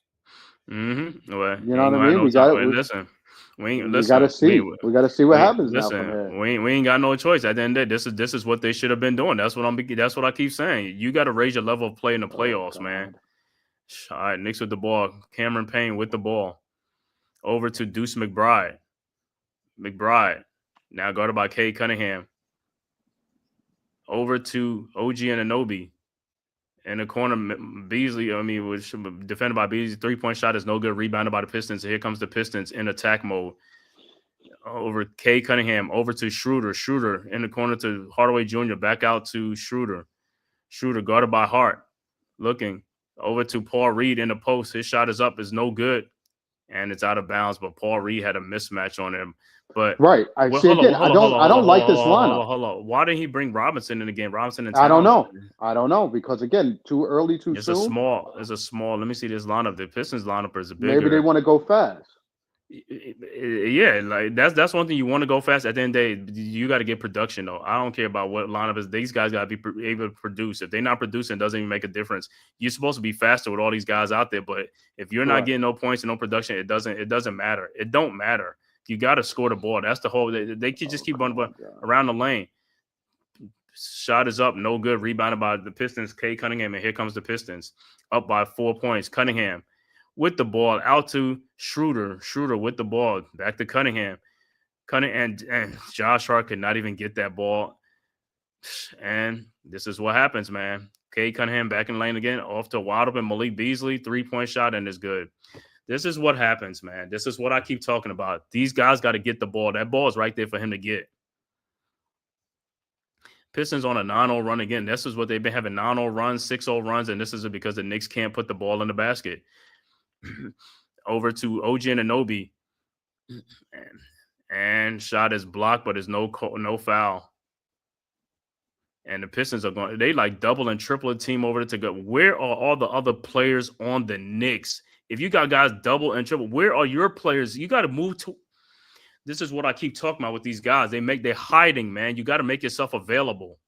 Mm-hmm. Well, You he know ain't what I gonna have mean? no time. Well, listen, We got to see. We got to see what happens now from here. We ain't got no choice. At the end of the day, this is what they should have been doing. That's what I keep saying. You got to raise your level of play in the Oh playoffs, man. God. All right, Knicks with the ball. Cameron Payne with the ball. Over to Deuce McBride. McBride. Now guarded by Cade Cunningham. Over to OG Anunoby. In the corner, Beasley, was defended by Beasley. 3-point shot is no good. Rebounded by the Pistons. Here comes the Pistons in attack mode. Over Cade Cunningham. Over to Schroeder. Schroeder in the corner to Hardaway Jr. Back out to Schroeder. Schroeder guarded by Hart. Looking. Over to Paul Reed in the post. His shot is up. Is no good. And it's out of bounds. But Paul Reed had a mismatch on him. But Right. I see again. I don't like this lineup. Hold on. Why didn't he bring Robinson in the game? Robinson and I don't Towns. know. I don't know because again, too early, too It's soon. It's a small. Let me see this lineup. The Pistons lineup is bigger. Maybe they want to go fast. Yeah, like that's one thing you want to go fast. At the end of the day, you got to get production though. I don't care about what lineup is. These guys got to be able to produce. If they're not producing, it doesn't even make a difference. You're supposed to be faster with all these guys out there, but if you're not getting no points and no production, it doesn't matter. It don't matter. You got to score the ball. That's the whole. They can just keep running around the lane. Shot is up, no good. Rebounded by the Pistons. Cade Cunningham, and here comes the Pistons, up by 4 points. Cunningham with the ball out to Schroeder. Schroeder with the ball back to Cunningham. And Josh Hart could not even get that ball. And this is what happens, man. Cade Cunningham back in lane again, off to wide open Malik Beasley, 3-point shot, and is good. This is what happens, man. This is what I keep talking about. These guys got to get the ball. That ball is right there for him to get. Pistons on a 9-0 run again. This is what they've been having, 9-0 runs, 6-0 runs, and this is because the Knicks can't put the ball in the basket. Over to OG Anunoby. And shot is blocked, but there's no foul. And the Pistons are going, they like double and triple a team over to go. Where are all the other players on the Knicks? If you got guys double and triple, where are your players? You got to move to. This is what I keep talking about with these guys. They're hiding, man. You got to make yourself available.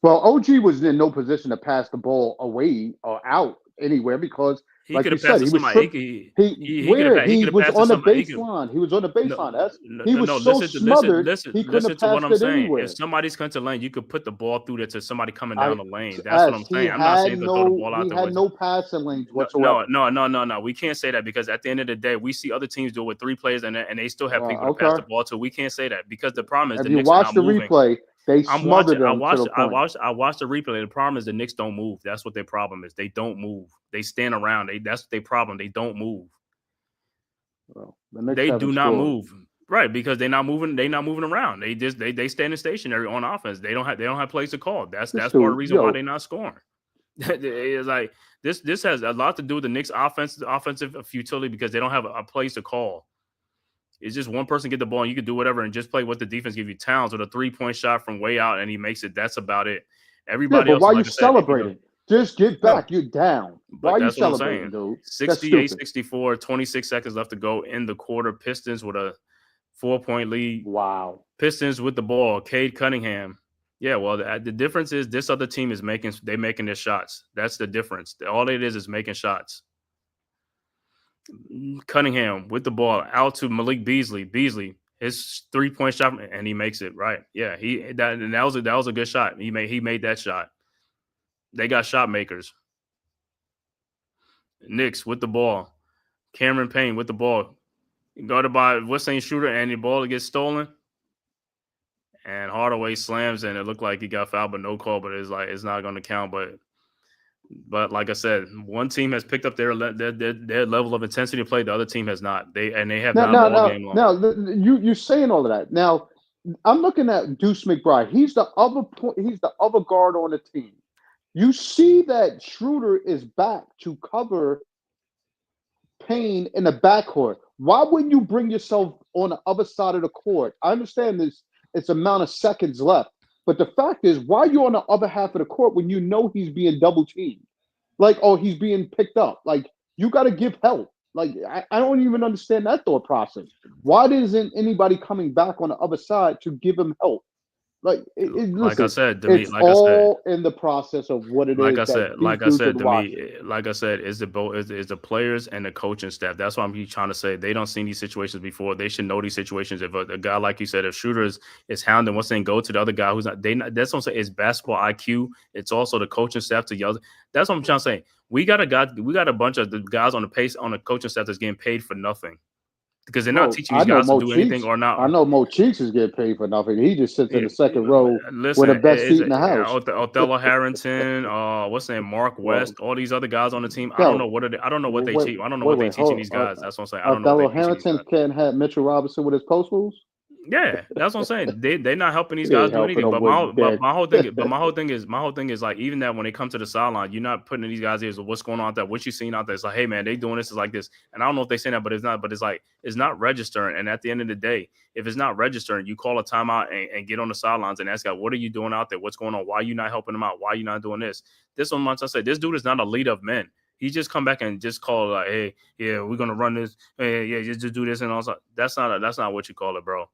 Well, OG was in no position to pass the ball away or out anywhere because, like you said, he was on the baseline. He was on the baseline. He was so smothered he couldn't have passed it anywhere. If somebody's coming to the lane, you could put the ball through there to somebody coming down the lane. That's what I'm saying. I'm not saying to throw the ball out there. He had no passing lanes whatsoever. No. We can't say that because at the end of the day, we see other teams do it with 3 players and they still have people to pass the ball to. We can't say that because the problem is if you watch the replay. They smothered them. I watched the replay. The problem is the Knicks don't move. That's what their problem is. They don't move. They stand around. That's their problem. They don't move. Well, they do not move. Right, because they're not moving. They're not moving around. They standing stationary on offense. They don't have plays to call. That's part of the reason why they're not scoring. It's like this has a lot to do with the Knicks' offensive futility because they don't have a plays to call. It's just one person get the ball and you can do whatever and just play what the defense give you. Towns with a 3-point shot from way out and he makes it. That's about it. Everybody else. Why you celebrating? Just get back. You're down. Why are you celebrating, dude? 68-64, 26 seconds left to go in the quarter. Pistons with a 4-point lead. Wow. Pistons with the ball. Cade Cunningham. Yeah, well, the difference is this other team is making their shots. That's the difference. All it is making shots. Cunningham with the ball out to Malik Beasley. Beasley, his 3-point shot, and he makes it right. Yeah, that was a good shot. He made that shot. They got shot makers. Knicks with the ball. Cameron Payne with the ball. Guarded by Weston Shooter, and the ball gets stolen. And Hardaway slams, and it looked like he got fouled, but no call. But it's not going to count. But like I said, one team has picked up their level of intensity to play. The other team has not. They have not all game long. Now you're saying all of that. Now I'm looking at Deuce McBride. He's the other guard on the team. You see that Schroeder is back to cover Payne in the backcourt. Why wouldn't you bring yourself on the other side of the court? I understand it's amount of seconds left. But the fact is, why are you on the other half of the court when you know he's being double teamed? He's being picked up. You got to give help. I don't even understand that thought process. Why isn't anybody coming back on the other side to give him help? Like, Like I listen, said, to me, it's like I said, all in the process of what it is that these like I dudes are said to me, watching. like I said, is the players and the coaching staff. That's what I'm trying to say. They don't see these situations before. They should know these situations. If a guy like you said, if shooter is hounding, what's saying go to the other guy who's not. They not, that's what I'm saying. It's basketball IQ. It's also the coaching staff to yell. That's what I'm trying to say. We got a bunch of the guys on the coaching staff that's getting paid for nothing because they're not Well, teaching I these know guys to Mo do anything Cheeks. or not. I know Mo Cheeks is getting paid for nothing. He just sits in Yeah, the second row with listen, the best seat in the house. Othello Harrington, what's his name, Mark Well, West, all these other guys on the team. I don't know yo, what I don't know what they wait, teach. I don't know wait, what they wait, teaching hold. these guys. That's what I'm saying. I don't know what they Othello teaching these Harrington guys. can't have Mitchell Robinson with his post moves. Yeah, that's what I'm saying. They're not helping these He guys ain't do helping anything. them But with that. my whole thing is like even that when they come to the sideline, you're not putting these guys here. What's going on out there? What you seeing out there? It's like, hey man, they doing this is like this. And I don't know if they say that, but it's not. But it's like it's not registering. And at the end of the day, if it's not registering, you call a timeout and get on the sidelines and ask God, what are you doing out there? What's going on? Why are you not helping them out? Why are you not doing this? This one month I said, this dude is not a leader of men. He just come back and just call like, hey, yeah, we're gonna run this. Hey, yeah, just do this and all that. That's not what you call it, bro.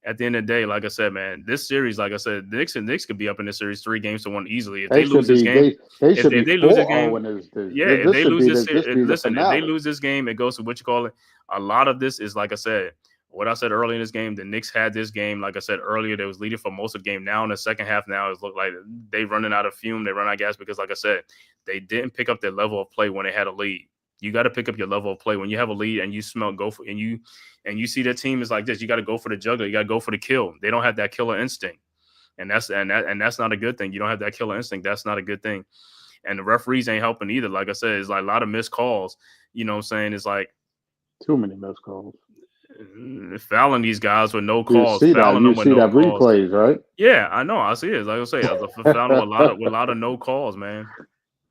At the end of the day, like I said, man, this series, like I said, the Knicks could be up in this series 3-1 easily. If They they should lose this be game, they if should be they lose this 4-0 game, in this. yeah, if This they should lose be this, the listen, if they finale. lose this game, it goes to what you call it. A lot of this is like I said, what I said earlier in this game. The Knicks had this game, like I said earlier, they was leading for most of the game. Now in the second half, now it's looked like they running out of fume. They run out of gas because, like I said, they didn't pick up their level of play when they had a lead. You got to pick up your level of play when you have a lead and you smell go for and you see their team is like this. You got to go for the juggler. You got to go for the kill. They don't have that killer instinct, and that's not a good thing. You don't have that killer instinct. That's not a good thing. And the referees ain't helping either. Like I said, it's like a lot of missed calls. You know what I'm saying? It's like Too many missed calls. fouling these guys with no You calls, see that? fouling You them with see no that calls. replays, right? Yeah, I know. I see it. Like I say, I was fouling with a lot of no calls, man.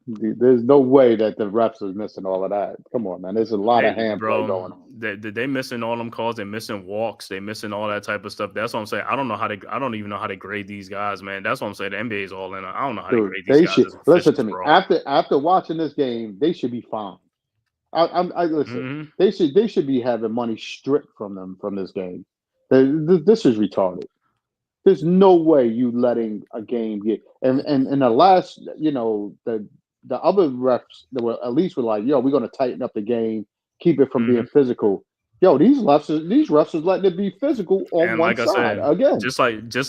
There's no way that the refs is missing all of that. Come on, man. There's a lot of hand play going on. They missing all them calls. They missing walks. They missing all that type of stuff. That's what I'm saying. I don't even know how to grade these guys, man. That's what I'm saying. The NBA is all in. I don't know how to Dude, grade these they guys should as listen officials, to me. bro. After watching this game, they should be fined. I listen. Mm-hmm. They should be having money stripped from them from this game. This is retarded. There's no way you letting a game get and in the last, the other refs that were at least were like, yo, we're gonna tighten up the game, keep it from being Mm-hmm. physical. Yo, these refs is letting it be physical on And one like I side said, again. just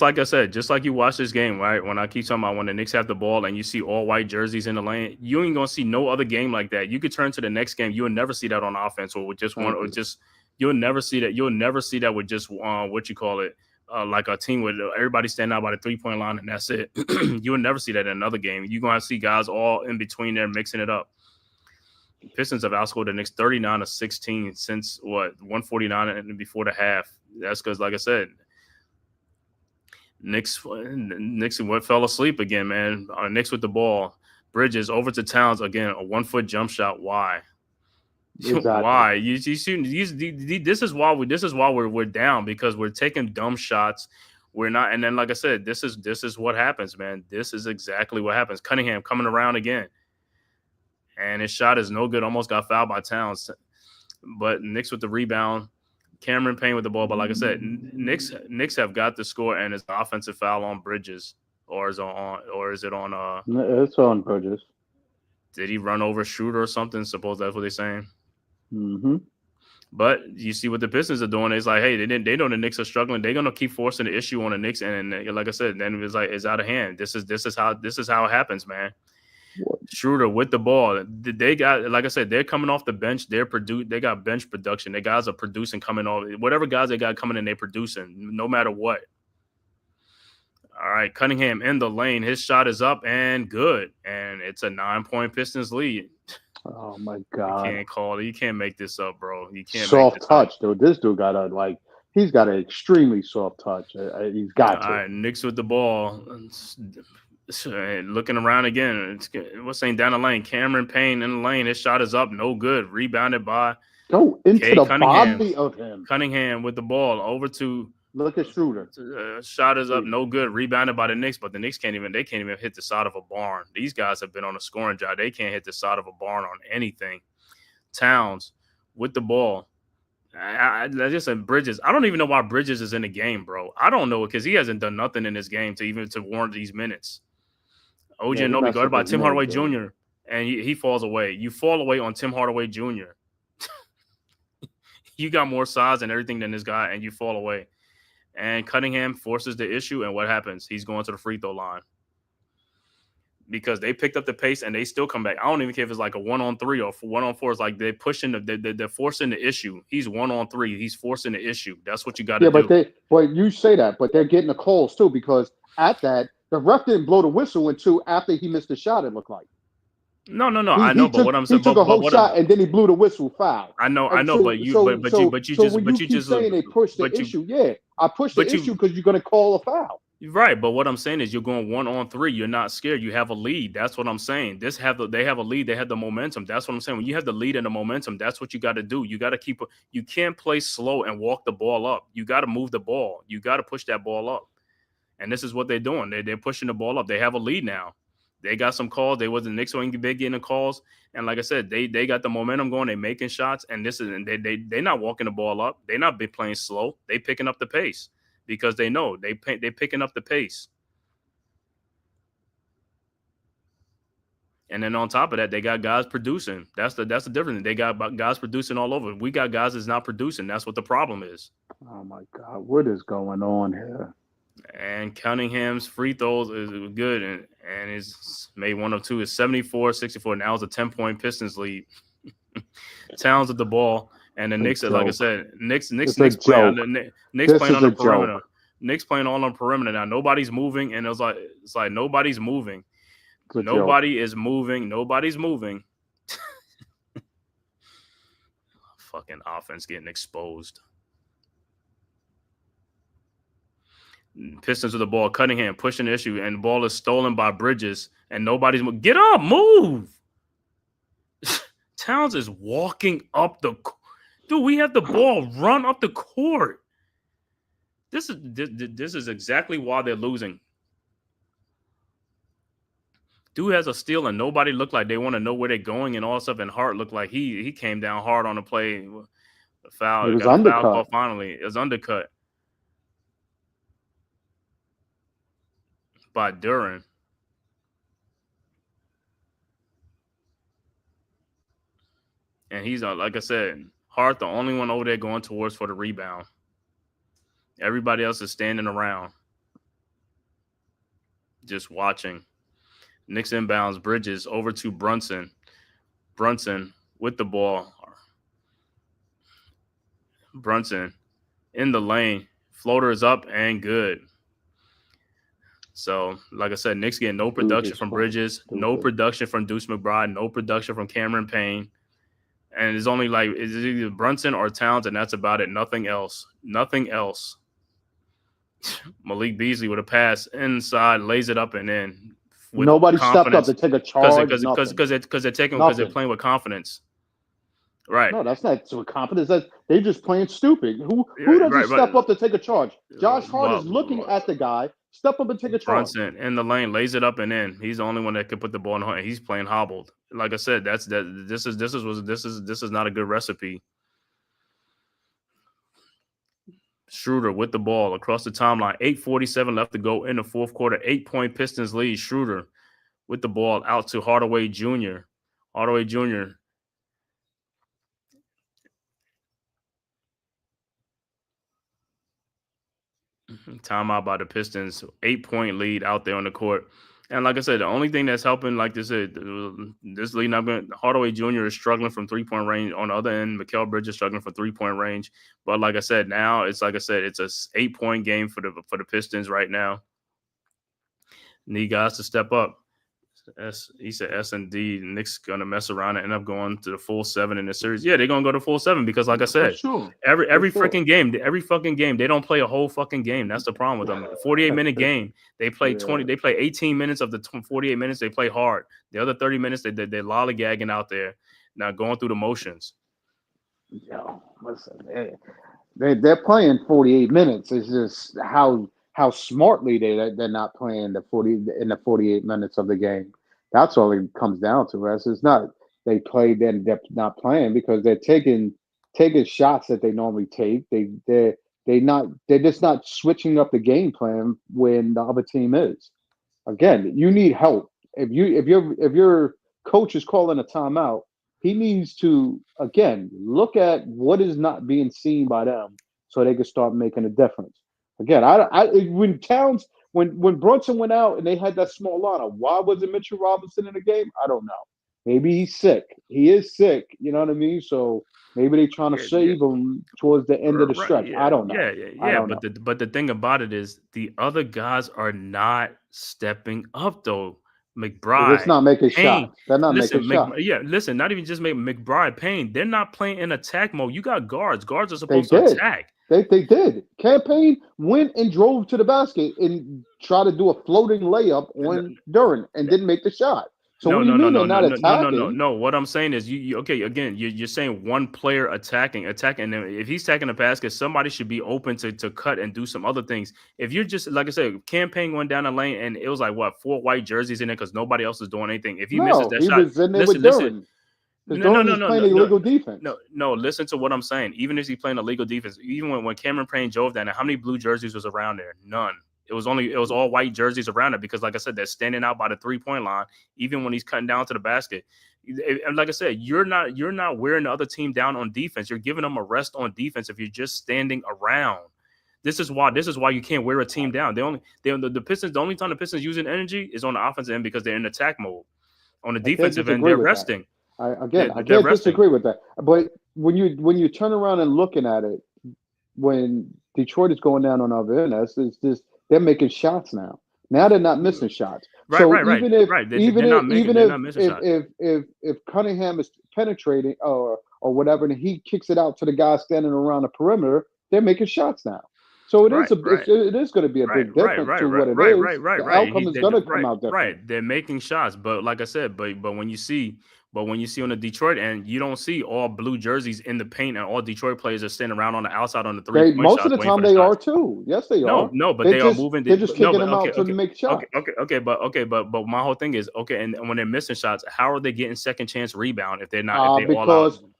like I said, just like you watch this game, right? When I keep talking about when the Knicks have the ball and you see all white jerseys in the lane, you ain't gonna see no other game like that. You could turn to the next game, you'll never see that on offense or with just one or just you'll never see that. You'll never see that with just what you call it, like a team with everybody standing out by the 3-point line and that's it. You will never see that in another game. You're gonna see guys all in between there mixing it up. Pistons have outscored the Knicks 39-16 since 149 and before the half. That's because, like I said, Knicks what fell asleep again, man. Knicks with the ball. Bridges over to Towns again. A 1-foot jump shot. Why? Exactly. Why? You see, this is why we're down because we're taking dumb shots. We're not, and then like I said, this is what happens, man. This is exactly what happens. Cunningham coming around again. And his shot is no good. Almost got fouled by Towns. But Knicks with the rebound. Cameron Payne with the ball. But like I said, Knicks have got the score and it's an offensive foul on Bridges. Or is it on It's on Bridges. Did he run over Schroeder or something? Suppose that's what they're saying. Mm-hmm. But you see what the Pistons are doing. It's like, hey, they know the Knicks are struggling. They're gonna keep forcing the issue on the Knicks, and like I said, then it's out of hand. This is how it happens, man. Schroeder with the ball. They got, like I said, they're coming off the bench. They got bench production. The guys are producing coming off. Whatever guys they got coming in, they're producing no matter what. All right, Cunningham in the lane. His shot is up and good, and it's a 9-point Pistons lead. Oh my God! You can't call it. You can't make this up, bro. You can't. Soft touch, dude. This dude got he's got an extremely soft touch. He's got to. All right, Knicks with the ball. Looking around again. What's saying down the lane? Cameron Payne in the lane. His shot is up. No good. Rebounded by go into the Cunningham. body of him. Cunningham with the ball over to. Look at Schroeder. Shot is up. No good. Rebounded by the Knicks, but the Knicks can't even hit the side of a barn. These guys have been on a scoring drive. They can't hit the side of a barn on anything. Towns with the ball. I just said Bridges. I don't even know why Bridges is in the game, bro. I don't know because he hasn't done nothing in this game to warrant these minutes. OG Yeah, he Anunoby messed guarded up by his Tim mid, Hardaway bro. Jr. and he falls away. You fall away on Tim Hardaway Jr. You got more size and everything than this guy, and you fall away. And Cunningham forces the issue, and what happens? He's going to the free throw line. Because they picked up the pace and they still come back. I don't even care if it's like a 1-on-3 or 1-on-4. It's like they're pushing they're forcing the issue. He's 1-on-3. He's forcing the issue. That's what you got to do. But you say that, but they're getting the calls too because at that the ref didn't blow the whistle until after he missed the shot. It looked like. No. I know, but what I'm saying, he took a whole shot and then he blew the whistle foul. I know, So but you keep saying they pushed the issue, yeah, I pushed the issue because you're going to call a foul. Right, but what I'm saying is you're going 1-on-3. You're not scared. You have a lead. That's what I'm saying. They have a lead. They have the momentum. That's what I'm saying. When you have the lead and the momentum, that's what you got to do. You got to keep. You can't play slow and walk the ball up. You got to move the ball. You got to push that ball up. And this is what they're doing. They're pushing the ball up. They have a lead now. They got some calls. They wasn't Knicks when they getting the calls. And like I said, they got the momentum going. They making shots. And they're not walking the ball up. They're not playing slow. They picking up the pace. Because they know they're picking up the pace. And then on top of that, they got guys producing. That's the difference. They got guys producing all over. We got guys that's not producing. That's what the problem is. Oh, my God. What is going on here? And Cunningham's free throws is good. And he's made 1 of 2. It's 74-64. Now it's a 10-point Pistons lead. Towns with the ball. And the Knicks, like I said, Knicks playing on the perimeter. Knicks playing all on perimeter now. Nobody's moving, and it's like nobody's moving. Nobody is moving. Nobody's moving. Fucking offense getting exposed. Pistons with the ball. Cunningham pushing the issue, and the ball is stolen by Bridges, and nobody's get up, move. Towns is walking up the. Dude, we have the ball run up the court. This is exactly why they're losing. Dude has a steal and nobody looked like they want to know where they're going and all stuff. And Hart looked like he came down hard on the play. The foul. It was undercut. Foul call finally. It was undercut by Duran. And he's like I said, Hart the only one over there going towards for the rebound. Everybody else is standing around, just watching. Knicks inbounds, Bridges over to Brunson. Brunson with the ball. Brunson in the lane. Floater is up and good. So, like I said, Knicks getting no production from Bridges, no production from Deuce McBride, no production from Cameron Payne. And it's only like it's either Brunson or Towns, and that's about it. Nothing else. Nothing else. Malik Beasley with a pass inside, lays it up and in. Nobody stepped up to take a charge. Because they're playing with confidence. Right. No, that's not so confidence. They're just playing stupid. Who doesn't step up to take a charge? Josh Hart is looking at the guy. Step up and take a charge. Brunson in the lane, lays it up and in. He's the only one that can put the ball in the hand. He's playing hobbled. Like I said, this is not a good recipe. Schroeder with the ball across the timeline. 8:47 left to go in the fourth quarter. 8-point Pistons lead. Schroeder with the ball out to Hardaway Jr. Hardaway Jr. Timeout by the Pistons. 8-point lead out there on the court. And like I said, the only thing that's helping, like this lead, Hardaway Jr. is struggling from 3-point range. On the other end, Mikal Bridges struggling from 3-point range. But like I said, now it's a 8-point game for the Pistons right now. Need guys to step up. He said S&D. Knicks gonna mess around and end up going to the full 7 in the series. Yeah, they're gonna go to full 7 because, like I said, every freaking game, they don't play a whole fucking game. That's the problem with them. 48-minute game, they play 20. They play 18 minutes of the 48 minutes. They play hard. The other 30 minutes, they're lollygagging out there, now going through the motions. Yo, listen, they're playing 48 minutes. It's just how smartly they're not playing the 48 minutes of the game. That's all it comes down to. It's not they played then they're not playing because they're taking taking shots that they normally take. They're just not switching up the game plan when the other team is. Again, you need help. If your coach is calling a timeout, he needs to again look at what is not being seen by them so they can start making a difference. Again, when Towns when Brunson went out and they had that small lineup, why wasn't Mitchell Robinson in the game? I don't know. Maybe he's sick. He is sick. You know what I mean? So maybe they're trying to save him towards the end of the stretch. Yeah, I don't know. yeah. But the thing about it is the other guys are not stepping up though. McBride, it's not making Payne. shots. They're not making shots. Yeah, listen, not even just make McBride, Payne. They're not playing in attack mode. You got guards. Guards are supposed to attack. They did. Campaign went and drove to the basket and tried to do a floating layup on Duran and didn't make the shot. So what do you mean they're not attacking? No. What I'm saying is, you okay? Again, you're saying one player attacking. And if he's attacking the basket, somebody should be open to cut and do some other things. If you're just like I said, Campaign went down the lane and it was like 4 white jerseys in there because nobody else is doing anything. If he misses that shot, was in there with Duran. No, playing illegal defense. No. Listen to what I'm saying. Even if he's playing illegal defense, even when Cameron Payne drove down, how many blue jerseys was around there? None. It was all white jerseys around it because, like I said, they're standing out by the 3-point line, even when he's cutting down to the basket. And like I said, you're not wearing the other team down on defense. You're giving them a rest on defense if you're just standing around. This is why you can't wear a team down. The Pistons, the only time the Pistons using energy is on the offensive end because they're in attack mode. On the defensive end, they're resting. I can't disagree with that. But when you turn around and looking at it, when Detroit is going down on the other end, it's just they're making shots now. Now they're not missing shots. If Cunningham is penetrating or whatever, and he kicks it out to the guy standing around the perimeter, they're making shots now. So it is going to be a big difference to what it is. The outcome is going to come out different. Right, they're making shots, but like I said, but when you see on the Detroit end, you don't see all blue jerseys in the paint and all Detroit players are standing around on the outside on the 3-point shots. Most of the time they are too. Yes, they are. No, but they are moving. They're just kicking them out to make shots. But my whole thing is and when they're missing shots, how are they getting second chance rebound if they're not?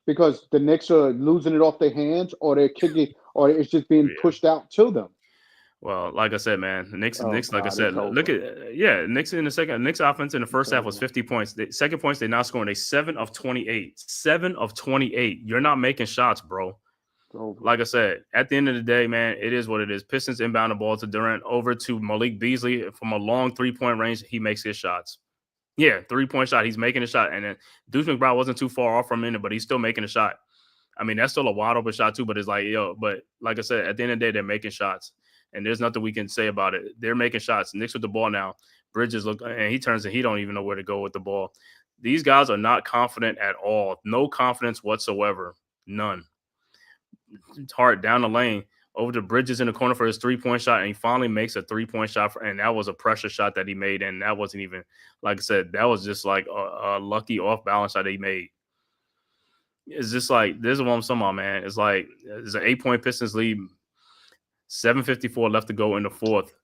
Because the Knicks are losing it off their hands, or they're kicking, or it's just being pushed out to them. Well, like I said, man, the Knicks, like I said, look at Knicks in the second. Knicks offense in the first half was 50 points. The second points, they're not scoring. They 7 of 28. 7 of 28. You're not making shots, bro. Like I said, at the end of the day, man, it is what it is. Pistons inbound the ball to Durant over to Malik Beasley from a long 3-point range. He makes his shots. Yeah, 3-point shot. He's making a shot, and then Deuce McBride wasn't too far off from it, but he's still making a shot. I mean, that's still a wide open shot too, but it's like, but like I said, at the end of the day, they're making shots. And there's nothing we can say about it. They're making shots. Knicks with the ball now. Bridges look, and he turns and he don't even know where to go with the ball. These guys are not confident at all. No confidence whatsoever. None. Hart down the lane over to Bridges in the corner for his 3-point shot, and he finally makes a 3-point shot. And that was a pressure shot that he made. And that wasn't even, like I said, that was just like a lucky off-balance shot that he made. It's just like, this is what I'm talking about, man. It's like, it's an 8-point Pistons lead. 7:54 left to go in the fourth.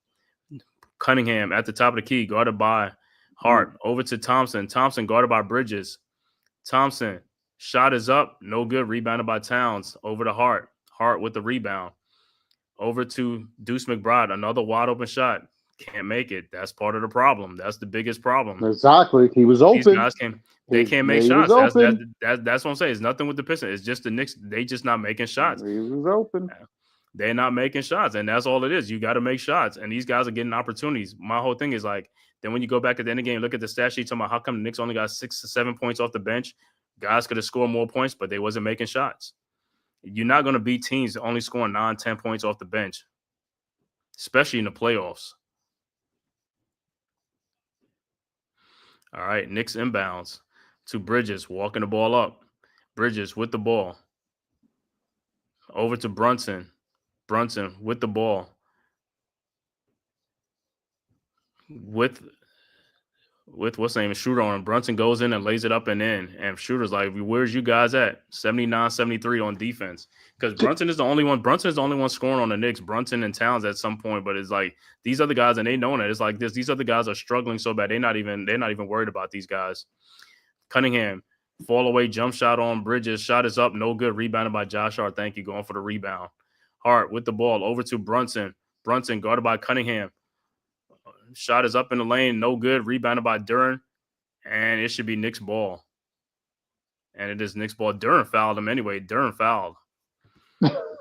Cunningham at the top of the key, guarded by Hart. Over to Thompson. Thompson guarded by Bridges. Thompson, shot is up. No good. Rebounded by Towns. Over to Hart. Hart with the rebound. Over to Deuce McBride. Another wide open shot. Can't make it. That's part of the problem. That's the biggest problem. Exactly. He was open. These guys can't make shots. That's what I'm saying. It's nothing with the Pistons. It's just the Knicks. They just not making shots. He was open. They're not making shots, and that's all it is. You got to make shots, and these guys are getting opportunities. My whole thing is like, then when you go back at the end of the game, look at the stat sheet, talking about how come the Knicks only got 6 to 7 points off the bench. Guys could have scored more points, but they wasn't making shots. You're not going to beat teams only scoring 9, 10 points off the bench, especially in the playoffs. All right, Knicks inbounds to Bridges, walking the ball up. Bridges with the ball. Over to Brunson. Brunson with the ball. With what's the name? Shooter on him. Brunson goes in and lays it up and in. And Shooter's like, where's you guys at? 79-73 on defense. Because Brunson is the only one. Brunson is the only one scoring on the Knicks. Brunson and Towns at some point. But it's like these other guys, and they know it. It's like this. These other guys are struggling so bad. They're not even worried about these guys. Cunningham Fall away jump shot on Bridges. Shot is up, no good. Rebounded by Josh Hart. Thank you. Going for the rebound. Hart with the ball over to Brunson. Brunson guarded by Cunningham. Shot is up in the lane, no good. Rebounded by Duren, and it should be Knicks ball. And it is Knicks ball. Duren fouled him anyway. Duren fouled.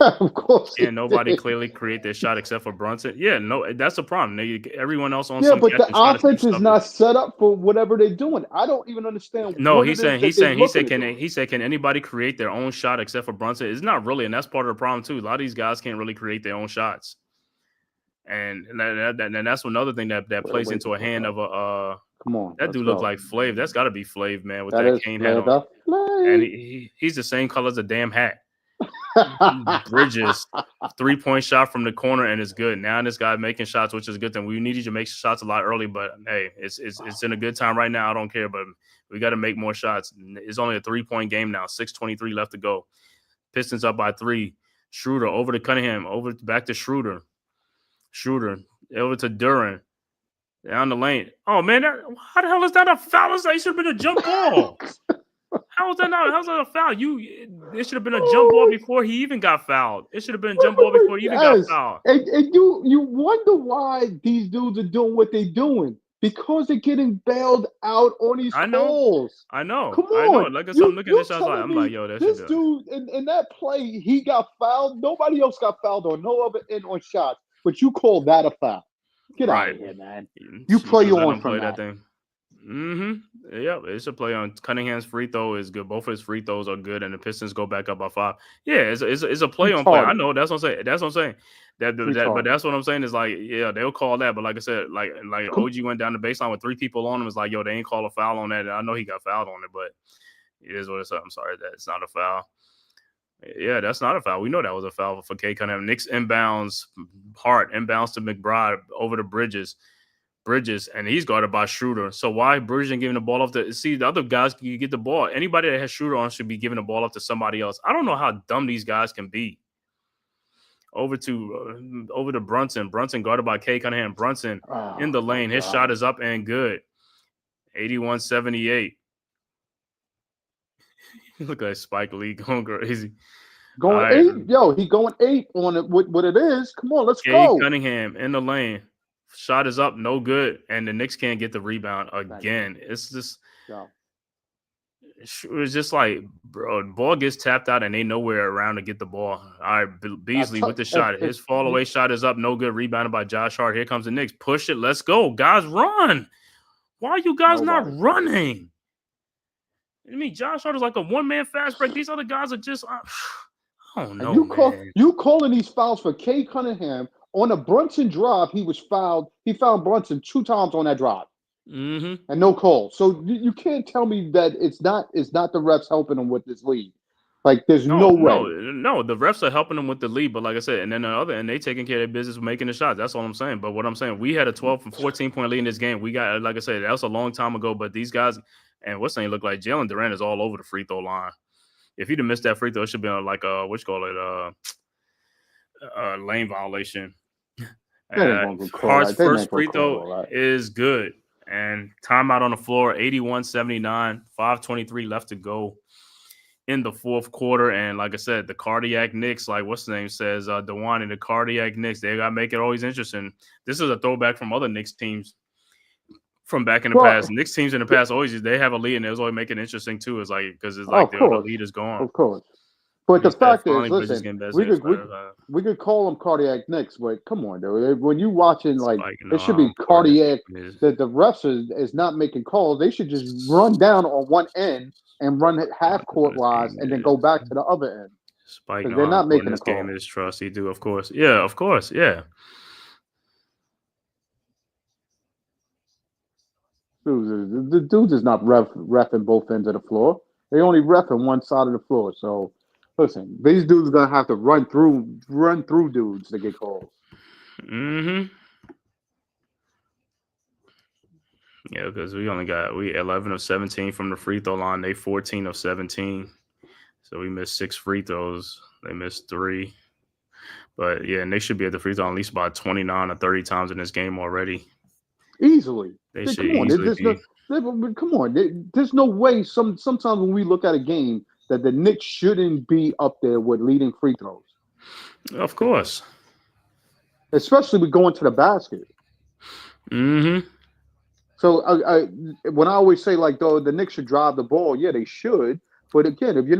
Of course. And nobody clearly create their shot except for Brunson. Yeah, no, that's the problem. Everyone else on Yeah, some but the catch and try to offense shoot is stuff. not set up for whatever they're doing. I don't even understand. No, what he said can anybody create their own shot except for Brunson? It's not really, and that's part of the problem too. A lot of these guys can't really create their own shots, and that's another thing that plays into a hand of a. Come on, that dude looks like Flav. That's got to be Flav, man, with that cane hat on. And he's the same color as the damn hat. Bridges 3-point shot from the corner and it's good. Now this guy making shots, which is a good thing. We needed you to make shots a lot early, but hey, it's in a good time right now. I don't care, but we got to make more shots. It's only a 3-point game now. 6:23 left to go. Pistons up by 3. Schroeder over to Cunningham, back to Schroeder over to Duren. Down the lane. Oh man, how the hell is that a foul? It should have been a jump ball. How is that not? How's that a foul? It should have been a jump ball before he even got fouled. It should have been a jump ball before he even got fouled. And you wonder why these dudes are doing what they're doing. Because they're getting bailed out on these calls. I know. Come on. Like I'm looking at this, I'm like, yo, this dude in that play, he got fouled. Nobody else got fouled on no other end on shots. But you call that a foul. Get out of here, man. You play on from that thing. Mm-hmm. Yeah, it's a play on Cunningham's free throw is good. Both of his free throws are good, and the Pistons go back up by 5. Yeah, it's a play on play. I know. That's what I'm saying. But that's what I'm saying is like, yeah, they'll call that. But like I said, like OG went down the baseline with 3 people on him. It's like, yo, they ain't call a foul on that. And I know he got fouled on it, but it is what it's. I'm sorry that it's not a foul. Yeah, that's not a foul. We know that was a foul for K. Cunningham. Knicks inbounds, Hart inbounds to McBride over to Bridges, and he's guarded by Schroeder. So why Bridges ain't giving the ball off to the other guys? You get the ball. Anybody that has Schroeder on should be giving the ball off to somebody else. I don't know how dumb these guys can be. Over to Brunson. Brunson guarded by K. Cunningham. Brunson in the lane. His shot is up and good. 81-78. Look at Spike Lee going crazy. Going 8. Yo, he going 8 on it. What it is. Come on, let's go. Cunningham in the lane. Shot is up, no good. And the Knicks can't get the rebound again. It's just it's just like, bro, the ball gets tapped out and they nowhere around to get the ball. All right, Beasley with the shot. His fall away shot is up, no good. Rebounded by Josh Hart. Here comes the Knicks. Push it. Let's go. Guys, run. Why are you guys not running? I mean, Josh Hart is like a one-man fast break. These other guys are just, I don't know, you calling these fouls for K. Cunningham on a Brunson drive. He was fouled. He fouled Brunson 2 times on that drive, and no call. So you can't tell me that it's not the refs helping him with this lead. Like, there's no way. No, the refs are helping them with the lead, but like I said, and then the other end, they taking care of their business with making the shots. That's all I'm saying. But what I'm saying, we had a 12 and 14-point lead in this game. We got, like I said, that was a long time ago. But these guys, and what's saying look like Jalen Durant is all over the free throw line. If he'd have missed that free throw, it should be like lane violation. Hart's first free throw is good. And timeout on the floor, 81-79, 5:23 left to go in the fourth quarter. And like I said, the cardiac Knicks, like what's the name says, DeWan and the cardiac Knicks, they got to make it always interesting. This is a throwback from other Knicks teams from back in the past. Knicks teams in the past always, they have a lead and they always make it interesting too. It's like, because it's like the lead is gone. Of course. But the fact is, listen, we could call them cardiac Knicks, but come on, dude. When you watching, like, it should be cardiac. That the refs is not making calls. They should just run down on one end and run it half court wise, and then go back to the other end. Spike, they're not making this call. Game is trusty, do of course, yeah, of course, yeah. The dudes is not reffing both ends of the floor. They only reffing one side of the floor. So, listen, these dudes are gonna have to run through dudes to get calls. Yeah, because we 11 of 17 from the free throw line. They 14 of 17. So we missed 6 free throws. They missed 3. But yeah, and they should be at the free throw at least about 29 or 30 times in this game already. Easily. They should easily be. Come on, there's no way. Sometimes when we look at a game that the Knicks shouldn't be up there with leading free throws, Of course. especially with going to the basket. Mm-hmm. So when I always say like though the Knicks should drive the ball, yeah, they should. But again, if you're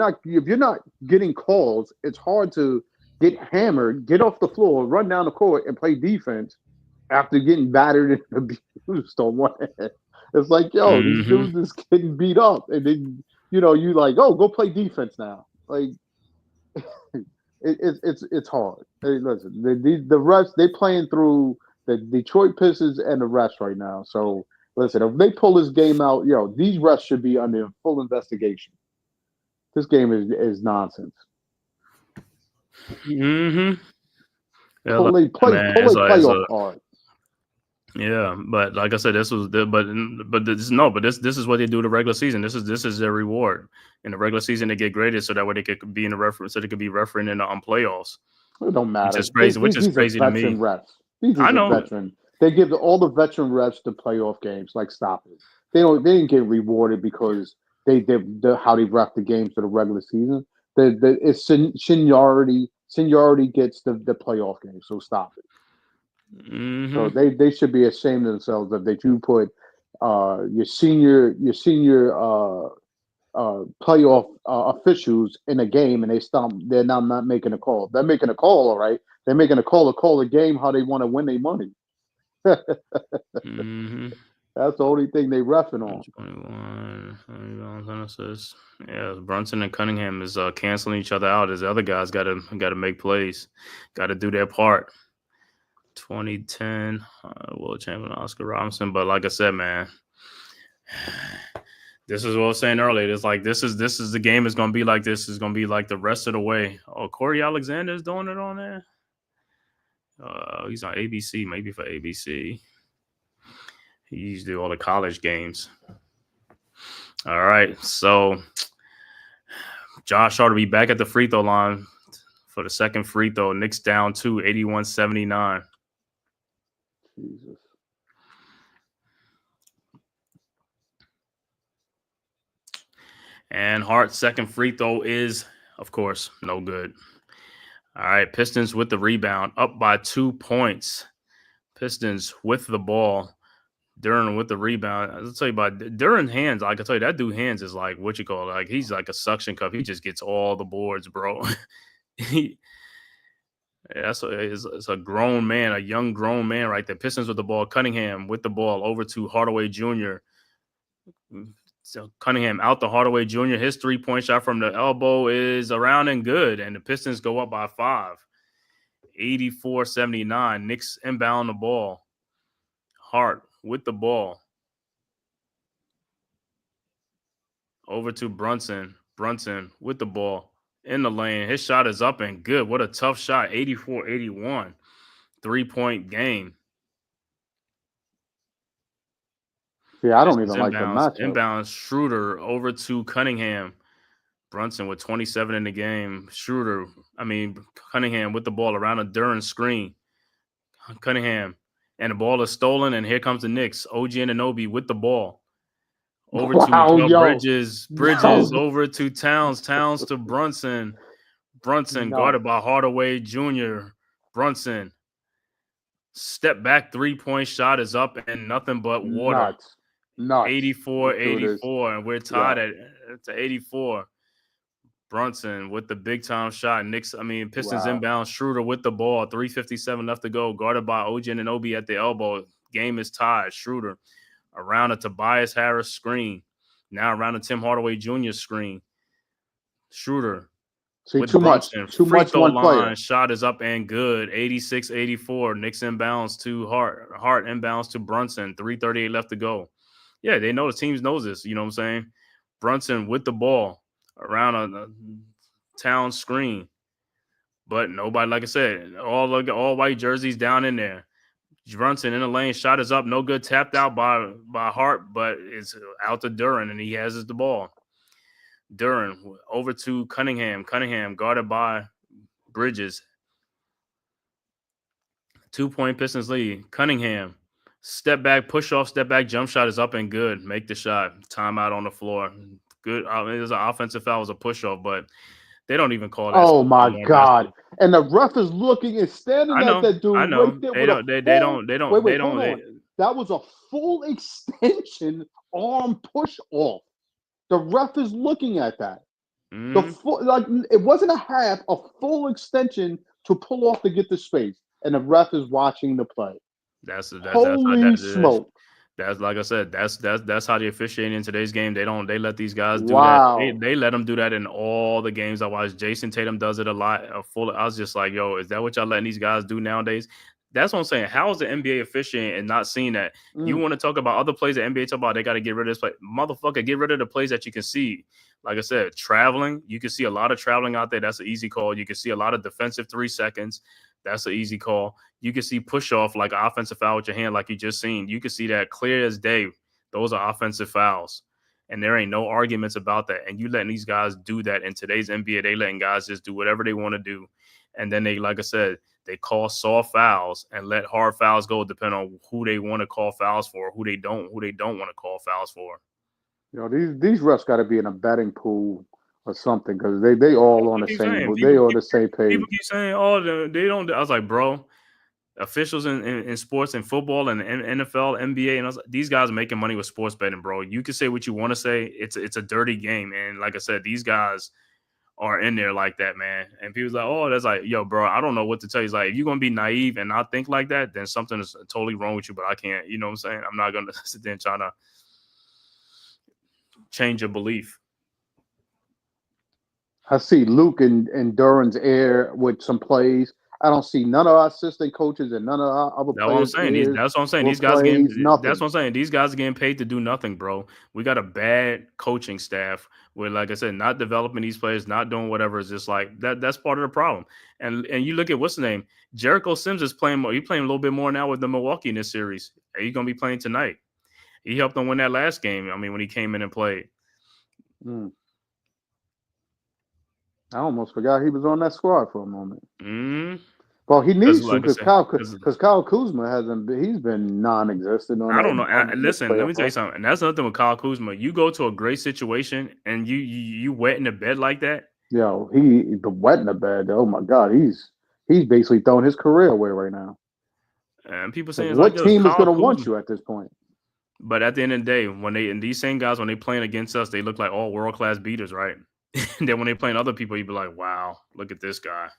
not getting calls, it's hard to get hammered, get off the floor, run down the court, and play defense after getting battered and abused on one end. It's like, yo, these Mm-hmm. dudes is getting beat up, and then you like, oh, go play defense now. Like it's hard. Hey, listen, the refs they playing through the Detroit Pistons and the refs right now. So listen, if they pull this game out, these refs should be under full investigation. This game is nonsense. Mm-hmm. Yeah, Pull look, a man, pull a playoff card. yeah, but like I said, this was the but this is what they do the regular season. This is their reward. In the regular season, they get graded so that way they could be in the reference, so they could be refereeing in the playoffs. It don't Which matter. is crazy. Which is These are crazy to veteran me. refs. These I are know. veteran. They give all the veteran refs the playoff games. Like, stop it. They didn't get rewarded because they did how they ref the games for the regular season. It's seniority. Seniority gets the playoff game. So stop it. Mm-hmm. So they should be ashamed of themselves that you put your senior playoff officials in a game and they're now not making a call. They're making a call, all right. They're making a call a game how they want to win their money. Mm-hmm. That's the only thing they reffing on. 21 assists. Yeah, Brunson and Cunningham is canceling each other out. As the other guys got to make plays, got to do their part. 2010 world champion Oscar Robinson. But like I said, man, this is what I was saying earlier. It's like this is the game is gonna be like this. Is gonna be like the rest of the way. Oh, Corey Alexander is doing it on there. He's on ABC, maybe for ABC. He used to do all the college games. All right, so Josh Hart will be back at the free throw line for the second free throw. Knicks down 2, 81-79. Jesus. And Hart's second free throw is, of course, no good. All right, Pistons with the rebound, up by 2 points. Pistons with the ball. Duran with the rebound. I'll tell you about Duran's hands. I can tell you that dude hands is like what you call it. Like he's like a suction cup. He just gets all the boards, bro. It's a grown man, a young grown man right there. Pistons with the ball. Cunningham with the ball over to Hardaway Jr. So Cunningham out to Hardaway Jr. His 3-point shot from the elbow is around and good, and the Pistons go up by 5. 84-79. Knicks inbound the ball. Hart with the ball. Over to Brunson. Brunson with the ball in the lane. His shot is up and good. What a tough shot. 84-81. 3-point game. Yeah, I don't even like the matchup. Inbounds Schroeder over to Cunningham. Brunson with 27 in the game. Cunningham with the ball around a Duran screen. Cunningham. And the ball is stolen, and here comes the Knicks. OG Anunoby with the ball. Over to Bridges. Over to Towns. Towns to Brunson. Brunson guarded by Hardaway Jr. Brunson. Step back 3-point shot is up and nothing but water. Nuts. 84-84, and we're tied at 84. Brunson with the big time shot. Pistons inbound. Schroeder with the ball. 3:57 left to go. Guarded by OG Anunoby at the elbow. Game is tied. Schroeder around a Tobias Harris screen. Now around a Tim Hardaway Jr. screen. Schroeder. With too Brunson. Much. Too much one player. Shot is up and good. 86-84. Knicks inbounds to Hart. Hart inbounds to Brunson. 3:38 left to go. Yeah, they know the teams knows this. You know what I'm saying? Brunson with the ball around a town screen. But nobody, like I said, all white jerseys down in there. Brunson in the lane, shot is up, no good, tapped out by Hart, but it's out to Duran, and he has the ball. Duran over to Cunningham. Cunningham guarded by Bridges. 2-point Pistons lead. Cunningham Step back, push off, step back, jump shot is up and good. Make the shot. Timeout on the floor. Good. I mean, it was an offensive foul, it was a push off, but they don't even call that Oh stuff no my more. God! And the ref is looking and standing at that I dude right know. there They with a don't. They full. don't. They don't. Wait, They hold don't. on. That was a full extension arm push off. The ref is looking at that. The Mhm. full, like it wasn't a half, a full extension to pull off to get the space, and the ref is watching the play. Holy smoke! That's like I said. That's how the officiating in today's game. They let these guys do that. Wow. They let them do that in all the games I watch. Jason Tatum does it a lot. I was just like, yo, is that what y'all letting these guys do nowadays? That's what I'm saying. How is the NBA officiating and not seeing that? You Mm. want to talk about other plays the NBA talk about? They got to get rid of this play, motherfucker. Get rid of the plays that you can see. Like I said, traveling. You can see a lot of traveling out there. That's an easy call. You can see a lot of defensive 3 seconds. That's an easy call. You can see push off like offensive foul with your hand, like you just seen. You can see that clear as day. Those are offensive fouls. And there ain't no arguments about that. And you letting these guys do that in today's NBA, they letting guys just do whatever they want to do. And then they, like I said, they call soft fouls and let hard fouls go depending on who they want to call fouls for, who they don't want to call fouls for. You know, these refs got to be in a betting pool or something because they all on the Keep same saying they on the same people page. keep saying, oh, they don't. I was like, bro, officials in sports and football and NFL, NBA, and these guys are making money with sports betting, bro. You can say what you want to say. It's a dirty game, and like I said, these guys are in there like that, man. And people's like, oh, that's like, yo, bro, I don't know what to tell you. It's like, if you're gonna be naive and not think like that, then something is totally wrong with you. But I can't, you know what I'm saying? I'm not gonna sit there and try to change your belief. I see Luke and Duran's air with some plays. I don't see none of our assistant coaches and none of our other That's what I'm players' saying. ears That's what I'm saying. or These guys are getting. plays. That's Nothing. what I'm saying. These guys are getting paid to do nothing, bro. We got a bad coaching staff where, like I said, not developing these players, not doing whatever. Is just like that. That's part of the problem. And you look at what's the name? Jericho Sims is playing more. He's playing a little bit more now with the Milwaukee in this series. He's gonna be playing tonight. He helped them win that last game. I mean, when he came in and played. Mm. I almost forgot he was on that squad for a moment. Mm-hmm. Well, he needs to Like I because said, Kyle Kuzma hasn't. He's been non-existent on I don't that. know. This Listen, let me playoff tell you run. something. And that's another thing with Kyle Kuzma. You go to a great situation and you wet in the bed like that. Yo, the wet in the bed. Oh my God, he's basically throwing his career away right now. And people Like, saying it's like, what yo, it's team is Kyle going to want Kuzma. you at this point? But at the end of the day, and these same guys, when they playing against us, they look like all world-class beaters, right? And then when they playing other people, you be like, wow, look at this guy.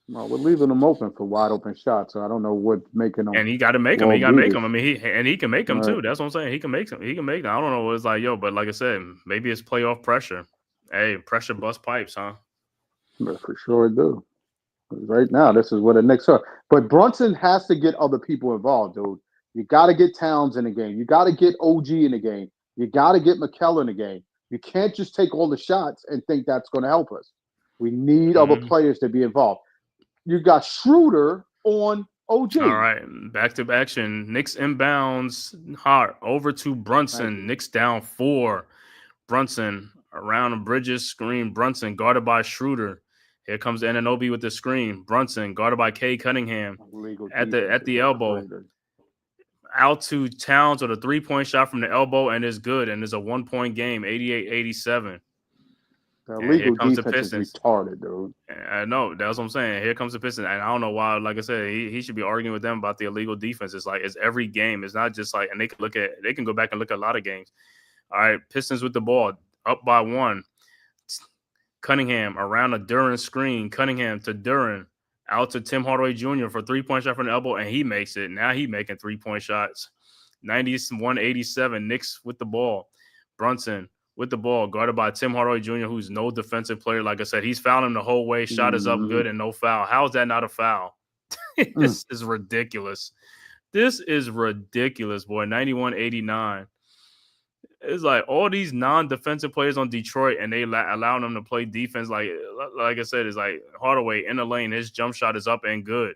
Well, we're leaving them open for wide open shots, so I don't know what's making them And he got to make them. He world got to make beaters. them. I mean, he can make them All right. too. That's what I'm saying. He can make them. He can make them. I don't know what it's like, yo, but like I said, maybe it's playoff pressure. Hey, pressure bust pipes, huh? But for sure do. Right now, this is what the Knicks are. But Brunson has to get other people involved, dude. You got to get Towns in the game. You got to get OG in the game. You got to get McKell in the game. You can't just take all the shots and think that's going to help us. We need other players to be involved. You got Schroeder on OG. All right, back to action. Knicks inbounds hard over to Brunson. Knicks down 4. Brunson around the Bridges screen. Brunson guarded by Schroeder. Here comes Anunoby with the screen. Brunson guarded by Kay Cunningham at the elbow. Out to Towns with a 3-point shot from the elbow and is good. And it's a 1-point game, 88-87. The And here legal comes the defense is Pistons. retarded, dude. I know. That's what I'm saying. Here comes the Pistons. And I don't know why, like I said, he should be arguing with them about the illegal defense. It's like it's every game. It's not just like, and they can go back and look at a lot of games. All right, Pistons with the ball, up by 1. Cunningham around a Duran screen. Cunningham to Duran. Out to Tim Hardaway Jr. for 3-point shot from the elbow, and he makes it. Now he making 3-point shots. 91-87. Knicks with the ball. Brunson with the ball, guarded by Tim Hardaway Jr., who's no defensive player. Like I said, he's fouled him the whole way. Shot is up good and no foul. How is that not a foul? This is ridiculous. This is ridiculous, boy. 91-89. It's like all these non-defensive players on Detroit, and they allowing them to play defense. Like I said, it's like Hardaway in the lane. His jump shot is up and good.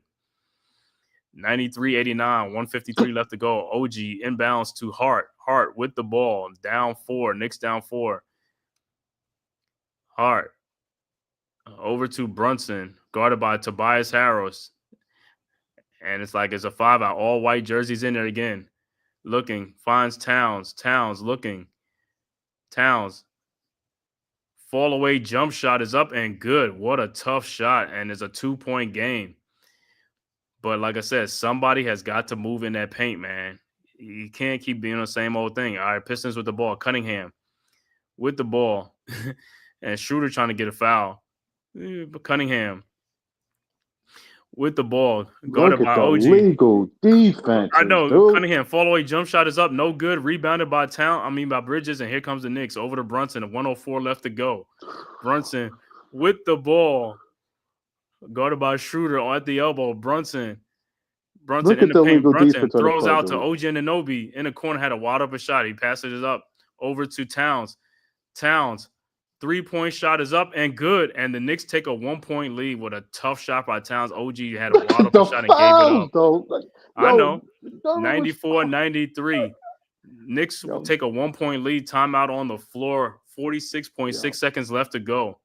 93-89, 153 left to go. OG inbounds to Hart. Hart with the ball, down 4. Knicks down 4. Hart over to Brunson, guarded by Tobias Harris. And it's like it's a 5-out. All white jerseys in there again. looking, finds Towns. Towns looking. Towns. Fall away jump shot is up and good. What a tough shot. And it's a 2-point game. But like I said, somebody has got to move in that paint, man. You can't keep doing the same old thing. All right, Pistons with the ball. Cunningham with the ball. And Schroeder trying to get a foul. But Cunningham with the ball. Guarded Look by at the OG. legal defense. I know. Dude. Cunningham, fall away jump shot is up. No good. Rebounded by by Bridges. And here comes the Knicks over to Brunson. 104 left to go. Brunson with the ball. Guarded by Schroeder at the elbow. Brunson Look in at the the paint. legal Brunson defense on the throws play, out dude. to OG Anunoby in the corner. Had a wide open shot. He passes it up over to Towns. Towns. 3-point shot is up and good. And the Knicks take a 1-point lead with a tough shot by Towns. OG had a wide open shot and gave it up. Though. Like, I know. yo, 94-93. Knicks will take a 1-point lead. Timeout on the floor. 46.6 seconds left to go.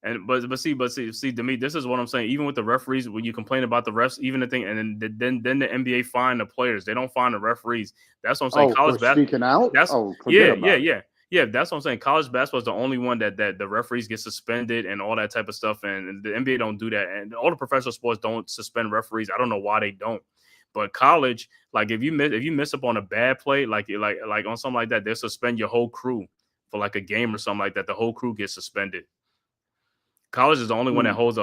And but see, to me, this is what I'm saying. Even with the referees, when you complain about the refs, even the thing, and then the NBA fine the players. They don't fine the referees. That's what I'm saying. College basketball. Speaking out. That's Yeah. That's what I'm saying. College basketball is the only one that the referees get suspended and all that type of stuff. And the NBA don't do that. And all the professional sports don't suspend referees. I don't know why they don't. But college, like if you miss up on a bad play, like on something like that, they'll suspend your whole crew for like a game or something like that. The whole crew gets suspended. College is the only one that holds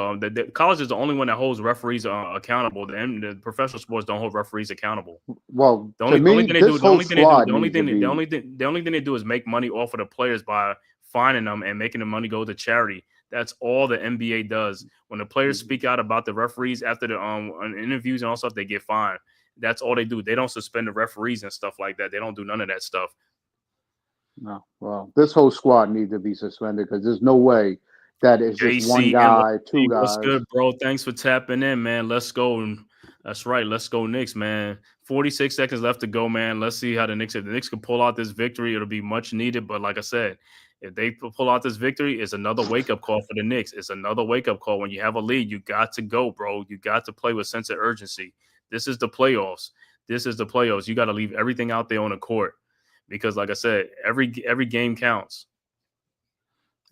college is the only one that holds referees accountable. The professional sports don't hold referees accountable. Well, the only thing they do is make money off of the players by fining them and making the money go to charity. That's all the NBA does. When the players speak out about the referees after the interviews and all stuff, they get fined. That's all they do. They don't suspend the referees and stuff like that. They don't do none of that stuff. No, well, this whole squad needs to be suspended because there's no way that is just one guy, two guys. What's good, bro? Thanks for tapping in, man. Let's go. That's right. Let's go Knicks, man. 46 seconds left to go, man. Let's see how the Knicks can pull out this victory. It'll be much needed. But like I said, if they pull out this victory, it's another wake-up call for the Knicks. It's another wake-up call. When you have a lead, you got to go, bro. You got to play with sense of urgency. This is the playoffs. You got to leave everything out there on the court. Because like I said, every game counts.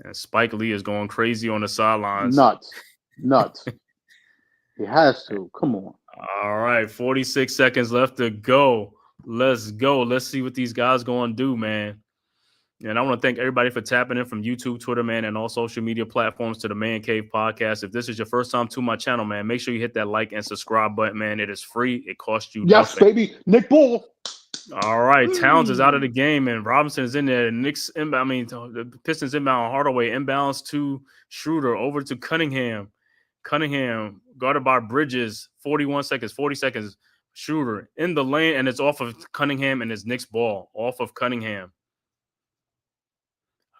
And Spike Lee is going crazy on the sidelines. Nuts. He has to. Come on. All right, 46 seconds left to go. Let's go. Let's see what these guys going to do, man. And I want to thank everybody for tapping in from YouTube, Twitter, man, and all social media platforms to the Man Cave Podcast. If this is your first time to my channel, man, make sure you hit that like and subscribe button, man. It is free. It costs you nothing. Yes, baby. Nick Bull. All right, Towns is out of the game, and Robinson is in there. The Pistons inbound Hardaway inbounds to Schroeder over to Cunningham. Cunningham guarded by Bridges. 40 seconds. Schroeder in the lane, and it's off of Cunningham, and it's Knicks ball off of Cunningham.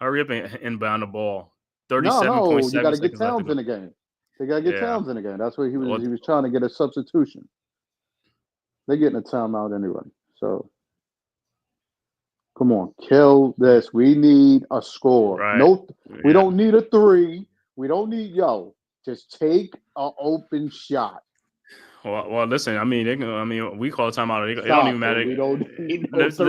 Hurry up and inbound the ball. 37.7 No, you got to get Towns in the game. They got to get Towns in the game. That's what he was. He was trying to get a substitution. They're getting a timeout anyway. So, come on, kill this. We need a score. Right. No, we don't need a three. We don't need just take an open shot. Well, listen. We call it timeout. It don't even matter. We don't need listen.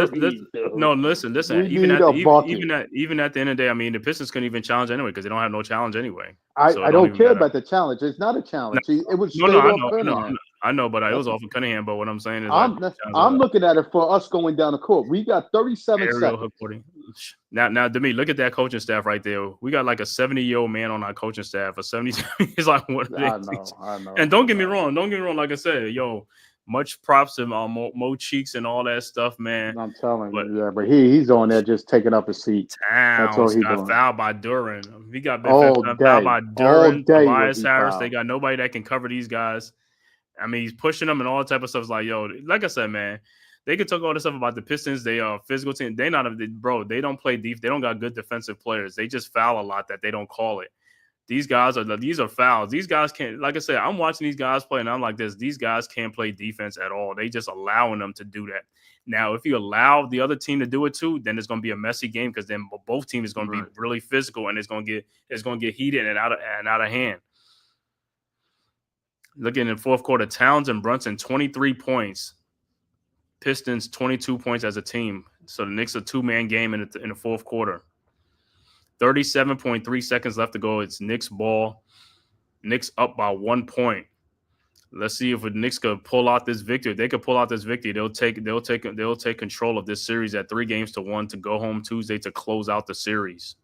Even at the end of the day, the Pistons couldn't even challenge anyway because they don't have no challenge anyway. I don't care about the challenge. It's not a challenge. It was I know, but it was off of Cunningham. But what I'm saying is, I'm looking at it for us going down the court. We got 37 seconds. Now, to me, look at that coaching staff right there. We got like a 70-year-old man on our coaching staff. A 70, he's like, what? I know. And don't get me wrong. Like I said, much props to Mo Cheeks and all that stuff, man. I'm telling you, but he's on there just taking up a seat. That's all he got fouled by Duran. He got fouled by Duran, Tobias Harris. They got nobody that can cover these guys. He's pushing them and all that type of stuff. It's like, like I said, man, they could talk all this stuff about the Pistons. They are a physical team. They don't play deep. They don't got good defensive players. They just foul a lot that they don't call it. These are fouls. These guys can't, like I said, I'm watching these guys play and I'm like this. These guys can't play defense at all. They just allowing them to do that. Now, if you allow the other team to do it too, then it's going to be a messy game because then both teams is going to be really physical and it's going to get heated and out of hand. Looking in the fourth quarter, Towns and Brunson, 23 points. Pistons 22 points as a team. So the Knicks a 2-man game in the fourth quarter. 37.3 seconds left to go. It's Knicks ball. Knicks up by 1 point. Let's see if the Knicks could pull out this victory. If they could pull out this victory, they'll take control of this series at 3-1 to go home Tuesday to close out the series.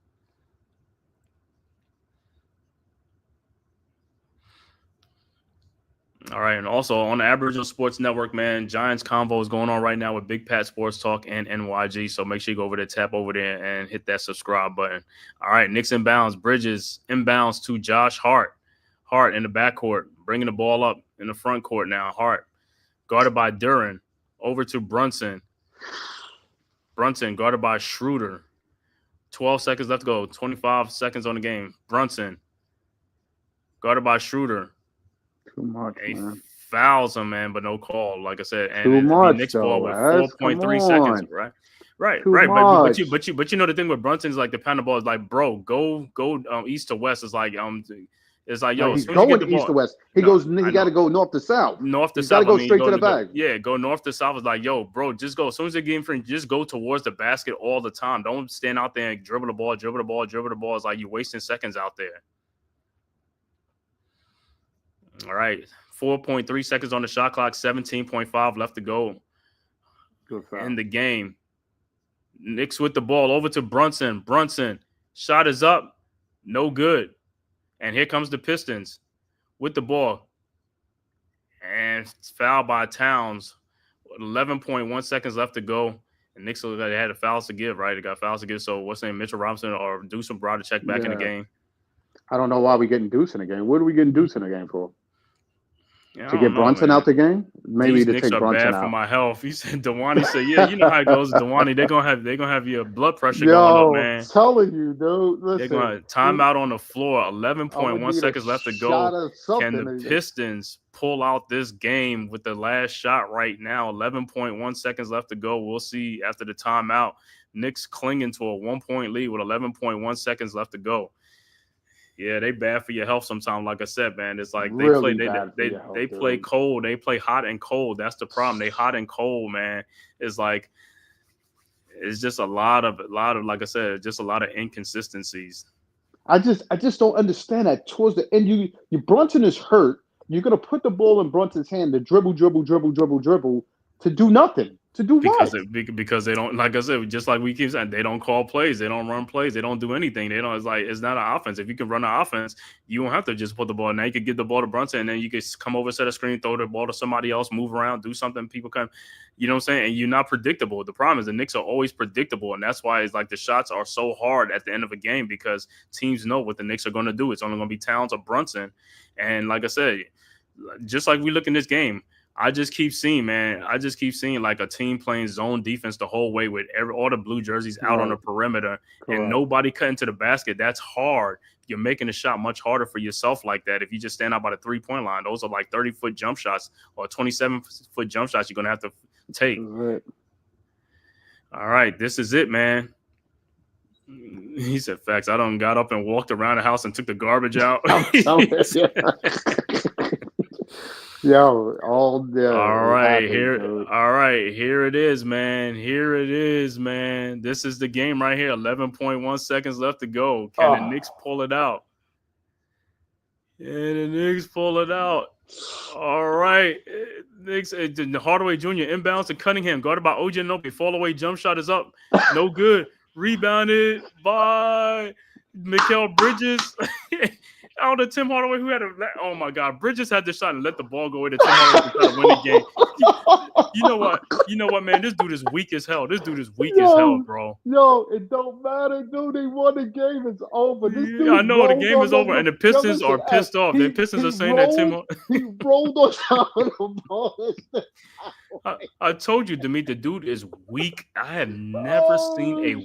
All right, and also on the Aboriginal Sports Network, man, Giants Convo is going on right now with Big Pat Sports Talk and NYG. So make sure you go over there, tap over there, and hit that subscribe button. All right, Knicks inbounds. Bridges inbounds to Josh Hart. Hart in the backcourt, bringing the ball up in the front court now. Hart guarded by Duran. Over to Brunson. Brunson guarded by Schroeder. 12 seconds left to go. 25 seconds on the game. Brunson guarded by Schroeder. Too much, man. Fouls him, man, but no call. Like I said, and too much, Knicks though, ball with 4.3 seconds, right? Right. Much. But you know the thing with Brunson's like the pound the ball is like, bro, go east to west. It's like it's like, yo, he's going east to west. He got to go north to south. North to He's south. got to go straight to the bag. Go north to south. It's like, yo, bro, just go. As soon as they get in front, just go towards the basket all the time. Don't stand out there and dribble the ball. It's like you're wasting seconds out there. All right. 4.3 seconds on the shot clock. 17.5 left to go in the game. Knicks with the ball over to Brunson. Brunson, shot is up. No good. And here comes the Pistons with the ball. And it's fouled by Towns. 11.1 seconds left to go. And Knicks they had a fouls to give, right? They got fouls to give. So what's his name? Mitchell Robinson or Deuce and Browder check back in the game. I don't know why we're getting Deuce in the game. What are we getting Deuce in the game for? Yeah, to get Brunson out the game? Maybe These to Knicks take are Brunson bad out. for my health. He said, Dewani said, yeah, you know how it goes. Dewani, they're gonna have your blood pressure going up, man. I'm telling you, dude. Listen, they're gonna time out on the floor. 11.1 seconds left to go. Can the Pistons pull out this game with the last shot right now? 11.1 seconds left to go. We'll see after the timeout. Knicks clinging to a 1-point lead with 11.1 seconds left to go. Yeah, they bad for your health sometimes. Like I said, man, it's like they play cold. They play hot and cold. That's the problem. They hot and cold, man. It's like it's just a lot of like I said, just a lot of inconsistencies. I just don't understand that. Towards the end, you Brunson is hurt. You're gonna put the ball in Brunson's hand to dribble to do nothing. To do what? Because they don't, like I said, just like we keep saying, they don't call plays, they don't run plays, they don't do anything. They don't. It's not an offense. If you can run an offense, you don't have to just put the ball. Now you could give the ball to Brunson, and then you could come over, set a screen, throw the ball to somebody else, move around, do something. People come, you know what I'm saying? And you're not predictable. The problem is the Knicks are always predictable, and that's why it's like the shots are so hard at the end of a game because teams know what the Knicks are going to do. It's only going to be Towns or Brunson, and like I said, just like we look in this game. I just keep seeing like a team playing zone defense the whole way with all the blue jerseys out on the perimeter and nobody cutting to the basket. That's hard. You're making the shot much harder for yourself like that. If you just stand out by the 3-point line, those are like 30-foot jump shots or 27-foot jump shots you're going to have to take. Right. All right, this is it, man. He said, facts. I done got up and walked around the house and took the garbage out. Yo, all right, here it is, man. This is the game right here. 11.1 seconds left to go. Can the Knicks pull it out? Yeah, the Knicks pull it out. All right. Knicks, Hardaway Jr. inbounds to Cunningham, guarded by OJ Anunoby. Fall away jump shot is up. No good. Rebounded by Mikal Bridges. Oh, the Tim Hardaway who had oh my God, Bridges had the shot and let the ball go away to Tim Hardaway to try to win the game. You know what, man? This dude is weak as hell. As hell, bro. Yo, it don't matter, dude. They won the game. It's over. I know the game is over, and the Pistons are pissed off. The Pistons are saying that Tim. He rolled on top of the ball. I told you, Demeet, the dude is weak. I have never seen a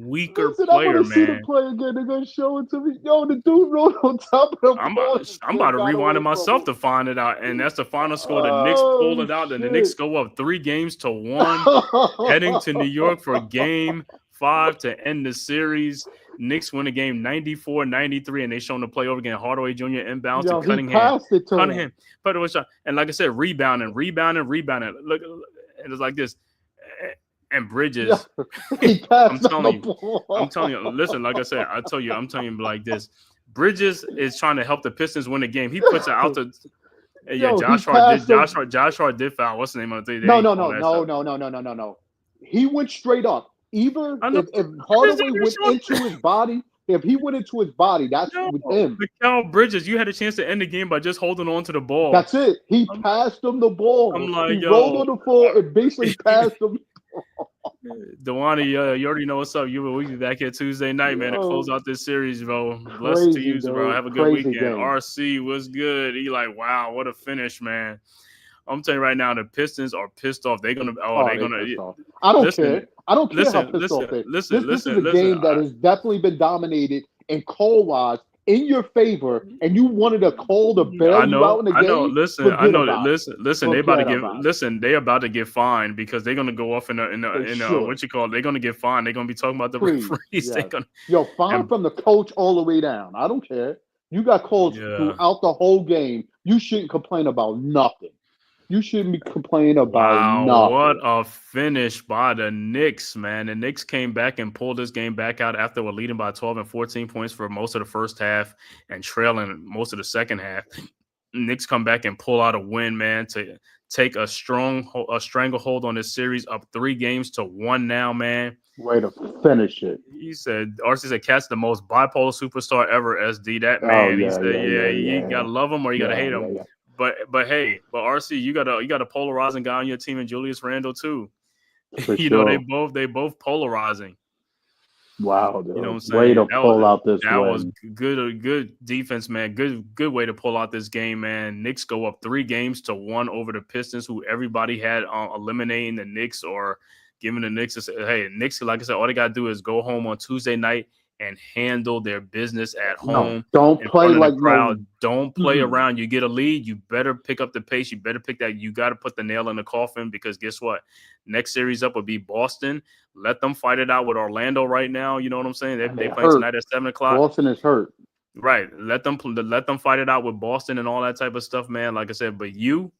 weaker player, man. See the play again. They're gonna show it to me. Yo, the dude rolled on top of the ball. I'm about to rewind it myself to find it out, and that's the final score. The Knicks pulled it out, and the Knicks go up 3-1, heading to New York for Game 5 to end the series. Knicks win the game 94-93, and they show them to play over again. Hardaway Jr. inbounds to Cunningham. Passed it to him. But it was, and like I said, rebounding. Look, and it's like this. And Yeah, Bridges, he I'm passed on telling the you, ball. listen, like I said, I'm telling you like this. Bridges is trying to help the Pistons win the game. He puts it out to yeah, Yo, he passed him. Josh Hart did foul. What's the name of the thing? They No, ain't no, calling no, that no, stuff. no, no, no, no, no, no. He went straight up. Either I know if Bridges Hardaway under went short. into his body, if he went into his body, that's No, with him. Mikal Bridges, you had a chance to end the game by just holding on to the ball. That's it. He I'm, passed him the I'm ball. He like, rolled yo, on the floor and basically passed him. Dewani, you already know what's up. We'll be back here Tuesday night, man, to close Yo, out this series, bro. Blessed to crazy, you, bro. dude. Have a good Crazy weekend. game. RC was good. He like, wow, what a finish, man. I'm telling you right now, the Pistons are pissed off. They're gonna, Oh, they're they gonna pissed off. I don't care. I don't care how pissed off they. This is a listen. game that has definitely been dominated in call wise in your favor, and you wanted a call to bail you out in the I know. game. Listen, I Forget know that. about it. Listen. They about to Forget get. about it. Listen, they about to get fined because they're gonna go off in They a should. what you call it. They're gonna get fined. They're gonna be talking about the Please. referees. They're Yes. gonna Yo, fine and from the coach all the way down. I don't care. You got calls yeah. throughout the whole game. You shouldn't complain about nothing. You shouldn't be complaining about Wow, what nothing. a finish by the Knicks, man. The Knicks came back and pulled this game back out after we're leading by 12 and 14 points for most of the first half and trailing most of the second half. Knicks come back and pull out a win, man, to take a stranglehold on this series, up 3-1 now, man. Way to finish it. He said, RC said, Cat's the most bipolar superstar ever, SD. That Oh man, he yeah, said, yeah, yeah, yeah, you yeah, gotta love him or you gotta yeah, hate yeah, him. yeah. But RC, you got a polarizing guy on your team, and Julius Randle too. For You know, sure. they both polarizing. Wow, You know what dude. I'm Way to saying? pull out this That was win. good defense, man. Good way to pull out this game, man. Knicks go up 3-1 over the Pistons, who everybody had eliminating the Knicks or giving the Knicks. Hey, Knicks, like I said, all they gotta do is go home on Tuesday night and handle their business at No, home don't in play front of the like no. crowd. Don't play around. You get a lead, you better pick up the pace. You better pick that. You got to put the nail in the coffin because guess what? Next series up will be Boston. Let them fight it out with Orlando right now. You know what I'm saying? They They're playing hurt. tonight at 7:00. Boston is hurt. Right. Let them fight it out with Boston and all that type of stuff, man. Like I said, but you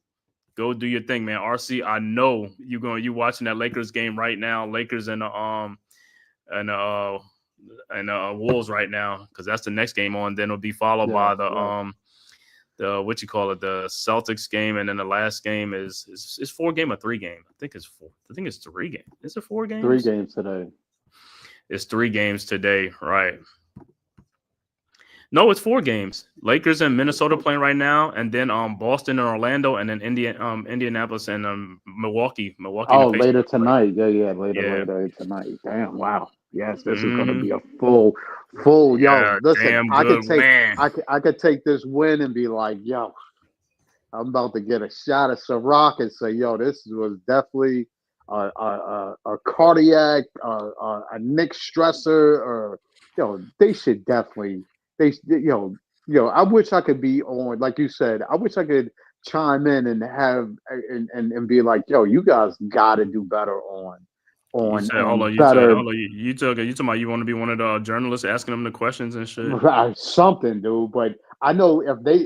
go do your thing, man. RC, I know you watching that Lakers game right now. Lakers and Wolves right now because that's the next game on. Then it'll be followed by the what you call it, the Celtics game, and then the last game is 4 game or 3 game. I think it's 4. I think it's 3 games. Is it 4 games? 3 games today. It's 3 games today, right? No, it's 4 games. Lakers and Minnesota playing right now, and then Boston and Orlando, and then Indianapolis and Milwaukee. Oh, And the later Pacers play. tonight. Yeah, later tonight. Damn, wow. Yes, this is gonna be a full. Yeah, Yo, listen, damn good win. I could take this win and be like, yo, I'm about to get a shot of Ciroc and say, yo, this was definitely a cardiac, a Nick stressor, or they should definitely I wish I could be on, like you said, I wish I could chime in and have and be like, yo, you guys got to do better You said, hold on, better you talking about you want to be one of the journalists asking them the questions and shit. something, dude. But I know if they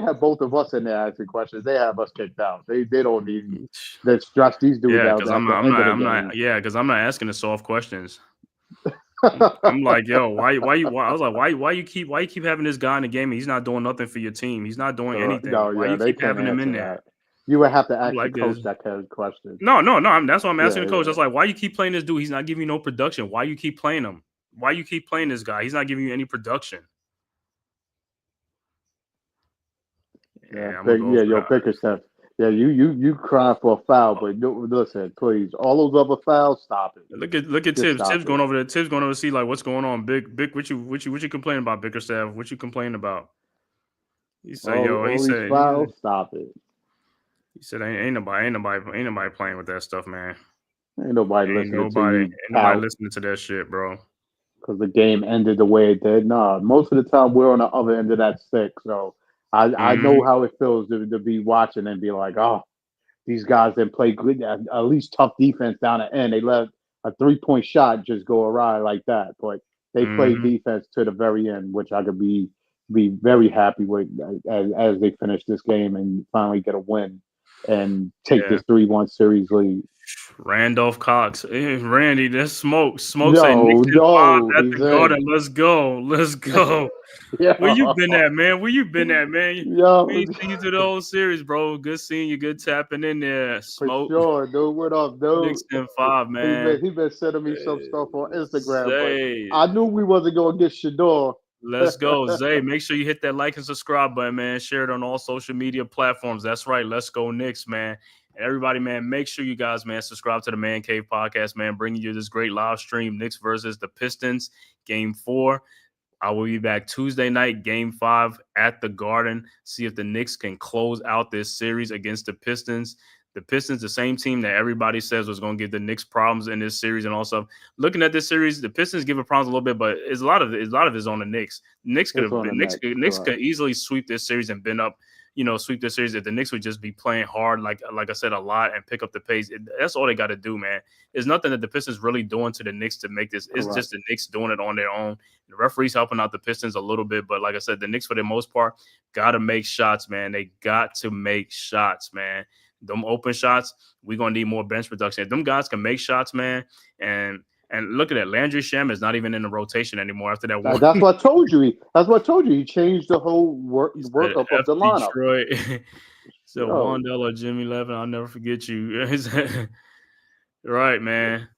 have both of us in there asking questions, they have us kicked out. They don't need to stress these dudes Yeah, out because at I'm the end of the game. not. Yeah, because I'm not asking the soft questions. I'm like, yo, why I was like, why you keep having this guy in the game and he's not doing nothing for your team? He's not doing anything. No, Why you they keep can't having him in answer there? that. You would have to I'm ask the like coach this. that kind of question. No. That's why I'm asking the coach. Yeah. That's like, why you keep playing this dude? He's not giving you no production. Why you keep playing him? Why you keep playing this guy? He's not giving you any production. Yeah, Bickerstaff. Yeah, you crying for a foul, but listen, please, all those other fouls, stop it. Look at Just Tibbs. stop Tibbs it. going over there. Tibbs going over to see like what's going on. Big. What you complaining about, Bickerstaff? What you complaining about? He said, All these fouls, stop it. He said, ain't nobody playing with that stuff, man. Ain't nobody listening to you. Ain't nobody listening to that shit, bro. Because the game ended the way it did. Nah, most of the time we're on the other end of that stick, so I know how it feels to be watching and be like, oh, these guys didn't play good, at least tough defense down the end. They let a 3-point shot just go awry like that, but they played defense to the very end, which I could be very happy with as they finish this game and finally get a win and take Yeah. this 3-1 series lead. Randolph Cox. Randy, that's smoke. Smoke say Knicks in 5 No, at he's the Garden. in. Let's go. Let's go. Where you Yeah, been at, man? Where you been at, man? We yo, ain't seen you through the whole series, bro. Good seeing you. Good tapping in there. for Smoke. sure, dude. What up, dude? Knicks in 5, man. He been sending me some stuff on Instagram, but Zay. I knew we wasn't gonna get Shador. Let's go. Zay, make sure you hit that like and subscribe button, man. Share it on all social media platforms. That's right. Let's go Knicks, man. And everybody, man, make sure you guys, man, subscribe to the Man Cave Podcast, man, bringing you this great live stream, Knicks versus the Pistons, Game 4. I will be back Tuesday night, Game 5 at the Garden. See if the Knicks can close out this series against the Pistons. The Pistons, the same team that everybody says was going to give the Knicks problems in this series, and also looking at this series, the Pistons give it problems a little bit, but it's a lot of it's on the Knicks. Knicks could have been Knicks could easily sweep this series and been up, sweep this series if the Knicks would just be playing hard, like I said, a lot and pick up the pace. That's all they got to do, man. There's nothing that the Pistons really doing to the Knicks to make this. It's just the Knicks doing it on their own. The referees helping out the Pistons a little bit, but like I said, the Knicks for the most part got to make shots, man. They got to make shots, man. Them open shots, we're gonna need more bench production. If them guys can make shots, man, and look at that, Landry Shamet is not even in the rotation anymore after that one. That's what I told you. He changed the whole workup of the lineup. Detroit. So Wandell or Jimmy Levin, I'll never forget you. Right, man.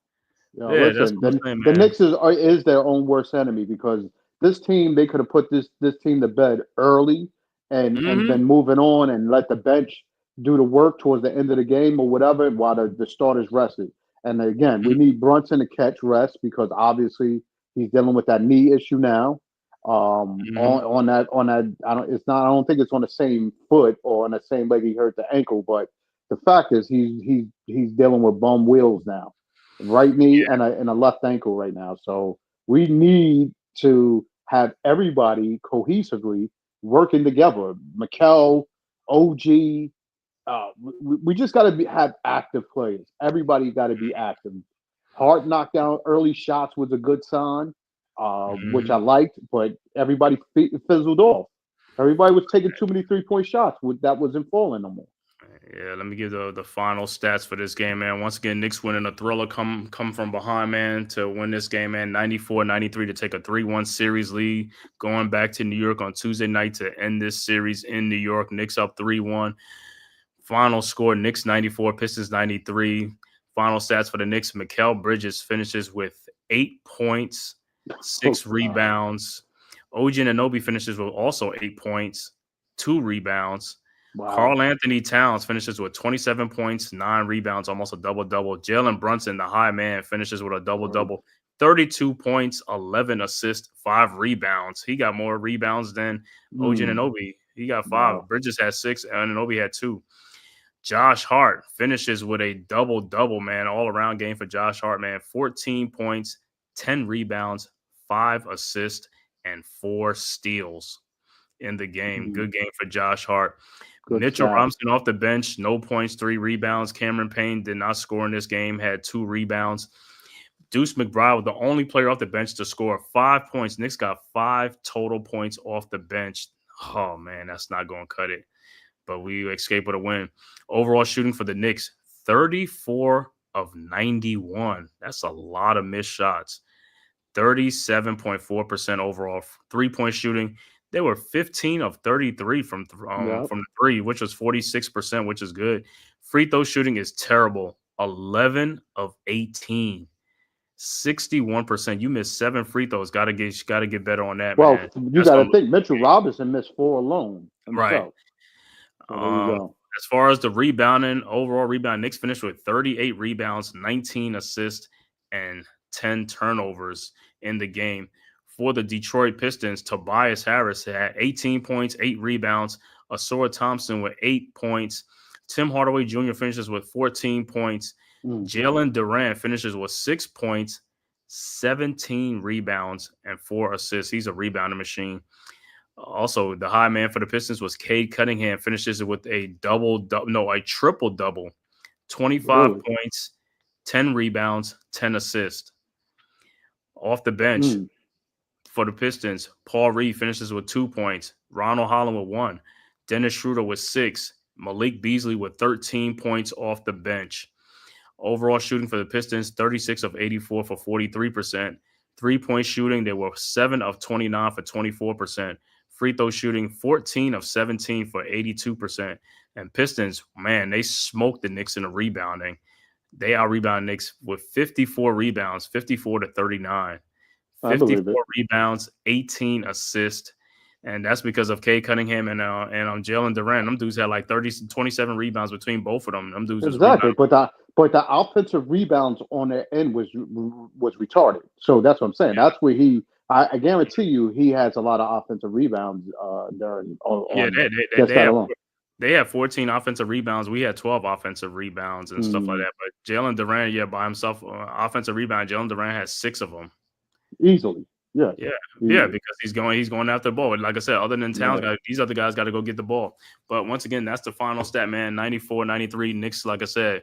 Yeah, Yeah, listen, that's what I'm saying, the man. Knicks is their own worst enemy because this team, they could have put this team to bed early and been moving on and let the bench do the work towards the end of the game or whatever while the starters rested. And again, we need Brunson to catch rest because obviously he's dealing with that knee issue now. On that I don't think it's on the same foot or on the same leg he hurt the ankle, but the fact is he's dealing with bum wheels now. Right knee and a left ankle right now. So we need to have everybody cohesively working together. Mikel, OG, we just got to have active players. Everybody got to be active. Hard knockdown early shots was a good sign, which I liked, but everybody fizzled off. Everybody was taking too many 3-point shots that wasn't falling no more. Yeah, let me give the final stats for this game, man. Once again, Knicks winning a thriller come from behind, man, to win this game, man. 94-93 to take a 3-1 series lead, going back to New York on Tuesday night to end this series in New York. Knicks up 3-1. Final score, Knicks 94, Pistons 93. Final stats for the Knicks, Mikal Bridges finishes with 8 points, 6 rebounds. OG Anunoby finishes with also 8 points, 2 rebounds. Wow. Karl Anthony Towns finishes with 27 points, 9 rebounds, almost a double-double. Jalen Brunson, the high man, finishes with a double-double, 32 points, 11 assists, 5 rebounds. He got more rebounds than OG Anunoby. He got 5. Wow. Bridges had 6, and Anunoby had 2. Josh Hart finishes with a double-double, man, all-around game for Josh Hart, man. 14 points, 10 rebounds, 5 assists, and 4 steals in the game. Good game for Josh Hart. Mitchell Robinson off the bench, no points, 3 rebounds. Cameron Payne did not score in this game, had 2 rebounds. Deuce McBride was the only player off the bench to score 5 points. Knicks got 5 total points off the bench. Oh, man, that's not going to cut it. But we escaped with a win. Overall shooting for the Knicks, 34 of 91. That's a lot of missed shots. 37.4% overall 3-point shooting. They were 15 of 33 from the 3, which was 46%, which is good. Free throw shooting is terrible. 11 of 18. 61%. You missed 7 free throws. Got to get better on that, man. Well, you got to think Mitchell Robinson missed 4 alone himself. Right. So as far as the rebounding, overall rebound, Knicks finished with 38 rebounds, 19 assists, and 10 turnovers in the game. For the Detroit Pistons, Tobias Harris had 18 points, 8 rebounds. Asura Thompson with 8 points. Tim Hardaway Jr. finishes with 14 points. Jalen Durant finishes with 6 points, 17 rebounds, and 4 assists. He's a rebounding machine. Also, the high man for the Pistons was Cade Cunningham, finishes with a triple-double. 25 points, 10 rebounds, 10 assists. Off the bench for the Pistons, Paul Reed finishes with 2 points. Ronald Holland with 1. Dennis Schroeder with 6. Malik Beasley with 13 points off the bench. Overall shooting for the Pistons, 36 of 84 for 43%. 3-point shooting, they were 7 of 29 for 24%. Free throw shooting, 14 of 17 for 82%. And Pistons, man, they smoked the Knicks in the rebounding. They out-rebounded Knicks with 54 rebounds, 54 to 39. 54 rebounds, 18 assists. And that's because of Kay Cunningham and Jalen Durant. Them dudes had like 27 rebounds between both of them. Them dudes exactly. But the offensive rebounds on their end was retarded. So that's what I'm saying. That's where I guarantee you he has a lot of offensive rebounds during. They had 14 offensive rebounds. We had 12 offensive rebounds and stuff like that. But Jalen Durant, by himself, offensive rebound. Jalen Durant has 6 of them easily. Yeah, because he's going after the ball. Like I said, other than Towns, these other guys got to go get the ball. But once again, that's the final stat, man. 94-93. Knicks, like I said,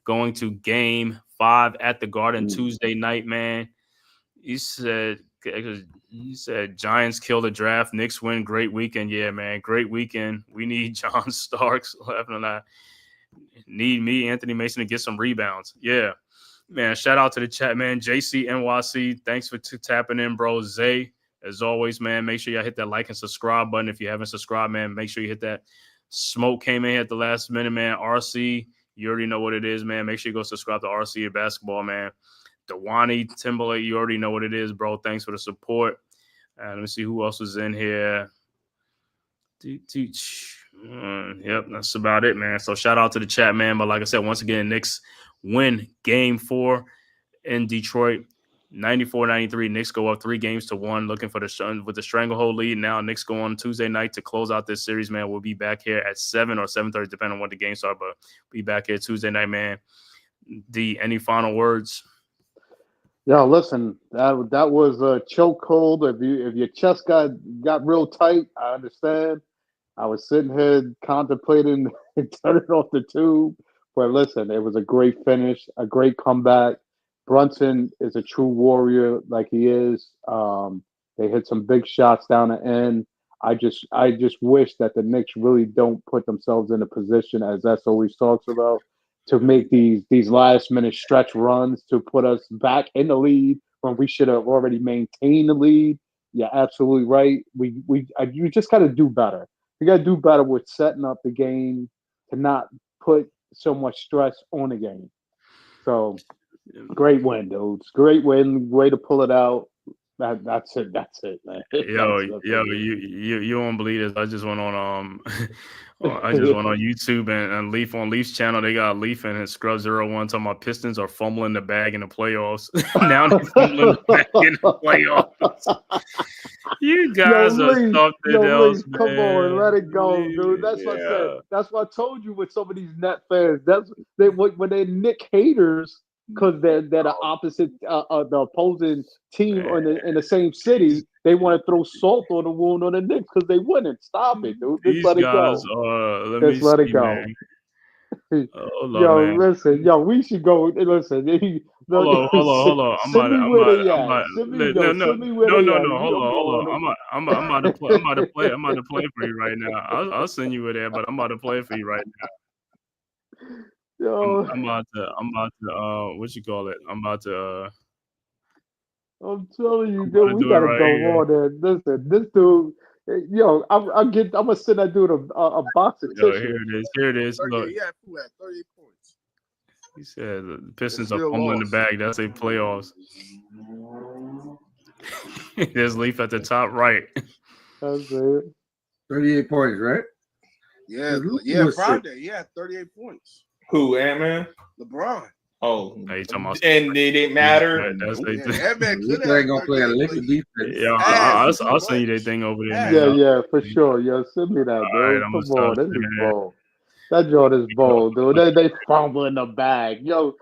going to Game 5 at the Garden Tuesday night, man. He said Giants kill the draft. Knicks win. Great weekend. Yeah, man. Great weekend. We need John Starks. Need me, Anthony Mason, to get some rebounds. Yeah. Man, shout out to the chat, man. JC NYC, thanks for tapping in, bro. Zay, as always, man, make sure y'all hit that like and subscribe button. If you haven't subscribed, man, make sure you hit that. Smoke came in at the last minute, man. RC, you already know what it is, man. Make sure you go subscribe to RC at basketball, man. Dewani Timberlake, you already know what it is, bro. Thanks for the support. Let me see who else is in here. Yep, that's about it, man. So shout out to the chat, man. But like I said, once again, Knicks win Game 4 in Detroit, 94-93. Knicks go up 3-1, looking for with the stranglehold lead. Now Knicks go on Tuesday night to close out this series, man. We'll be back here at 7 or 7:30, depending on what the games are, but be back here Tuesday night, man. Any final words? Yeah, listen, that was a chokehold. If your chest got real tight, I understand. I was sitting here contemplating turning off the tube. But listen, it was a great finish, a great comeback. Brunson is a true warrior, like he is. They hit some big shots down the end. I just wish that the Knicks really don't put themselves in a position, as that's always talks about, to make these last minute stretch runs to put us back in the lead when we should have already maintained the lead. You're absolutely right. You just got to do better. You got to do better with setting up the game to not put so much stress on the game. So great win, dudes. Great win. Way to pull it out. That's it, man. You won't believe this. I just went on YouTube and Leaf on Leaf's channel. They got Leaf and his Scrub 01 talking about Pistons are fumbling the bag in the playoffs. Now they're fumbling the bag in the playoffs. You guys are something else, man. Come on, let it go, dude. That's what I said. That's what I told you with some of these net fans. When they're Knick haters, because they're the opposite, the opposing team in the same city, they want to throw salt on the wound on the Knicks because they wouldn't. Stop it, dude. Just let it go. Just let it go. Listen, we should go. Listen, hold on. I'm about to play for you right now. I'll send you there, but I'm about to play for you right now. Yo, I'm about to what you call it? I'm telling you, dude, we gotta go on there. Listen, this dude, I'm gonna send that dude a box of tissue. Here it is. Look, yeah, who had 38 points? He said the Pistons are fumbling the bag. That's a playoffs. There's Leaf at the top right. That's it. 38 points, right? Yeah, Friday. Yeah, 38 points. Who, Ant-Man? LeBron. Oh, you talking about and they didn't matter. Ant-Man ain't gonna play a liquid defense. Yeah, I'll send you that thing over there. Yeah, for sure. Yeah, send me that, dude. Right, come on, this is bold. That joint is bold, dude. They fumble in the bag. They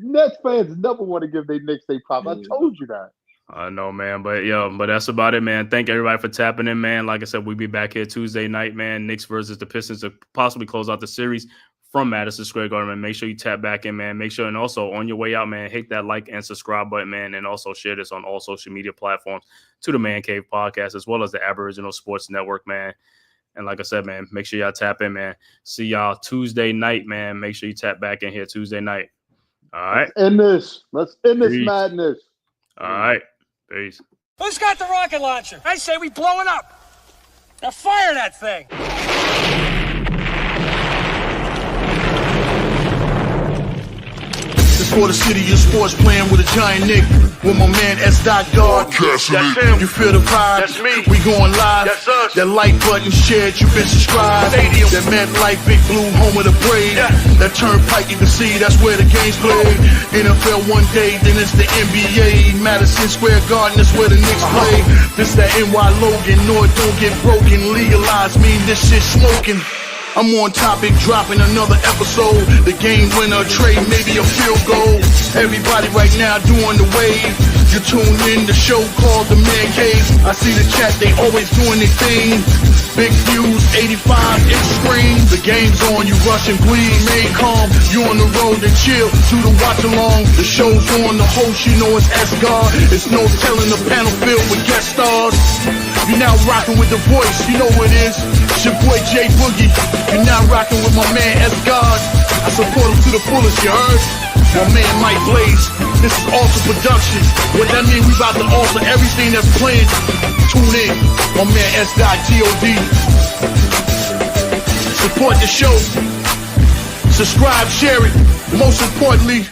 Nets fans never want to give their Knicks they pop. I told you that. I know, man, but that's about it, man. Thank everybody for tapping in, man. Like I said, we'll be back here Tuesday night, man. Knicks versus the Pistons to possibly close out the series from Madison Square Garden, man. Make sure you tap back in, man. Make sure, and also on your way out, man, hit that like and subscribe button, man, and also share this on all social media platforms to the Man Cave Podcast, as well as the Aboriginal Sports Network, man. And like I said, man, make sure y'all tap in, man. See y'all Tuesday night, man. Make sure you tap back in here Tuesday night. All right. Let's end this Peace. madness. All right. Peace. Who's got the rocket launcher? I say we blow it up. Now fire that thing. It's for the city of sports, playing with a giant Nick. With my man S. God. That's him. You feel the vibe? That's me. We going live. That's us. That like button shared, you been subscribed. Stadium. That MetLife Big Blue, home of the Braves. Yeah. That turnpike, you can see that's where the game's played. NFL one day, then it's the NBA. Madison Square Garden, that's where the Knicks play. This that NY Logan, North don't get broken. Legalize, mean this shit smoking. I'm on topic, dropping another episode. The game winner, trade, maybe a field goal. Everybody right now doing the wave. You tune in, the show called The Man Cave. I see the chat, they always doing their thing. Big views, 85-inch screen. The game's on, you rush and bleed. Made calm, you on the road and chill. Do the watch along, the show's on. The host, you know it's S-God. It's no telling the panel filled with guest stars. You're now rocking with the voice, you know who it is. It's your boy J Boogie. You're now rocking with my man S-God. I support him to the fullest, you heard? My man Mike Blaze. This is Alter Production. What that mean? We about to alter everything that's playing. Tune in. My man S.God. Support the show. Subscribe, share it. Most importantly,